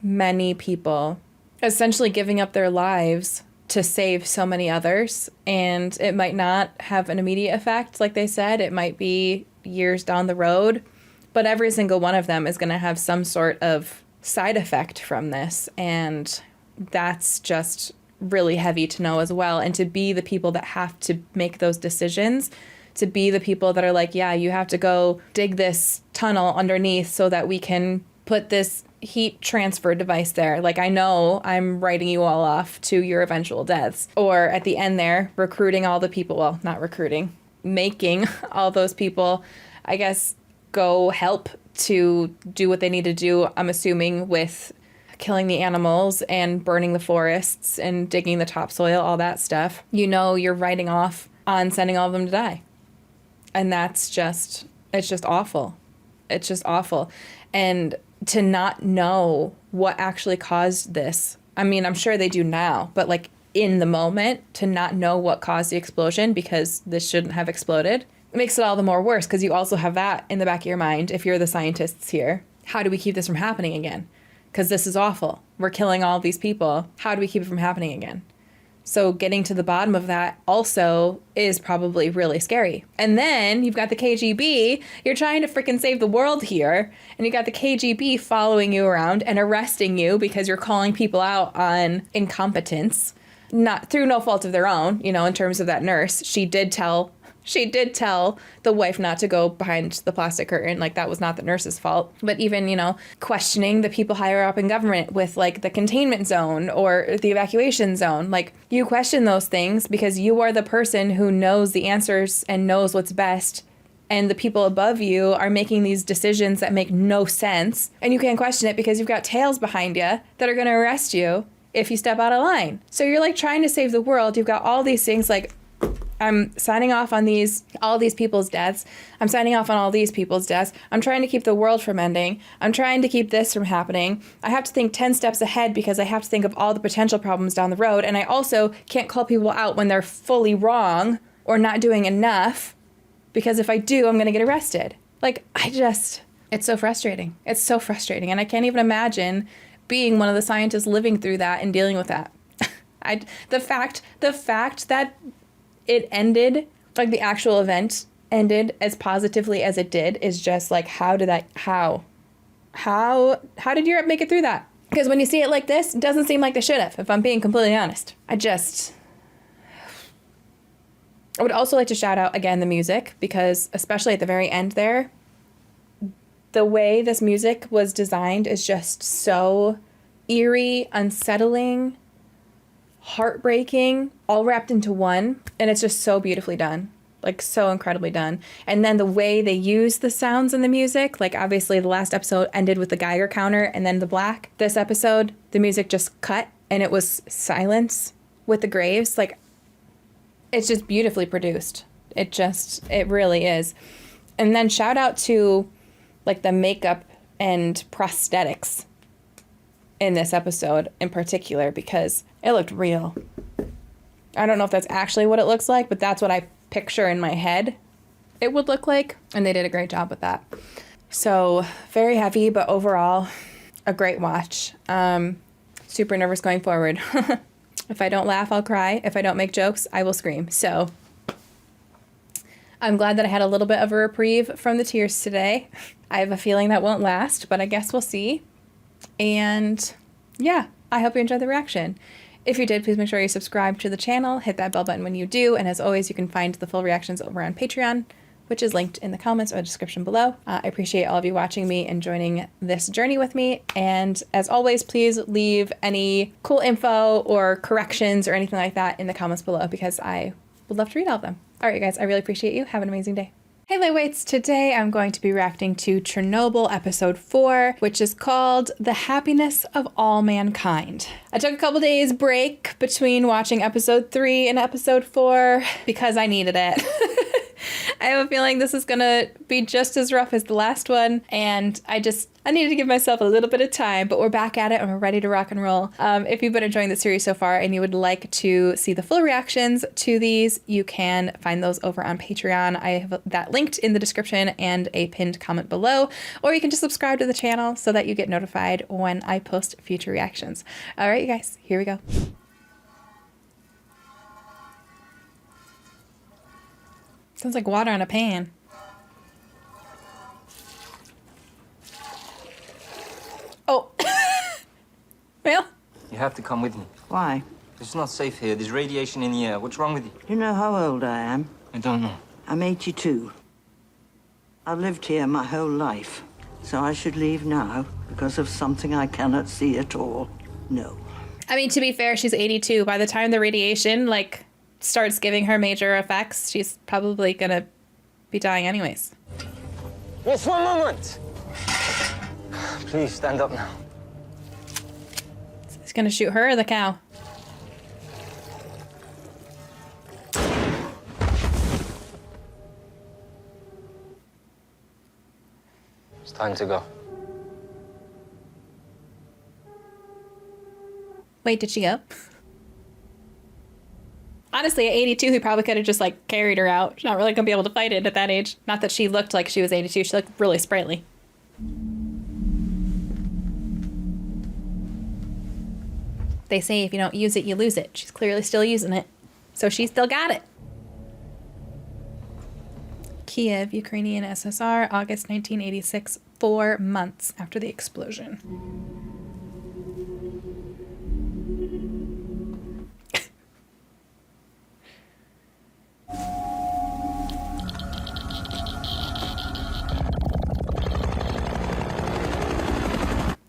many people essentially giving up their lives to save so many others, and it might not have an immediate effect, like they said. It might be years down the road, but every single one of them is going to have some sort of side effect from this, and that's just really heavy to know as well. And to be the people that have to make those decisions, to be the people that are like, yeah, you have to go dig this tunnel underneath so that we can put this heat transfer device there. Like, I know I'm writing you all off to your eventual deaths. Or at the end there, recruiting all the people, well, not recruiting, making all those people, I guess, go help to do what they need to do, I'm assuming, with killing the animals and burning the forests and digging the topsoil, all that stuff. You're writing off on sending all of them to die. And it's just awful. It's just awful. And to not know what actually caused this. I mean, I'm sure they do now, but like in the moment, to not know what caused the explosion, because this shouldn't have exploded, it makes it all the more worse, because you also have that in the back of your mind if you're the scientists here. How do we keep this from happening again? Because this is awful. We're killing all these people. How do we keep it from happening again? So getting to the bottom of that also is probably really scary. And then you've got the KGB. You're trying to freaking save the world here. And you got the KGB following you around and arresting you because you're calling people out on incompetence. Not through no fault of their own, in terms of that nurse. She did tell the wife not to go behind the plastic curtain. Like, that was not the nurse's fault. But even, questioning the people higher up in government with, like, the containment zone or the evacuation zone. Like, you question those things because you are the person who knows the answers and knows what's best. And the people above you are making these decisions that make no sense. And you can't question it because you've got tails behind you that are going to arrest you if you step out of line. So you're, like, trying to save the world. You've got all these things, like, I'm signing off on all these people's deaths. I'm signing off on all these people's deaths. I'm trying to keep the world from ending. I'm trying to keep this from happening. I have to think 10 steps ahead because I have to think of all the potential problems down the road. And I also can't call people out when they're fully wrong or not doing enough, because if I do, I'm going to get arrested. Like, it's so frustrating. It's so frustrating. And I can't even imagine being one of the scientists living through that and dealing with that. The fact that it ended, like the actual event ended as positively as it did, is just like, how did Europe make it through that? Because when you see it like this, it doesn't seem like they should have, if I'm being completely honest. I would also like to shout out again the music, because especially at the very end there, the way this music was designed is just so eerie, unsettling, heartbreaking, all wrapped into one, and it's just so beautifully done. Like, so incredibly done. And then the way they use the sounds in the music, like obviously the last episode ended with the Geiger counter and then the black. This episode, the music just cut and it was silence with the graves. Like, it's just beautifully produced. It really is. And then shout out to like the makeup and prosthetics in this episode in particular, because it looked real. I don't know if that's actually what it looks like, but that's what I picture in my head it would look like, and they did a great job with that. So very heavy, but overall a great watch. Super nervous going forward. If I don't laugh, I'll cry. If I don't make jokes, I will scream. So I'm glad that I had a little bit of a reprieve from the tears today. I have a feeling that won't last, but I guess we'll see. And yeah, I hope you enjoyed the reaction. If you did, please make sure you subscribe to the channel, hit that bell button when you do, and as always, you can find the full reactions over on Patreon, which is linked in the comments or description below. I appreciate all of you watching me and joining this journey with me, and as always, please leave any cool info or corrections or anything like that in the comments below, because I would love to read all of them. All right, guys, I really appreciate you. Have an amazing day. Hey Lightweights, today I'm going to be reacting to Chernobyl episode 4, which is called The Happiness of All Mankind. I took a couple days break between watching episode 3 and episode 4 because I needed it. I have a feeling this is gonna be just as rough as the last one, and I needed to give myself a little bit of time, but we're back at it and we're ready to rock and roll. If you've been enjoying the series so far and you would like to see the full reactions to these, you can find those over on Patreon. I have that linked in the description and a pinned comment below, or you can just subscribe to the channel so that you get notified when I post future reactions. All right, you guys, here we go. Sounds like water on a pan. Oh. Well? You have to come with me. Why? It's not safe here. There's radiation in the air. What's wrong with you? You know how old I am? I don't know. I'm 82. I've lived here my whole life. So I should leave now because of something I cannot see at all? No. I mean, to be fair, she's 82. By the time the radiation, like, starts giving her major effects, she's probably gonna be dying anyways. Just one moment! Please, stand up now. He's gonna shoot her or the cow? It's time to go. Wait, did she go? Honestly, at 82, he probably could have just, like, carried her out. She's not really gonna be able to fight it at that age. Not that she looked like she was 82. She looked really sprightly. They say if you don't use it, you lose it. She's clearly still using it. So she still got it. Kiev, Ukrainian SSR, August 1986, 4 months after the explosion.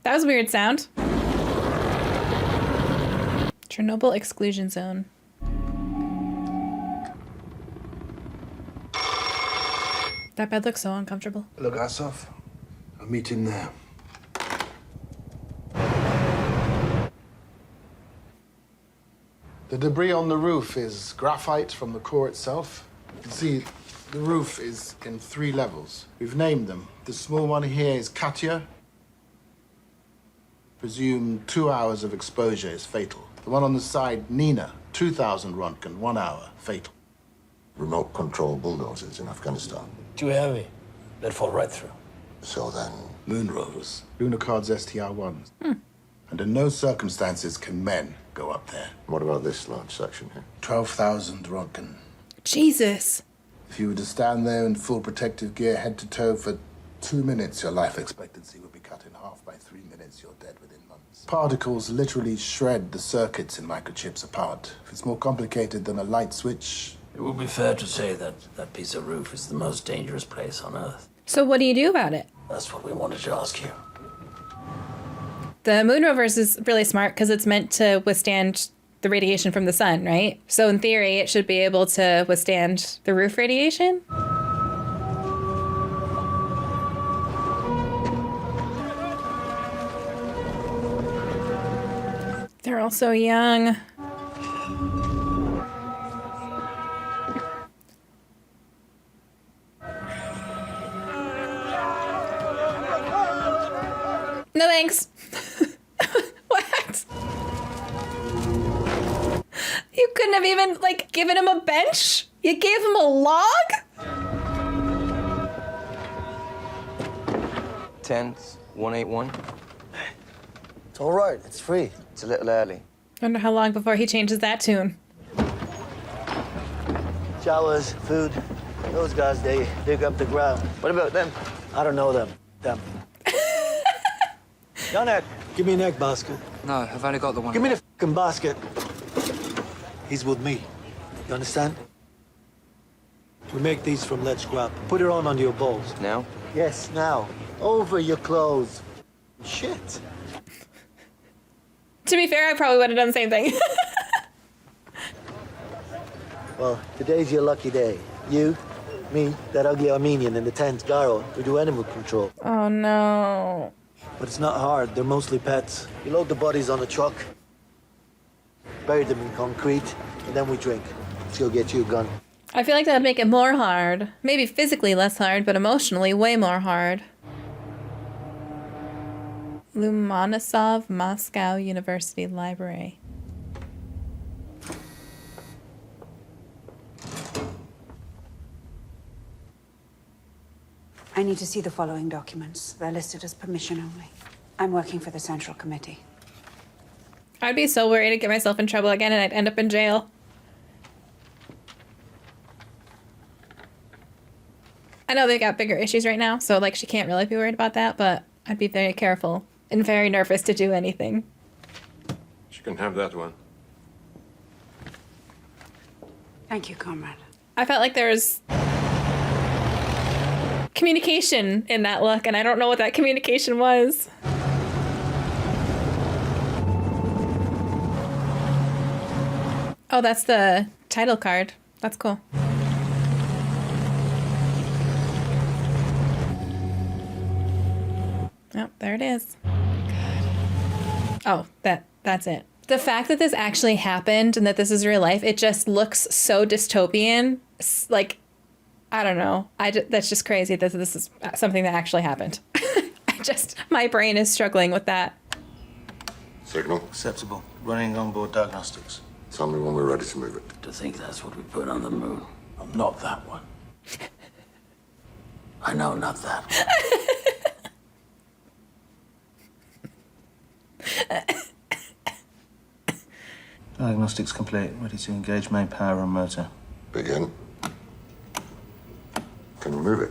That was a weird sound. Chernobyl exclusion zone. That bed looks so uncomfortable. Logasov, I'll meet him there. The debris on the roof is graphite from the core itself. You can see the roof is in 3 levels. We've named them. The small one here is Katya. Presume 2 hours of exposure is fatal. The one on the side, Nina, 2,000 Röntgen, 1 hour, fatal. Remote control bulldozers in Afghanistan. Too heavy. They'd fall right through. So then... Moonrovers, Lunokhod's STR-1s. Under no circumstances can men go up there. What about this large section here? 12,000 Röntgen. Jesus. If you were to stand there in full protective gear, head to toe, for 2 minutes, your life expectancy would be cut in half. By 3 minutes, you're dead within months. Particles literally shred the circuits in microchips apart. If it's more complicated than a light switch... It would be fair to say that that piece of roof is the most dangerous place on Earth. So what do you do about it? That's what we wanted to ask you. The Moonrovers is really smart because it's meant to withstand the radiation from the sun, right? So in theory, it should be able to withstand the roof radiation. They're all so young. No thanks. What? You couldn't have even, like, given him a bench? You gave him a log? 10s, 181. It's all right. It's free. It's a little early. Wonder how long before he changes that tune. Showers, food. Those guys, they dig up the ground. What about them? I don't know them. Them. Janek, give me an egg basket. No, I've only got the one. Give me the fucking basket. He's with me. You understand? We make these from lead scrap. Put it on under your balls. Now? Yes, now. Over your clothes. Shit. To be fair, I probably would have done the same thing. Well, today's your lucky day. You, me, that ugly Armenian, and the 10th Garo, we do animal control. Oh, no. But it's not hard. They're mostly pets. You load the bodies on a truck, bury them in concrete, and then we drink. Let's go get you a gun. I feel like that would make it more hard. Maybe physically less hard, but emotionally way more hard. Lomonosov Moscow University Library. I need to see the following documents. They're listed as permission only. I'm working for the Central Committee. I'd be so worried to get myself in trouble again and I'd end up in jail. I know they've got bigger issues right now, so like she can't really be worried about that, but I'd be very careful and very nervous to do anything. She can have that one. Thank you, comrade. I felt like there was communication in that look, and I don't know what that communication was. Oh, that's the title card. That's cool. Oh, there it is. God. Oh, that's it. The fact that this actually happened and that this is real life, it just looks so dystopian. Like, I don't know. That's just crazy that this is something that actually happened. My brain is struggling with that. Signal. Acceptable. Running onboard diagnostics. Tell me when we're ready to move it. To think that's what we put on the moon. I'm not that one. I know, not that one. Diagnostics complete. Ready to engage main power and motor. Begin. Can you move it?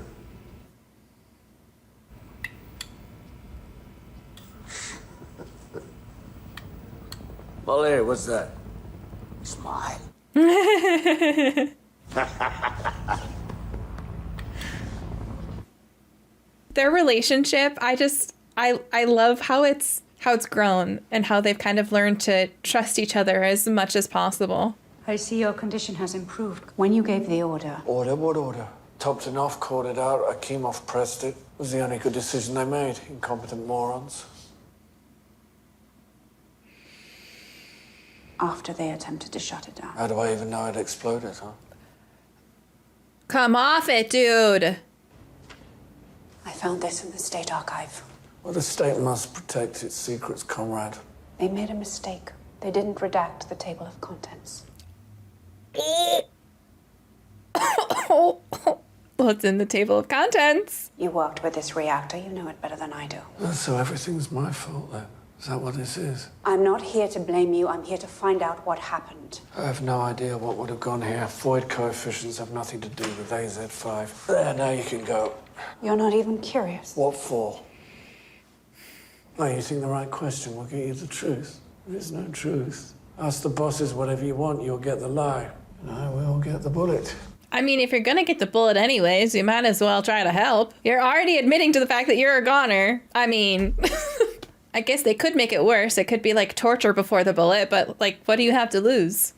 Molly, what's that? Smile. Their relationship, I love how it's grown and how they've kind of learned to trust each other as much as possible. I see your condition has improved. When you gave the order... Order? What order? Topped it off, caught it out. Akimov pressed it. It was the only good decision they made. Incompetent morons. After they attempted to shut it down. How do I even know it exploded, huh? Come off it, dude. I found this in the State Archive. Well, the state must protect its secrets, comrade. They made a mistake. They didn't redact the table of contents. What's in the table of contents? You worked with this reactor. You know it better than I do. So everything's my fault, then? Is that what this is? I'm not here to blame you. I'm here to find out what happened. I have no idea what would have gone here. Void coefficients have nothing to do with AZ5. There, now you can go. You're not even curious. What for? Oh, you think the right question will get you the truth. There is no truth. Ask the bosses whatever you want, you'll get the lie. And I will get the bullet. I mean, if you're gonna get the bullet anyways, you might as well try to help. You're already admitting to the fact that you're a goner. I mean, I guess they could make it worse. It could be like torture before the bullet, but like, what do you have to lose?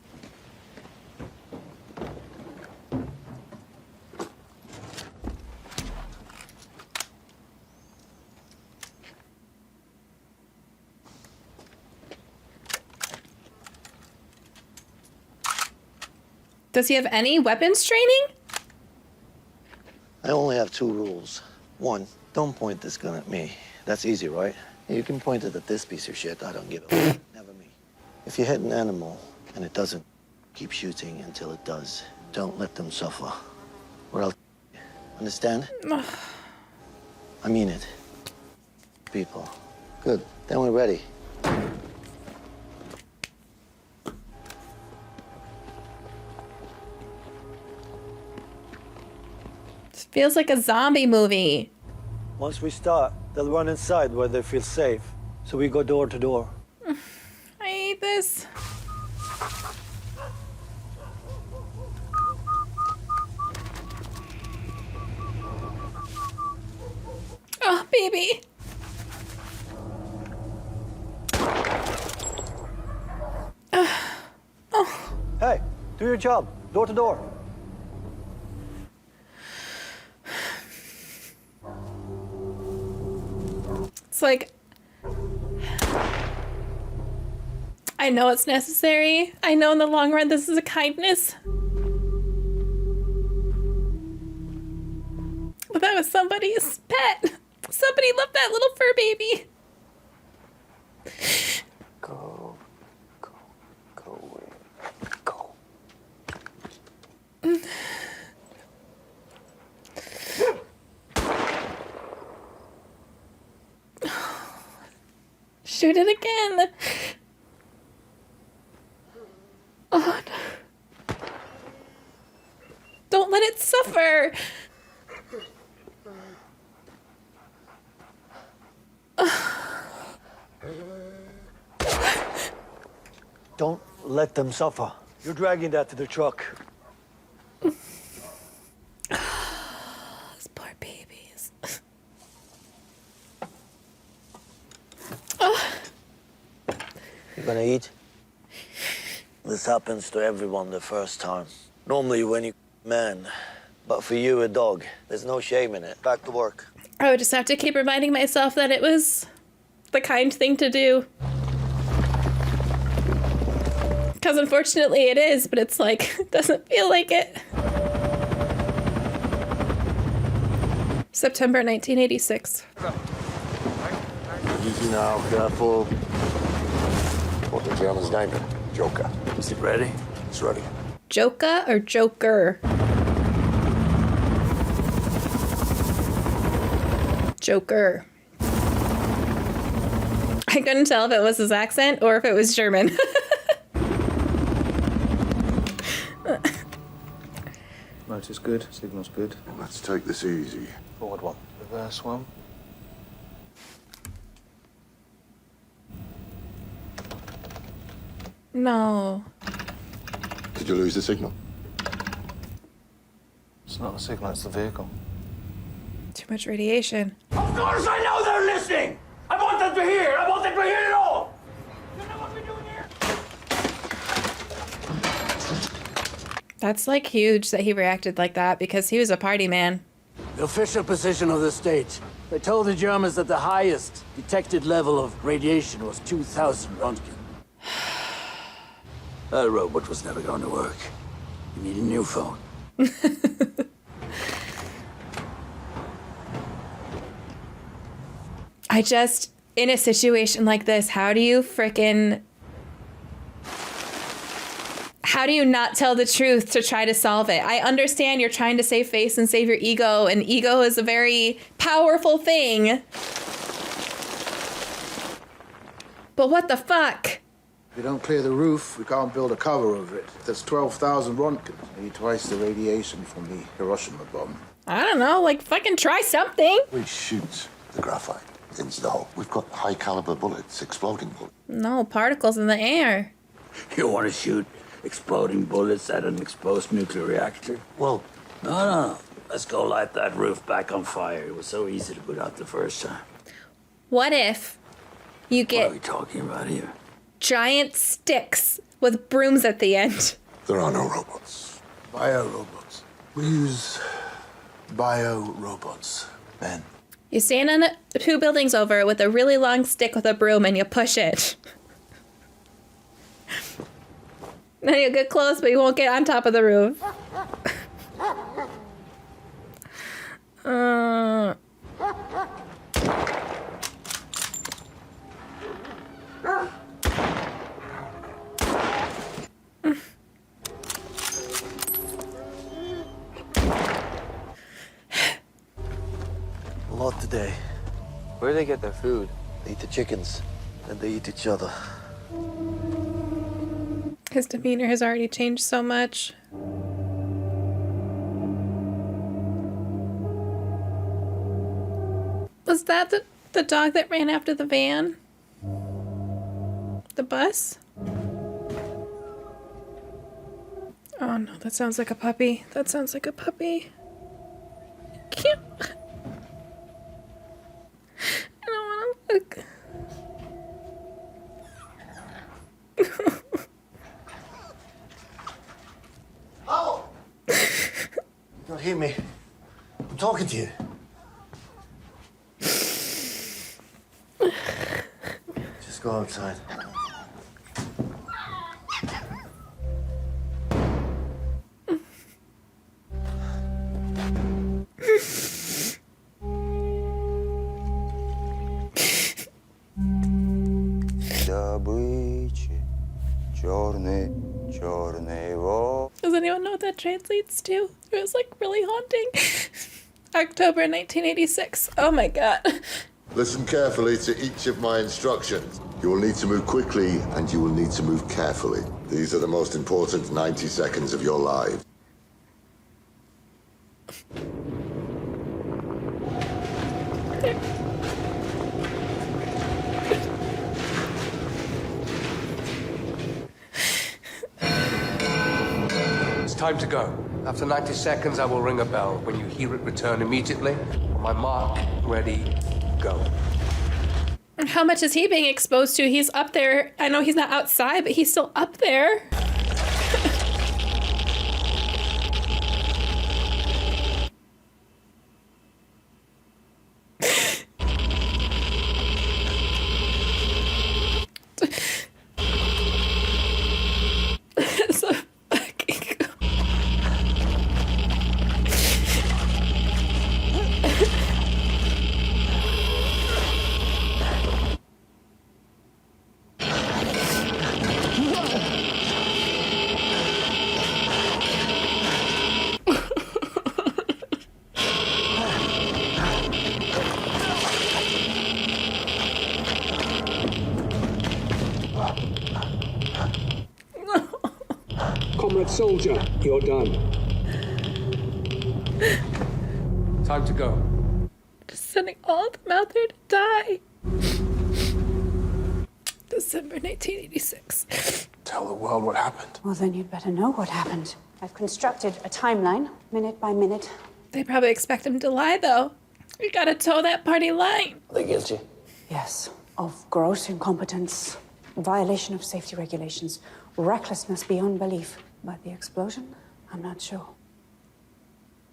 Does he have any weapons training? I only have 2 rules. 1, don't point this gun at me. That's easy, right? You can point it at this piece of shit. I don't give a fuck. Never me. If you hit an animal and it doesn't, keep shooting until it does. Don't let them suffer. Or I'll... Understand? I mean it. People. Good. Then we're ready. Feels like a zombie movie. Once we start, they'll run inside where they feel safe. So we go door to door. I hate this. Oh, baby. Oh. Hey, do your job. Door to door. It's like, I know it's necessary. I know in the long run this is a kindness. But that was somebody's pet. Somebody loved that little fur baby. Go away. Go. Shoot it again. Oh, no. Don't let it suffer. Don't let them suffer. You're dragging that to the truck. Those poor babies. You gonna eat? This happens to everyone the first time. Normally when you man, but for you a dog. There's no shame in it. Back to work. I would just have to keep reminding myself that it was the kind thing to do. Because unfortunately it is, but it's like, it doesn't feel like it. September 1986. Easy now, careful. What's the German's name? Joker. Is it ready? It's ready. Joker or Joker? Joker. I couldn't tell if it was his accent or if it was German. Motor's good, signal's good. Let's take this easy. Forward one. Reverse one. No. Did you lose the signal? It's not the signal, it's the vehicle. Too much radiation. Of course I know they're listening! I want them to hear! I want them to hear it all! You know what we're doing here? That's like huge that he reacted like that because he was a party man. The official position of the state. They told the Germans that the highest detected level of radiation was 2,000 Röntgen. That robot was never going to work. You need a new phone. I just, in a situation like this, how do you not tell the truth to try to solve it? I understand you're trying to save face and save your ego, and ego is a very powerful thing. But what the fuck? If we don't clear the roof, we can't build a cover over it. That's 12,000 Röntgen. Maybe twice the radiation from the Hiroshima bomb. I don't know, like fucking try something. We shoot the graphite into the hole. We've got high caliber bullets, exploding bullets. No, particles in the air. You want to shoot exploding bullets at an exposed nuclear reactor? Well, no. Let's go light that roof back on fire. It was so easy to put out the first time. What if You get What are we talking about here? giant sticks with brooms at the end. There are no robots. Bio-robots. We use bio-robots, Ben. You stand on 2 buildings over with a really long stick with a broom and you push it. Then you get close, but you won't get on top of the roof. A lot today. Where do they get their food? They eat the chickens, and they eat each other. His demeanor has already changed so much. Was that the dog that ran after the van? The bus? Oh no, that sounds like a puppy. That sounds like a puppy. Can't. I don't want to look. Oh! You don't hear me. I'm talking to you. Just go outside. Does anyone know what that translates to? It was like really haunting. October 1986. Oh my god. Listen carefully to each of my instructions. You will need to move quickly and you will need to move carefully. These are the most important 90 seconds of your life. It's time to go. After 90 seconds, I will ring a bell. When you hear it, return immediately. On my mark, ready, go. How much is he being exposed to? He's up there. I know he's not outside, but he's still up there. So fucking cool. Comrade soldier, you're done. Time to go. Just sending all of them out there to die. December 1986. Tell the world what happened. Well, then you'd better know what happened. I've constructed a timeline, minute by minute. They probably expect him to lie, though. You gotta toe that party line. Are they guilty? Yes, of gross incompetence, violation of safety regulations, recklessness beyond belief. But the explosion, I'm not sure.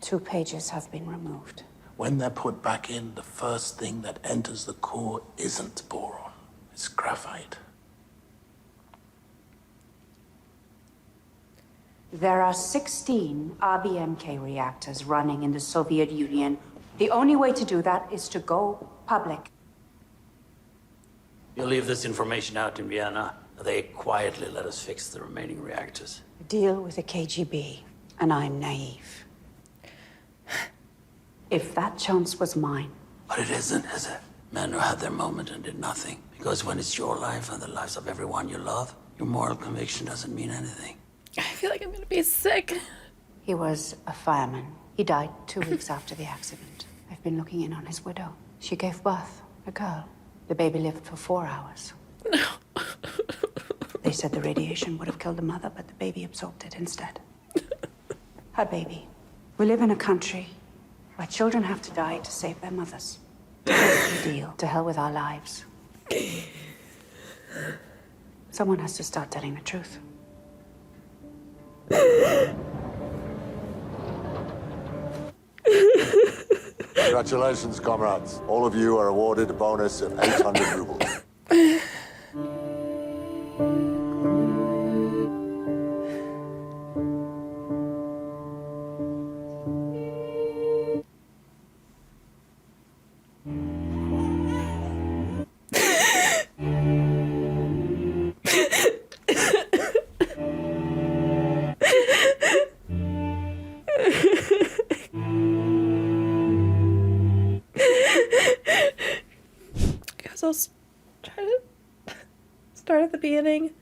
2 pages have been removed. When they're put back in, the first thing that enters the core isn't boron. It's graphite. There are 16 RBMK reactors running in the Soviet Union. The only way to do that is to go public. You leave this information out in Vienna. They quietly let us fix the remaining reactors. Deal with the KGB, and I'm naive. If that chance was mine. But it isn't, is it? Men who had their moment and did nothing. Because when it's your life and the lives of everyone you love, your moral conviction doesn't mean anything. I feel like I'm gonna be sick. He was a fireman. He died 2 weeks after the accident. I've been looking in on his widow. She gave birth, a girl. The baby lived for 4 hours. No. They said the radiation would have killed the mother, but the baby absorbed it instead. Her baby. We live in a country where children have to die to save their mothers. Deal. To hell with our lives. Someone has to start telling the truth. Congratulations, comrades. All of you are awarded a bonus of 800 rubles. I'll try to start at the beginning.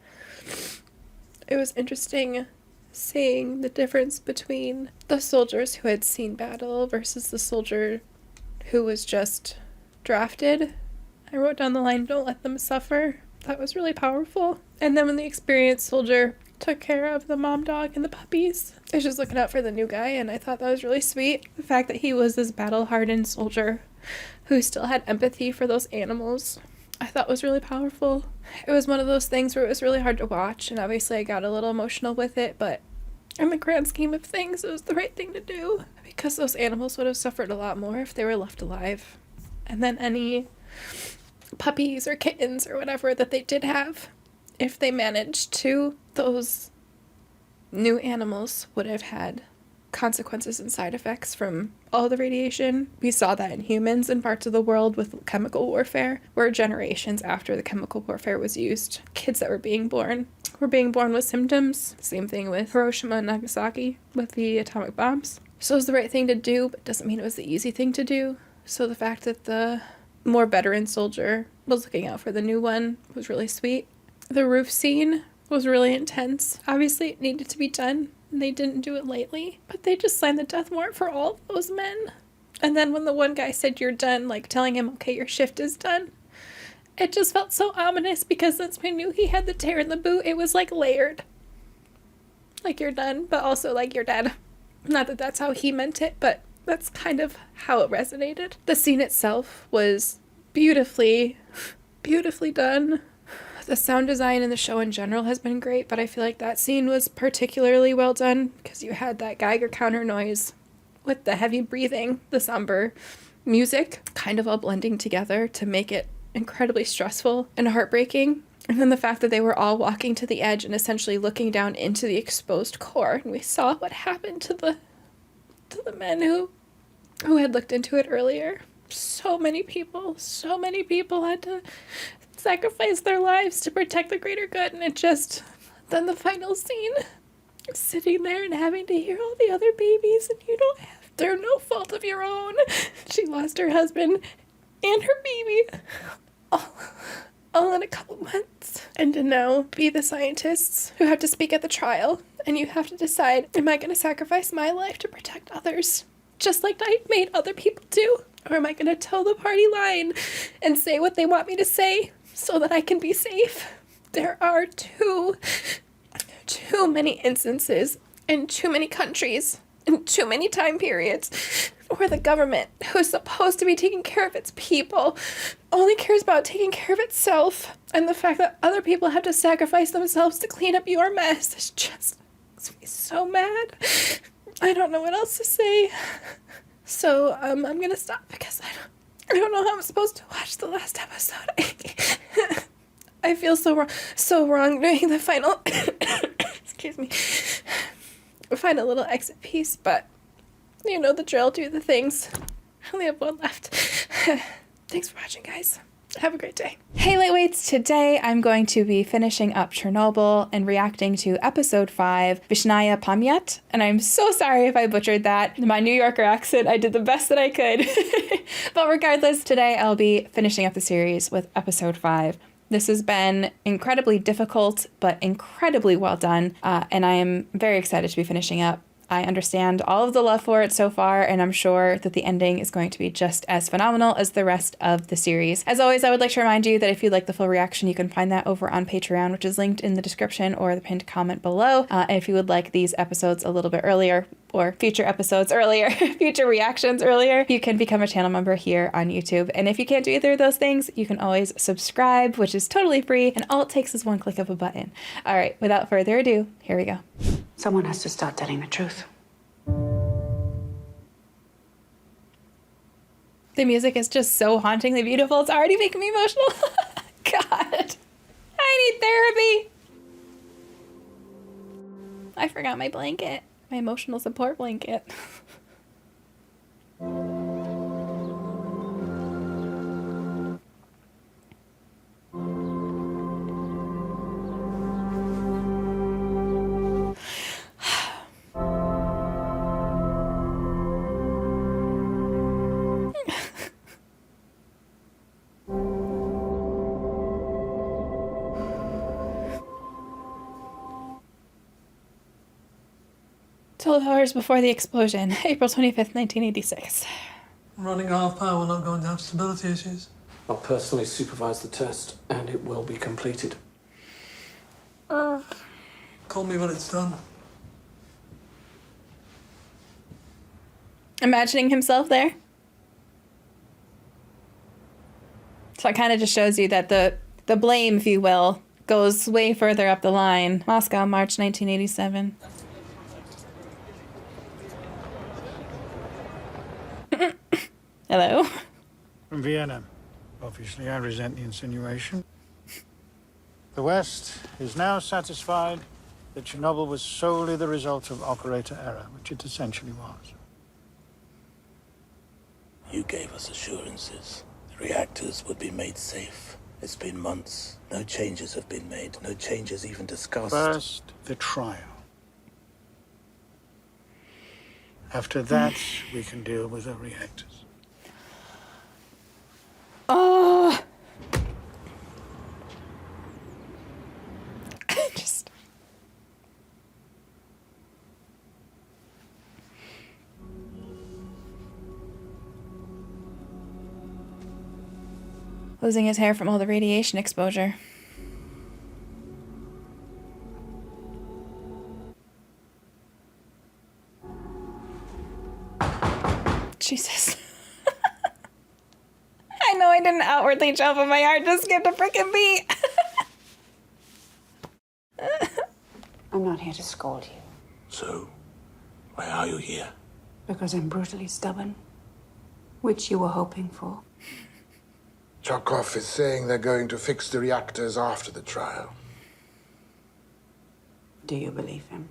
It was interesting seeing the difference between the soldiers who had seen battle versus the soldier who was just drafted. I wrote down the line, "Don't let them suffer." That was really powerful. And then when the experienced soldier took care of the mom dog and the puppies, I was just looking out for the new guy, and I thought that was really sweet. The fact that he was this battle-hardened soldier who still had empathy for those animals, I thought was really powerful. It was one of those things where it was really hard to watch, and obviously I got a little emotional with it, but in the grand scheme of things, it was the right thing to do, because those animals would have suffered a lot more if they were left alive. And then any puppies or kittens or whatever that they did have, if they managed to, those new animals would have had consequences and side effects from all the radiation. We saw that in humans in parts of the world with chemical warfare, where generations after the chemical warfare was used, kids that were being born with symptoms. Same thing with Hiroshima and Nagasaki with the atomic bombs. So it was the right thing to do, but doesn't mean it was the easy thing to do. So the fact that the more veteran soldier was looking out for the new one was really sweet. The roof scene was really intense. Obviously it needed to be done, and they didn't do it lightly, but they just signed the death warrant for all of those men. And then when the one guy said you're done, like telling him, okay, your shift is done, it just felt so ominous, because since we knew he had the tear in the boot, it was like layered. Like you're done, but also like you're dead. Not that that's how he meant it, but that's kind of how it resonated. The scene itself was beautifully done. The sound design in the show in general has been great, but I feel like that scene was particularly well done, because you had that Geiger counter noise with the heavy breathing, the somber music, kind of all blending together to make it incredibly stressful and heartbreaking. And then the fact that they were all walking to the edge and essentially looking down into the exposed core, and we saw what happened to the men who had looked into it earlier. So many people had to sacrifice their lives to protect the greater good, and it just, then the final scene, sitting there and having to hear all the other babies, and they're no fault of your own. She lost her husband and her baby all in a couple months. And to now be the scientists who have to speak at the trial, and you have to decide, am I going to sacrifice my life to protect others, just like I made other people do? Or am I going to toe the party line and say what they want me to say so that I can be safe? There are too many instances in too many countries in too many time periods where the government, who's supposed to be taking care of its people, only cares about taking care of itself. And the fact that other people have to sacrifice themselves to clean up your mess is just makes me so mad. I don't know what else to say. So I'm gonna stop, because I don't know how I'm supposed to watch the last episode. I feel so wrong doing the final excuse me, final little exit piece, but you know the drill, do the things. I only have one left. Thanks for watching, guys. Have a great day. Hey Lightweights, today I'm going to be finishing up Chernobyl and reacting to episode 5, Vichnaya Pamyat, and I'm so sorry if I butchered that. My New Yorker accent, I did the best that I could. But regardless, today I'll be finishing up the series with episode 5. This has been incredibly difficult, but incredibly well done, and I am very excited to be finishing up. I understand all of the love for it so far, and I'm sure that the ending is going to be just as phenomenal as the rest of the series. As always, I would like to remind you that if you'd like the full reaction, you can find that over on Patreon, which is linked in the description or the pinned comment below. And if you would like these episodes a little bit earlier, or future episodes earlier, future reactions earlier, you can become a channel member here on YouTube. And if you can't do either of those things, you can always subscribe, which is totally free, and all it takes is one click of a button. All right, without further ado, here we go. Someone has to start telling the truth. The music is just so hauntingly beautiful. It's already making me emotional. God, I need therapy. I forgot my blanket, my emotional support blanket. Hours before the explosion, April 25th, 1986. I'm running half power, we're not going down to stability issues. I'll personally supervise the test, and it will be completed. Call me when it's done. Imagining himself there. So it kind of just shows you that the blame, if you will, goes way further up the line. Moscow, March 1987. Hello? From Vienna. Obviously, I resent the insinuation. The West is now satisfied that Chernobyl was solely the result of operator error, which it essentially was. You gave us assurances. The reactors would be made safe. It's been months. No changes have been made. No changes even discussed. First, the trial. After that, we can deal with the reactors. Oh. Just. Losing his hair from all the radiation exposure. Jesus. I know I didn't outwardly jump, but my heart just skipped a freaking beat. I'm not here to scold you. So, why are you here? Because I'm brutally stubborn. Which you were hoping for. Chokov is saying they're going to fix the reactors after the trial. Do you believe him?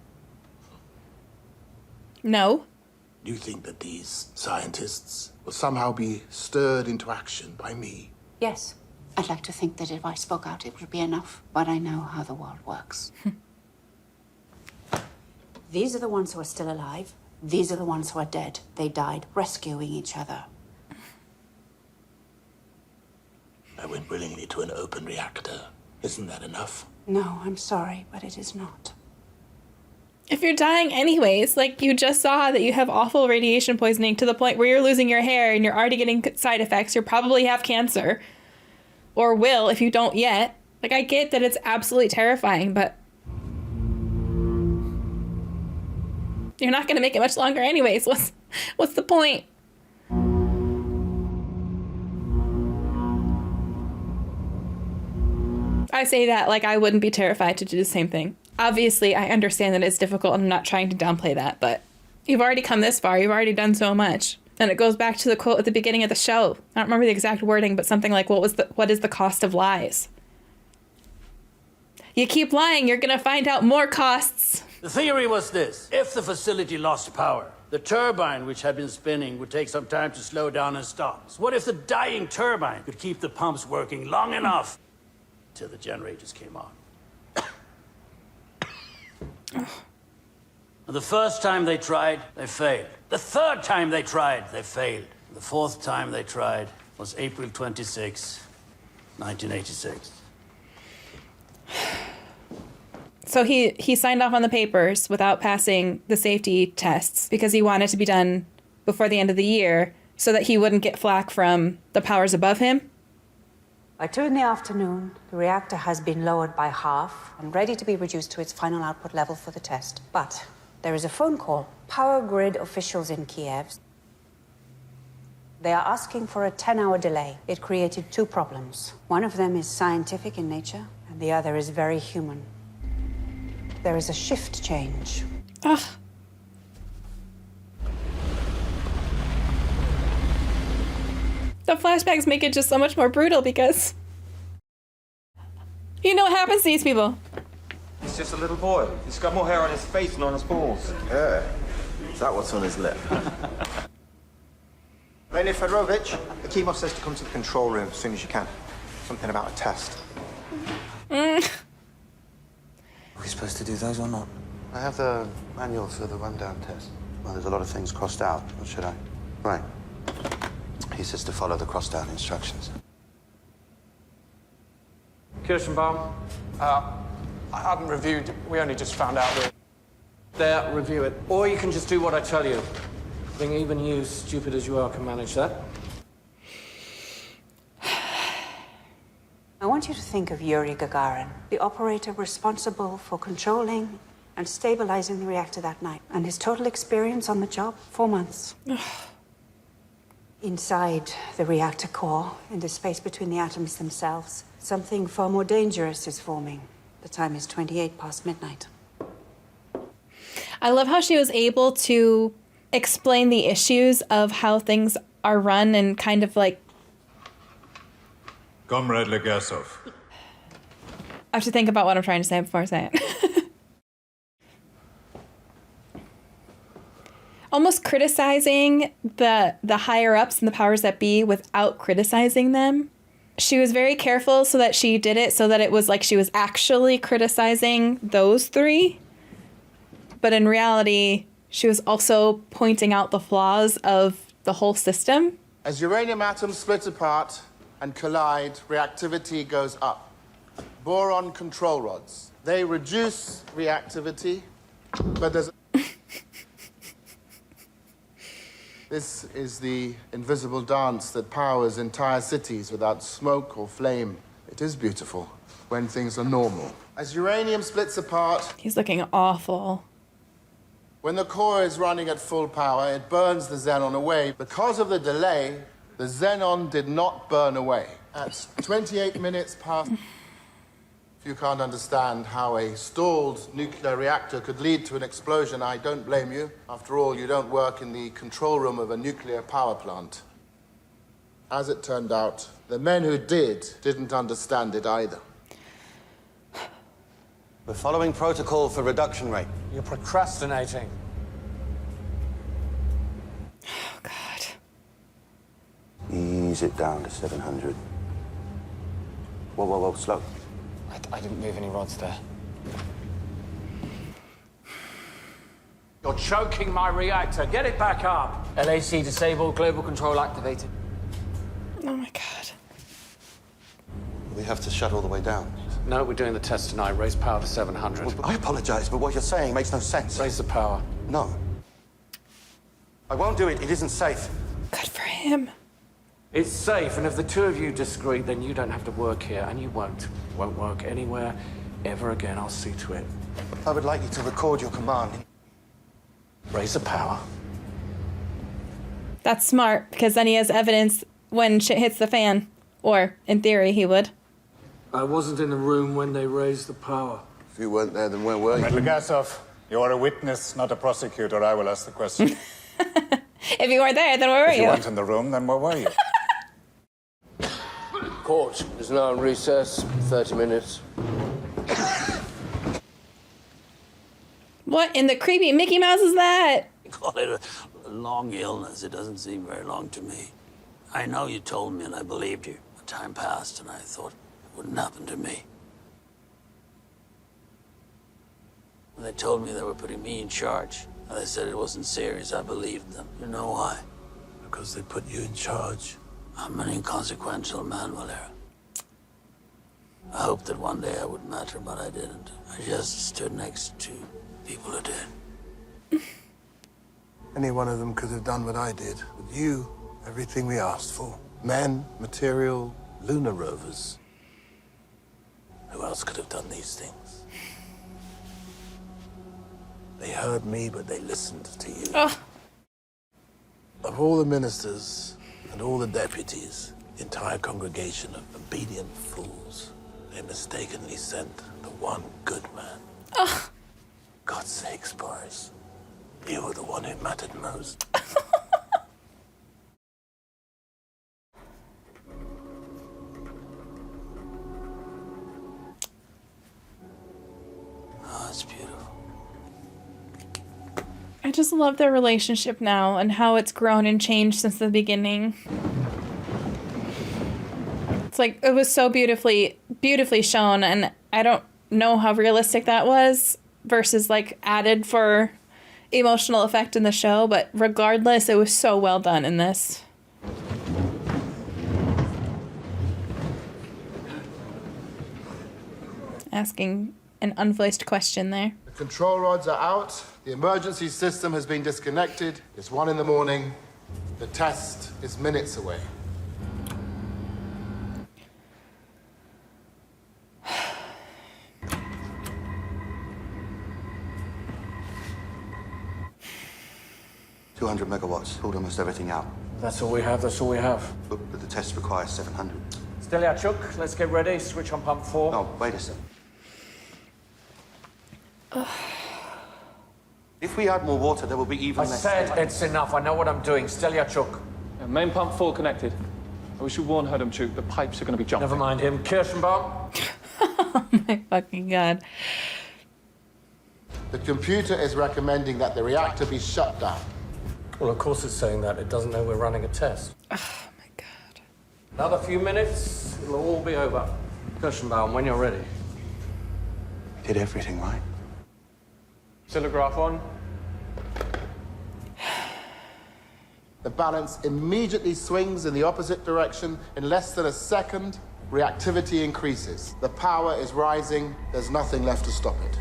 No. Do you think that these scientists will somehow be stirred into action by me? Yes. I'd like to think that if I spoke out, it would be enough. But I know how the world works. These are the ones who are still alive. These are the ones who are dead. They died rescuing each other. I went willingly to an open reactor. Isn't that enough? No, I'm sorry, but it is not. If you're dying anyways, like you just saw that you have awful radiation poisoning to the point where you're losing your hair and you're already getting side effects, you'll probably have cancer. Or will if you don't yet. Like, I get that it's absolutely terrifying, but you're not going to make it much longer anyways. What's the point? I say that like I wouldn't be terrified to do the same thing. Obviously, I understand that it's difficult and I'm not trying to downplay that, but you've already come this far. You've already done so much. And it goes back to the quote at the beginning of the show. I don't remember the exact wording, but something like, what is the cost of lies? You keep lying, you're gonna find out more costs. The theory was this. If the facility lost power, the turbine which had been spinning would take some time to slow down and stop. So what if the dying turbine could keep the pumps working long enough till the generators came on? The first time they tried, they failed. The third time they tried, they failed. The fourth time they tried was April 26, 1986. So he signed off on the papers without passing the safety tests because he wanted to be done before the end of the year so that he wouldn't get flack from the powers above him. By 2 in the afternoon, the reactor has been lowered by half and ready to be reduced to its final output level for the test. But there is a phone call. Power grid officials in Kiev. They are asking for a 10-hour delay. It created 2 problems. One of them is scientific in nature, and the other is very human. There is a shift change. Ugh. The flashbacks make it just so much more brutal because you know what happens to these people. He's just a little boy. He's got more hair on his face than on his balls. Yeah. Is that what's on his lip? Lena Fedorovich, Akimov says to come to the control room as soon as you can. Something about a test. Are we supposed to do those or not? I have the manual for the rundown test. Well, there's a lot of things crossed out. What should I? Right. He says to follow the crossed-out instructions. Kirschenbaum, I haven't reviewed. We only just found out we're there. Review it. Or you can just do what I tell you. I think even you, stupid as you are, can manage that. I want you to think of Yuri Gagarin, the operator responsible for controlling and stabilizing the reactor that night, and his total experience on the job, 4 months. Inside the reactor core, in the space between the atoms themselves, something far more dangerous is forming. The time is 28 past midnight. I love how she was able to explain the issues of how things are run and kind of like... Comrade Legasov. I have to think about what I'm trying to say before I say it. Almost criticizing the higher-ups and the powers that be without criticizing them. She was very careful so that she did it so that it was like she was actually criticizing those 3. But in reality, she was also pointing out the flaws of the whole system. As uranium atoms split apart and collide, reactivity goes up. Boron control rods. They reduce reactivity, but there's... This is the invisible dance that powers entire cities without smoke or flame. It is beautiful when things are normal. As uranium splits apart... He's looking awful. When the core is running at full power, it burns the xenon away. Because of the delay, the xenon did not burn away. At 28 minutes past... If you can't understand how a stalled nuclear reactor could lead to an explosion, I don't blame you. After all, you don't work in the control room of a nuclear power plant. As it turned out, the men who didn't understand it either. We're following protocol for reduction rate. You're procrastinating. Oh, God. Ease it down to 700. Whoa, whoa, whoa, slow. I didn't move any rods there. You're choking my reactor. Get it back up. LAC disabled, global control activated. Oh, my God. We have to shut all the way down. No, we're doing the test tonight. Raise power to 700. Well, I apologize, but what you're saying makes no sense. Raise the power. No. I won't do it. It isn't safe. Good for him. It's safe, and if the 2 of you disagree, then you don't have to work here, and you won't. Won't work anywhere ever again. I'll see to it. I would like you to record your command. Raise the power. That's smart, because then he has evidence when shit hits the fan. Or, in theory, he would. I wasn't in the room when they raised the power. If you weren't there, then where were you? Legasov, you are a witness, not a prosecutor. I will ask the question. If you weren't there, then where were If you weren't in the room, then where were you? Court is now in recess. 30 minutes. What in the creepy Mickey Mouse is that? You call it a long illness. It doesn't seem very long to me. I know you told me and I believed you. But time passed and I thought it wouldn't happen to me. When they told me they were putting me in charge, and they said it wasn't serious, I believed them. You know why? Because they put you in charge. I'm an inconsequential man, Valera. I hoped that one day I would matter, but I didn't. I just stood next to people who did. Any one of them could have done what I did. With you, everything we asked for. Men, material, lunar rovers. Who else could have done these things? They heard me, but they listened to you. Oh. Of all the ministers and all the deputies, the entire congregation of obedient fools, they mistakenly sent the one good man. Oh. God's sakes, Boris. You were the one who mattered most. Oh, it's beautiful. I just love their relationship now and how it's grown and changed since the beginning. It's like, it was so beautifully shown, and I don't know how realistic that was versus like added for emotional effect in the show, but regardless, it was so well done in this. Asking an unvoiced question there. The control rods are out. The emergency system has been disconnected. It's 1 in the morning. The test is minutes away. $200 megawatts. Pulled almost everything out. That's all we have, that's all we have. But the test requires 700. Steliachuk, let's get ready. Switch on pump 4. No, wait a second. If we add more water, there will be even I less... said it's enough. I know what I'm doing. Steliachuk. Yeah, main pump 4 connected. We should warn Herdomchuk. The pipes are going to be jumping. Never mind him. Kirschenbaum. Oh my fucking god. The computer is recommending that the reactor be shut down. Well, of course it's saying that. It doesn't know we're running a test. Oh my god. Another few minutes, it'll all be over. Kirschenbaum, when you're ready. Did everything right. Telegraph on. The balance immediately swings in the opposite direction. In less than a second, reactivity increases. The power is rising. There's nothing left to stop it.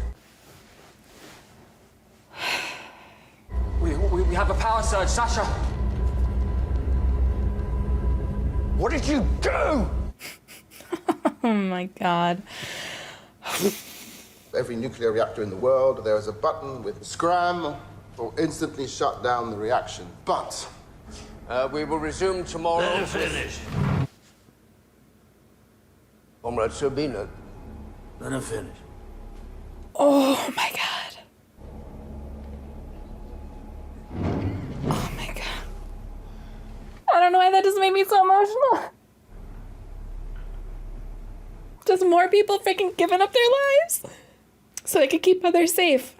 We have a power surge, Sasha. What did you do? Oh my god. Every nuclear reactor in the world, there is a button with scram or instantly shut down the reaction. But We will resume tomorrow. Let her finish. Comrade Sabina. Let her finish. Oh my god. Oh my god. I don't know why that just made me so emotional. Just more people freaking giving up their lives so they could keep others safe.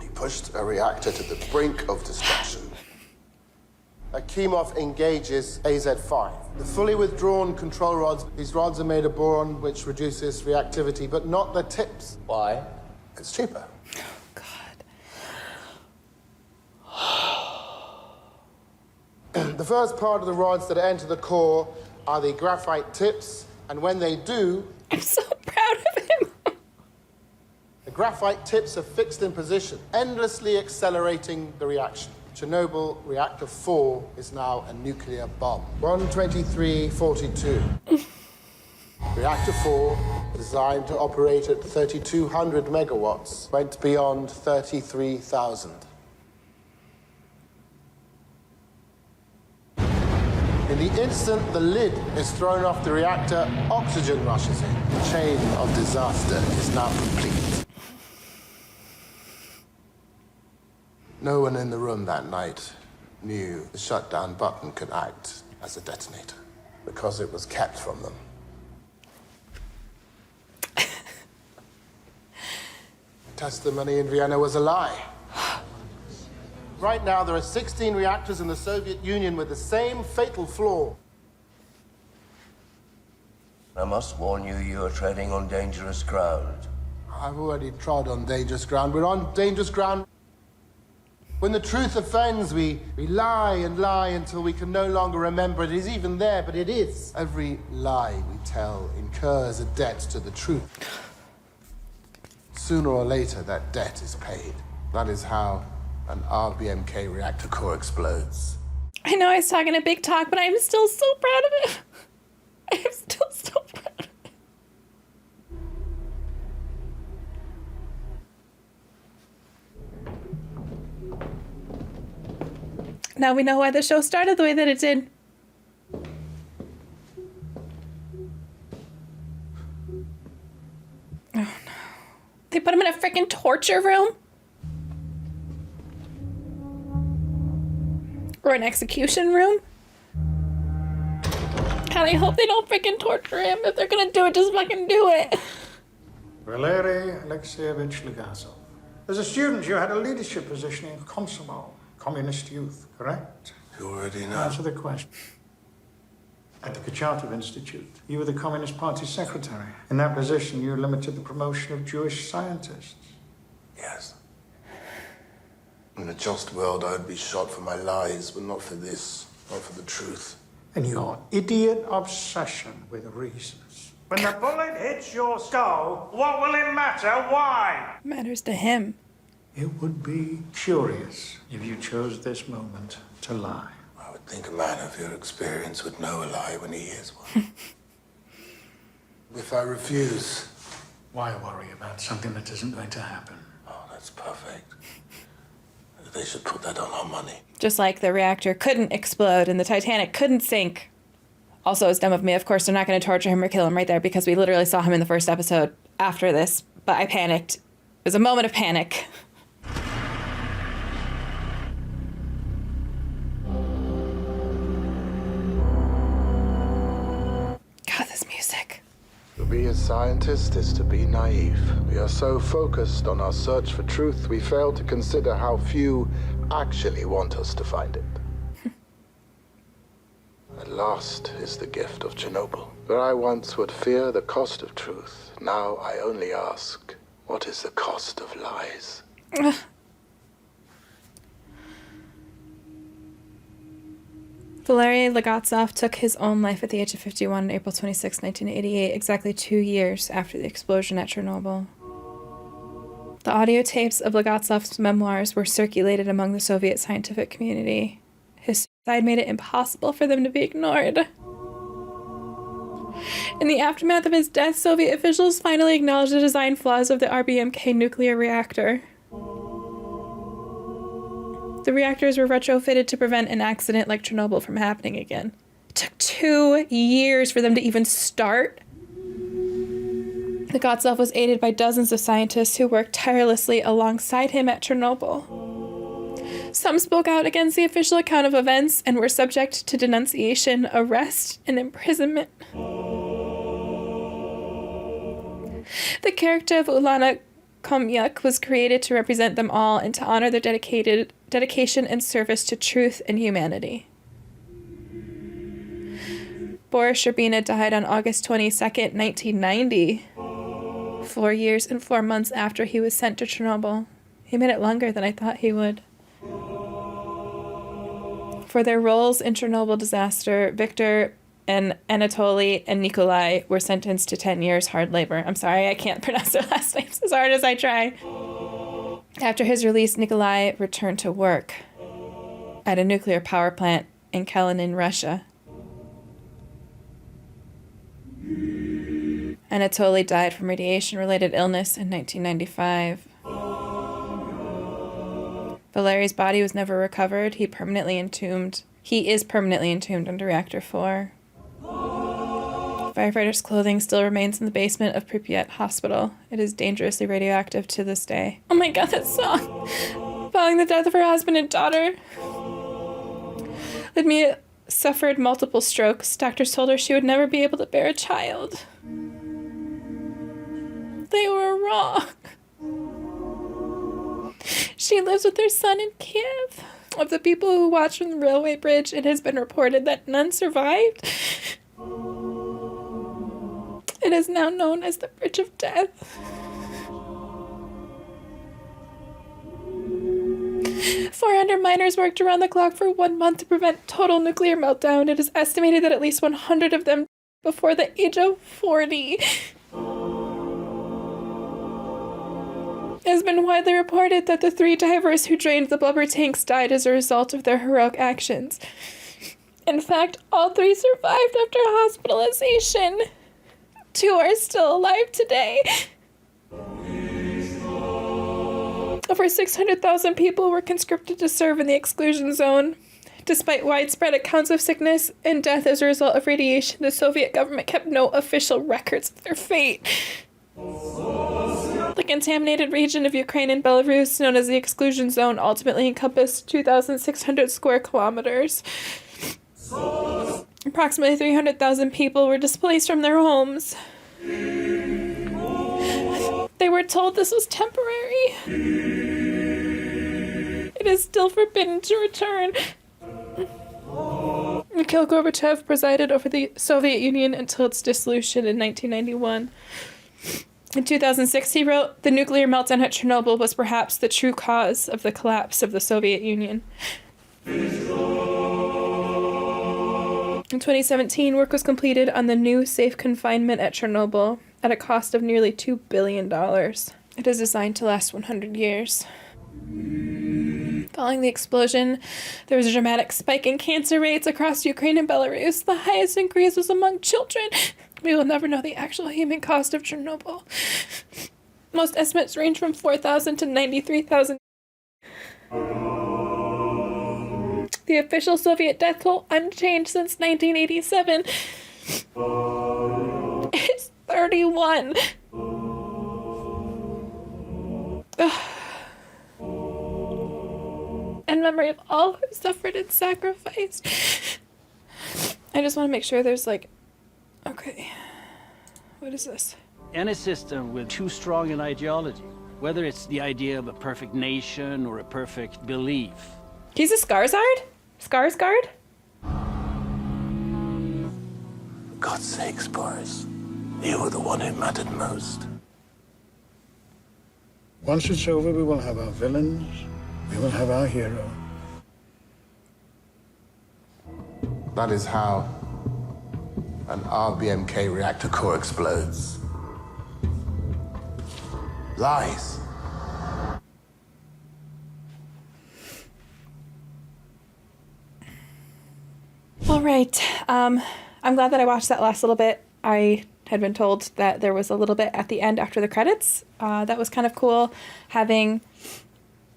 He pushed a reactor to the brink of destruction. Akimov engages AZ-5. The fully withdrawn control rods, these rods are made of boron, which reduces reactivity, but not the tips. Why? It's cheaper. The first part of the rods that enter the core are the graphite tips, and when they do... I'm so proud of him. The graphite tips are fixed in position, endlessly accelerating the reaction. Chernobyl Reactor 4 is now a nuclear bomb. 12342. Reactor 4, designed to operate at 3,200 megawatts, went beyond 33,000. In the instant the lid is thrown off the reactor, oxygen rushes in. The chain of disaster is now complete. No one in the room that night knew the shutdown button could act as a detonator because it was kept from them. Testimony in Vienna was a lie. Right now, there are 16 reactors in the Soviet Union with the same fatal flaw. I must warn you, you are treading on dangerous ground. I've already trod on dangerous ground. We're on dangerous ground. When the truth offends, we lie and lie until we can no longer remember it is even there, but it is. Every lie we tell incurs a debt to the truth. Sooner or later, that debt is paid. That is how an RBMK reactor core explodes. I know I was talking a big talk, but I'm still so proud of it. I'm still so proud of it. Now we know why the show started the way that it did. Oh no. They put him in a freaking torture room? Or an execution room? God, I hope they don't freaking torture him. If they're gonna do it, just fucking do it. Valery Alexeyevich Legasov. As a student, you had a leadership position in Komsomol, Communist Youth, correct? You already know. Answer the question. At the Kurchatov Institute, you were the Communist Party secretary. In that position, you limited the promotion of Jewish scientists. Yes. In a just world, I'd be shot for my lies, but not for this, not for the truth. And your idiot obsession with reasons. When the bullet hits your skull, what will it matter? Why? Matters to him. It would be curious if you chose this moment to lie. I would think a man of your experience would know a lie when he hears one. If I refuse... Why worry about something that isn't going to happen? Oh, that's perfect. They should put that on our money. Just like the reactor couldn't explode and the Titanic couldn't sink. Also, it's dumb of me. Of course, they're not going to torture him or kill him right there because we literally saw him in the first episode after this. But I panicked. It was a moment of panic. God, this music. To be a scientist is to be naive. We are so focused on our search for truth, we fail to consider how few actually want us to find it. At last is the gift of Chernobyl. Where I once would fear the cost of truth, now I only ask, what is the cost of lies? Valery Legasov took his own life at the age of 51 on April 26, 1988, exactly 2 years after the explosion at Chernobyl. The audio tapes of Legasov's memoirs were circulated among the Soviet scientific community. His suicide made it impossible for them to be ignored. In the aftermath of his death, Soviet officials finally acknowledged the design flaws of the RBMK nuclear reactor. The reactors were retrofitted to prevent an accident like Chernobyl from happening again. It took 2 years for them to even start. Legasov was aided by dozens of scientists who worked tirelessly alongside him at Chernobyl. Some spoke out against the official account of events and were subject to denunciation, arrest, and imprisonment. The character of Ulana Pamyat was created to represent them all and to honor their dedication and service to truth and humanity. Boris Sherbina died on August 22nd, 1990, 4 years and 4 months after he was sent to Chernobyl. He made it longer than I thought he would. For their roles in Chernobyl disaster, Victor and Anatoly and Nikolai were sentenced to 10 years hard labor. I'm sorry, I can't pronounce their last names as hard as I try. After his release, Nikolai returned to work at a nuclear power plant in Kalinin, Russia. Anatoly died from radiation-related illness in 1995. Valery's body was never recovered. He is permanently entombed under Reactor 4. Firefighter's clothing still remains in the basement of Pamyat Hospital. It is dangerously radioactive to this day. Oh my god, that song! Following the death of her husband and daughter, Lyudmila suffered multiple strokes. Doctors told her she would never be able to bear a child. They were wrong. She lives with her son in Kiev. Of the people who watched from the railway bridge, it has been reported that none survived. It is now known as the Bridge of Death. 400 miners worked around the clock for 1 month to prevent total nuclear meltdown. It is estimated that at least 100 of them before the age of 40. It has been widely reported that the 3 divers who drained the blubber tanks died as a result of their heroic actions. In fact, all 3 survived after hospitalization. 2 are still alive today. Over 600,000 people were conscripted to serve in the exclusion zone. Despite widespread accounts of sickness and death as a result of radiation, the Soviet government kept no official records of their fate. The contaminated region of Ukraine and Belarus, known as the exclusion zone, ultimately encompassed 2,600 square kilometers. Approximately 300,000 people were displaced from their homes. They were told this was temporary. It is still forbidden to return. Mikhail Gorbachev presided over the Soviet Union until its dissolution in 1991. In 2006, he wrote, "The nuclear meltdown at Chernobyl was perhaps the true cause of the collapse of the Soviet Union." In 2017, work was completed on the new safe confinement at Chernobyl at a cost of nearly $2 billion. It is designed to last 100 years. Following the explosion, there was a dramatic spike in cancer rates across Ukraine and Belarus. The highest increase was among children. We will never know the actual human cost of Chernobyl. Most estimates range from 4,000 to 93,000. The official Soviet death toll, unchanged since 1987, is 31. In memory of all who suffered and sacrificed. I just want to make sure there's okay, what is this? Any system with too strong an ideology, whether it's the idea of a perfect nation or a perfect belief. He's a Skarsgård? Skarsgård? For God's sakes, Boris. You were the one who mattered most. Once it's over, we will have our villains, we will have our hero. That is how an RBMK reactor core explodes. Lies. All right. I'm glad that I watched that last little bit. I had been told that there was a little bit at the end after the credits. That was kind of cool, having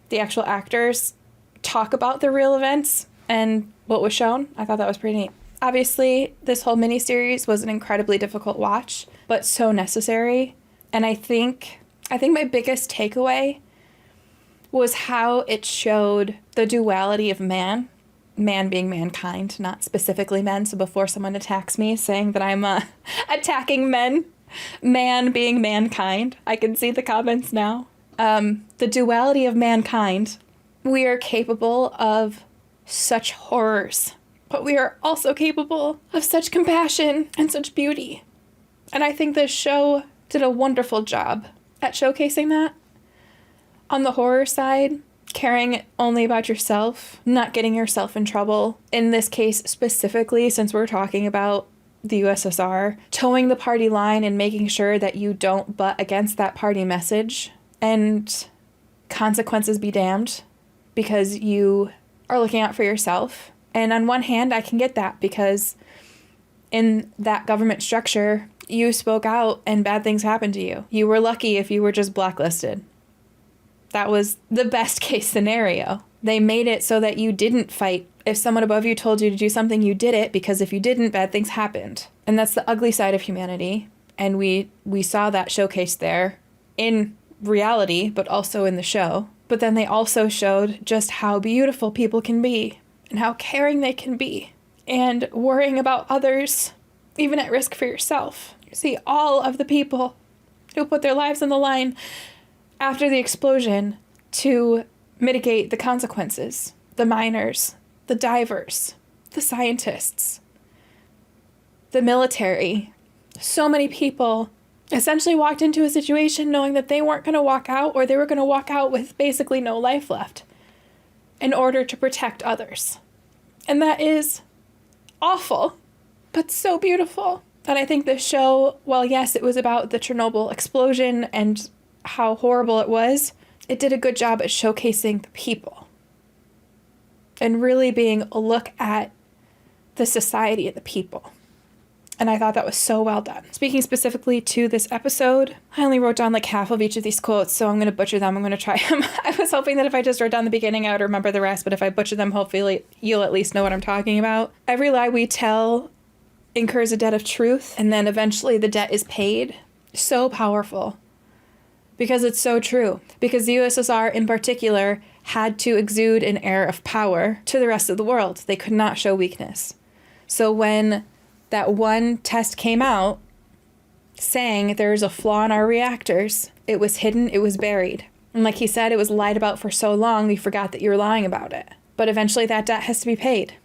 the actual actors talk about the real events and what was shown. I thought that was pretty neat. Obviously, this whole miniseries was an incredibly difficult watch, but so necessary. And I think my biggest takeaway was how it showed the duality of man being mankind, not specifically men. So before someone attacks me saying that I'm attacking men, man being mankind, I can see the comments now. The duality of mankind. We are capable of such horrors, but we are also capable of such compassion and such beauty. And I think this show did a wonderful job at showcasing that. On the horror side, caring only about yourself, not getting yourself in trouble. In this case specifically, since we're talking about the USSR, towing the party line and making sure that you don't butt against that party message, and consequences be damned because you are looking out for yourself. And on one hand, I can get that because in that government structure, you spoke out and bad things happened to you. You were lucky if you were just blacklisted. That was the best case scenario. They made it so that you didn't fight. If someone above you told you to do something, you did it, because if you didn't, bad things happened. And that's the ugly side of humanity. And we saw that showcased there in reality, but also in the show. But then they also showed just how beautiful people can be and how caring they can be and worrying about others, even at risk for yourself. You see all of the people who put their lives on the line after the explosion to mitigate the consequences. The miners, the divers, the scientists, the military. So many people essentially walked into a situation knowing that they weren't going to walk out, or they were going to walk out with basically no life left. in order to protect others. And that is awful, but so beautiful. And I think this show, while yes, it was about the Chernobyl explosion and how horrible it was, it did a good job at showcasing the people and really being a look at the society of the people. And I thought that was so well done. Speaking specifically to this episode, I only wrote down like half of each of these quotes, so I'm going to butcher them. I'm going to try them. I was hoping that if I just wrote down the beginning, I would remember the rest, but if I butcher them, hopefully you'll at least know what I'm talking about. Every lie we tell incurs a debt of truth, and then eventually the debt is paid. So powerful. Because it's so true. Because the USSR in particular had to exude an air of power to the rest of the world. They could not show weakness. So when that one test came out saying there's a flaw in our reactors, it was hidden, it was buried. And like he said, it was lied about for so long, you forgot that you were lying about it. But eventually that debt has to be paid.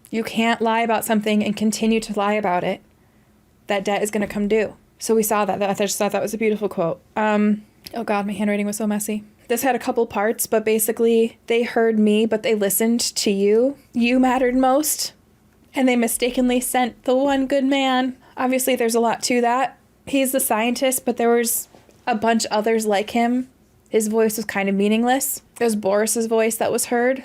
You can't lie about something and continue to lie about it. That debt is going to come due. So we saw that. I just thought that was a beautiful quote. Oh God, my handwriting was so messy. This had a couple parts, but basically they heard me, but they listened to you. You mattered most. And they mistakenly sent the one good man. Obviously, there's a lot to that. He's the scientist, but there was a bunch others like him. His voice was kind of meaningless. It was Boris's voice that was heard.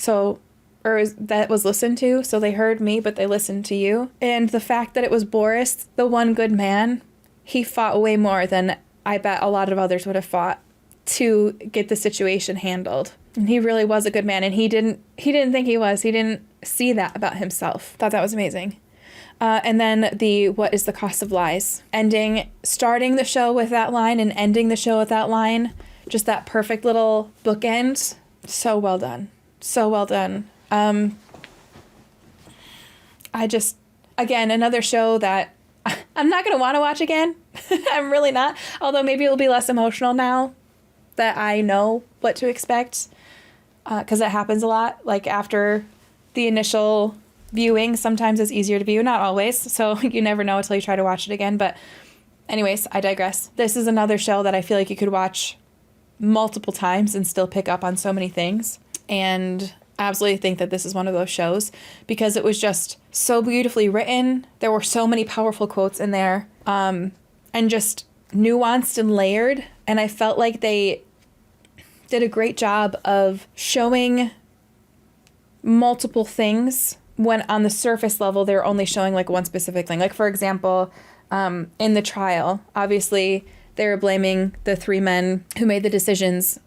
That was listened to. So they heard me, but they listened to you. And the fact that it was Boris, the one good man, he fought way more than I bet a lot of others would have fought to get the situation handled. And he really was a good man, and he didn't think he was. He didn't see that about himself. Thought that was amazing. And then the what is the cost of lies? Starting the show with that line and ending the show with that line. Just that perfect little bookend. So well done. So well done. Again, another show that I'm not going to want to watch again. I'm really not. Although maybe it'll be less emotional now that I know what to expect. Because that happens a lot. Like after the initial viewing, sometimes it's easier to view, not always. So you never know until you try to watch it again. But anyways, I digress. This is another show that I feel like you could watch multiple times and still pick up on so many things. And I absolutely think that this is one of those shows because it was just so beautifully written. There were so many powerful quotes in there, and just nuanced and layered. And I felt like they did a great job of showing multiple things when on the surface level they're only showing like one specific thing. Like for example, in the trial, obviously they were blaming the 3 men who made the decisions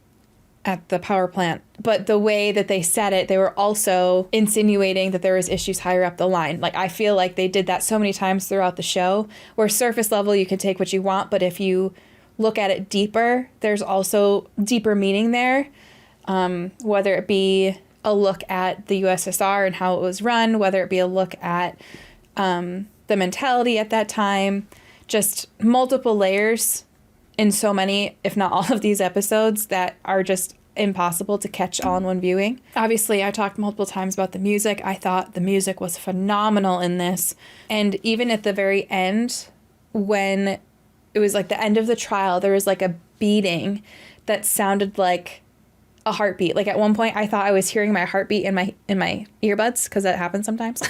at the power plant. But the way that they said it, they were also insinuating that there was issues higher up the line. Like I feel like they did that so many times throughout the show, where surface level you can take what you want, but if you look at it deeper, there's also deeper meaning there, whether it be a look at the USSR and how it was run, whether it be a look at the mentality at that time, just multiple layers in so many, if not all of these episodes that are just impossible to catch all in one viewing. Obviously, I talked multiple times about the music. I thought the music was phenomenal in this. And even at the very end, when it was like the end of the trial, there was like a beating that sounded like a heartbeat. Like at one point I thought I was hearing my heartbeat in my earbuds, because that happens sometimes.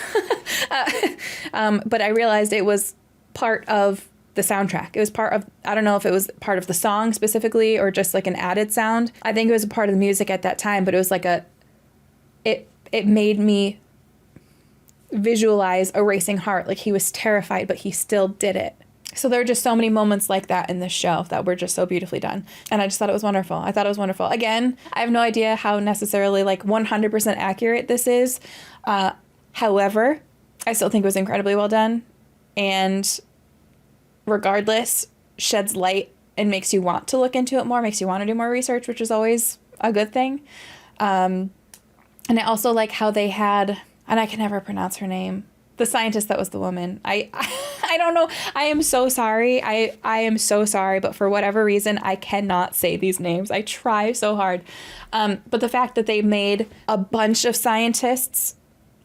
But I realized it was part of the soundtrack. It was part of, I don't know if it was part of the song specifically or just like an added sound. I think it was a part of the music at that time, but it was like it made me visualize a racing heart. Like he was terrified, but he still did it. So there are just so many moments like that in this show that were just so beautifully done. And I just thought it was wonderful. I thought it was wonderful. Again, I have no idea how necessarily like 100% accurate this is. However, I still think it was incredibly well done. And regardless, sheds light and makes you want to look into it more, makes you want to do more research, which is always a good thing. And I also like how they had, and I can never pronounce her name, the scientist that was the woman. I don't know. I am so sorry. I am so sorry, but for whatever reason, I cannot say these names. I try so hard. But the fact that they made a bunch of scientists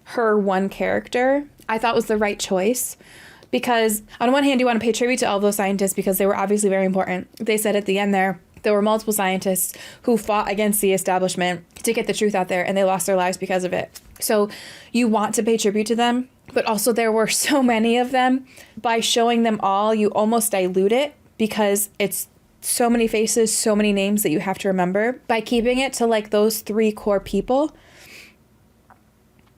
her one character, I thought was the right choice. Because on one hand, you want to pay tribute to all those scientists because they were obviously very important. They said at the end there, There were multiple scientists who fought against the establishment to get the truth out there, and they lost their lives because of it. So you want to pay tribute to them, but also there were so many of them. By showing them all, you almost dilute it because it's so many faces, so many names that you have to remember. By keeping it to like those 3 core people,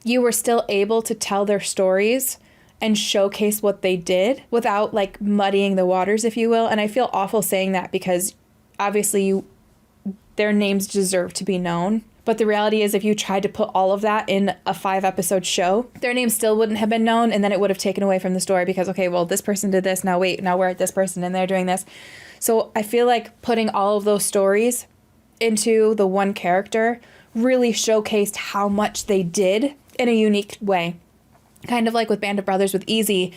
you were still able to tell their stories and showcase what they did without like muddying the waters, if you will. And I feel awful saying that because obviously their names deserve to be known. But the reality is if you tried to put all of that in a 5-episode show, their name still wouldn't have been known, and then it would have taken away from the story because, okay, well, this person did this. Now, wait, now we're at this person and they're doing this. So I feel like putting all of those stories into the one character really showcased how much they did in a unique way. Kind of like with Band of Brothers with Easy.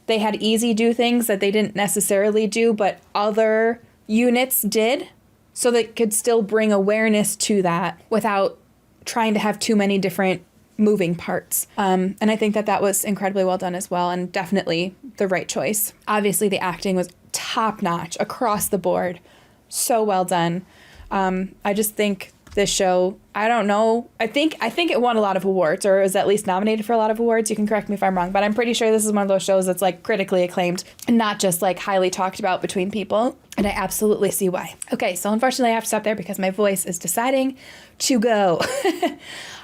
They had Easy do things that they didn't necessarily do, but other units did, so they could still bring awareness to that without trying to have too many different moving parts. And I think that that was incredibly well done as well, and definitely the right choice. Obviously, the acting was top-notch across the board. So well done. I just think this show, I don't know, I think it won a lot of awards, or is at least nominated for a lot of awards. You can correct me if I'm wrong, but I'm pretty sure this is one of those shows that's like critically acclaimed and not just like highly talked about between people. And I absolutely see why. Okay, so unfortunately I have to stop there because my voice is deciding to go.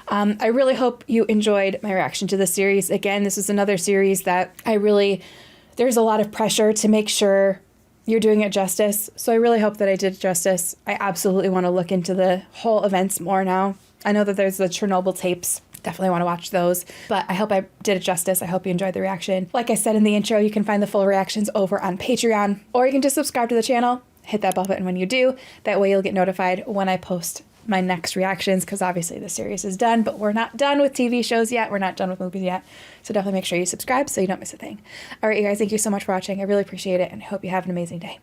I really hope you enjoyed my reaction to this series. Again, this is another series that there's a lot of pressure to make sure you're doing it justice. So I really hope that I did justice. I absolutely want to look into the whole events more now. I know that there's the Chernobyl tapes. Definitely want to watch those. But I hope I did it justice. I hope you enjoyed the reaction. Like I said in the intro, you can find the full reactions over on Patreon, or you can just subscribe to the channel. Hit that bell button when you do. That way you'll get notified when I post my next reactions, because obviously the series is done, but we're not done with TV shows yet. We're not done with movies yet. So definitely make sure you subscribe so you don't miss a thing. All right, you guys, thank you so much for watching. I really appreciate it, and I hope you have an amazing day.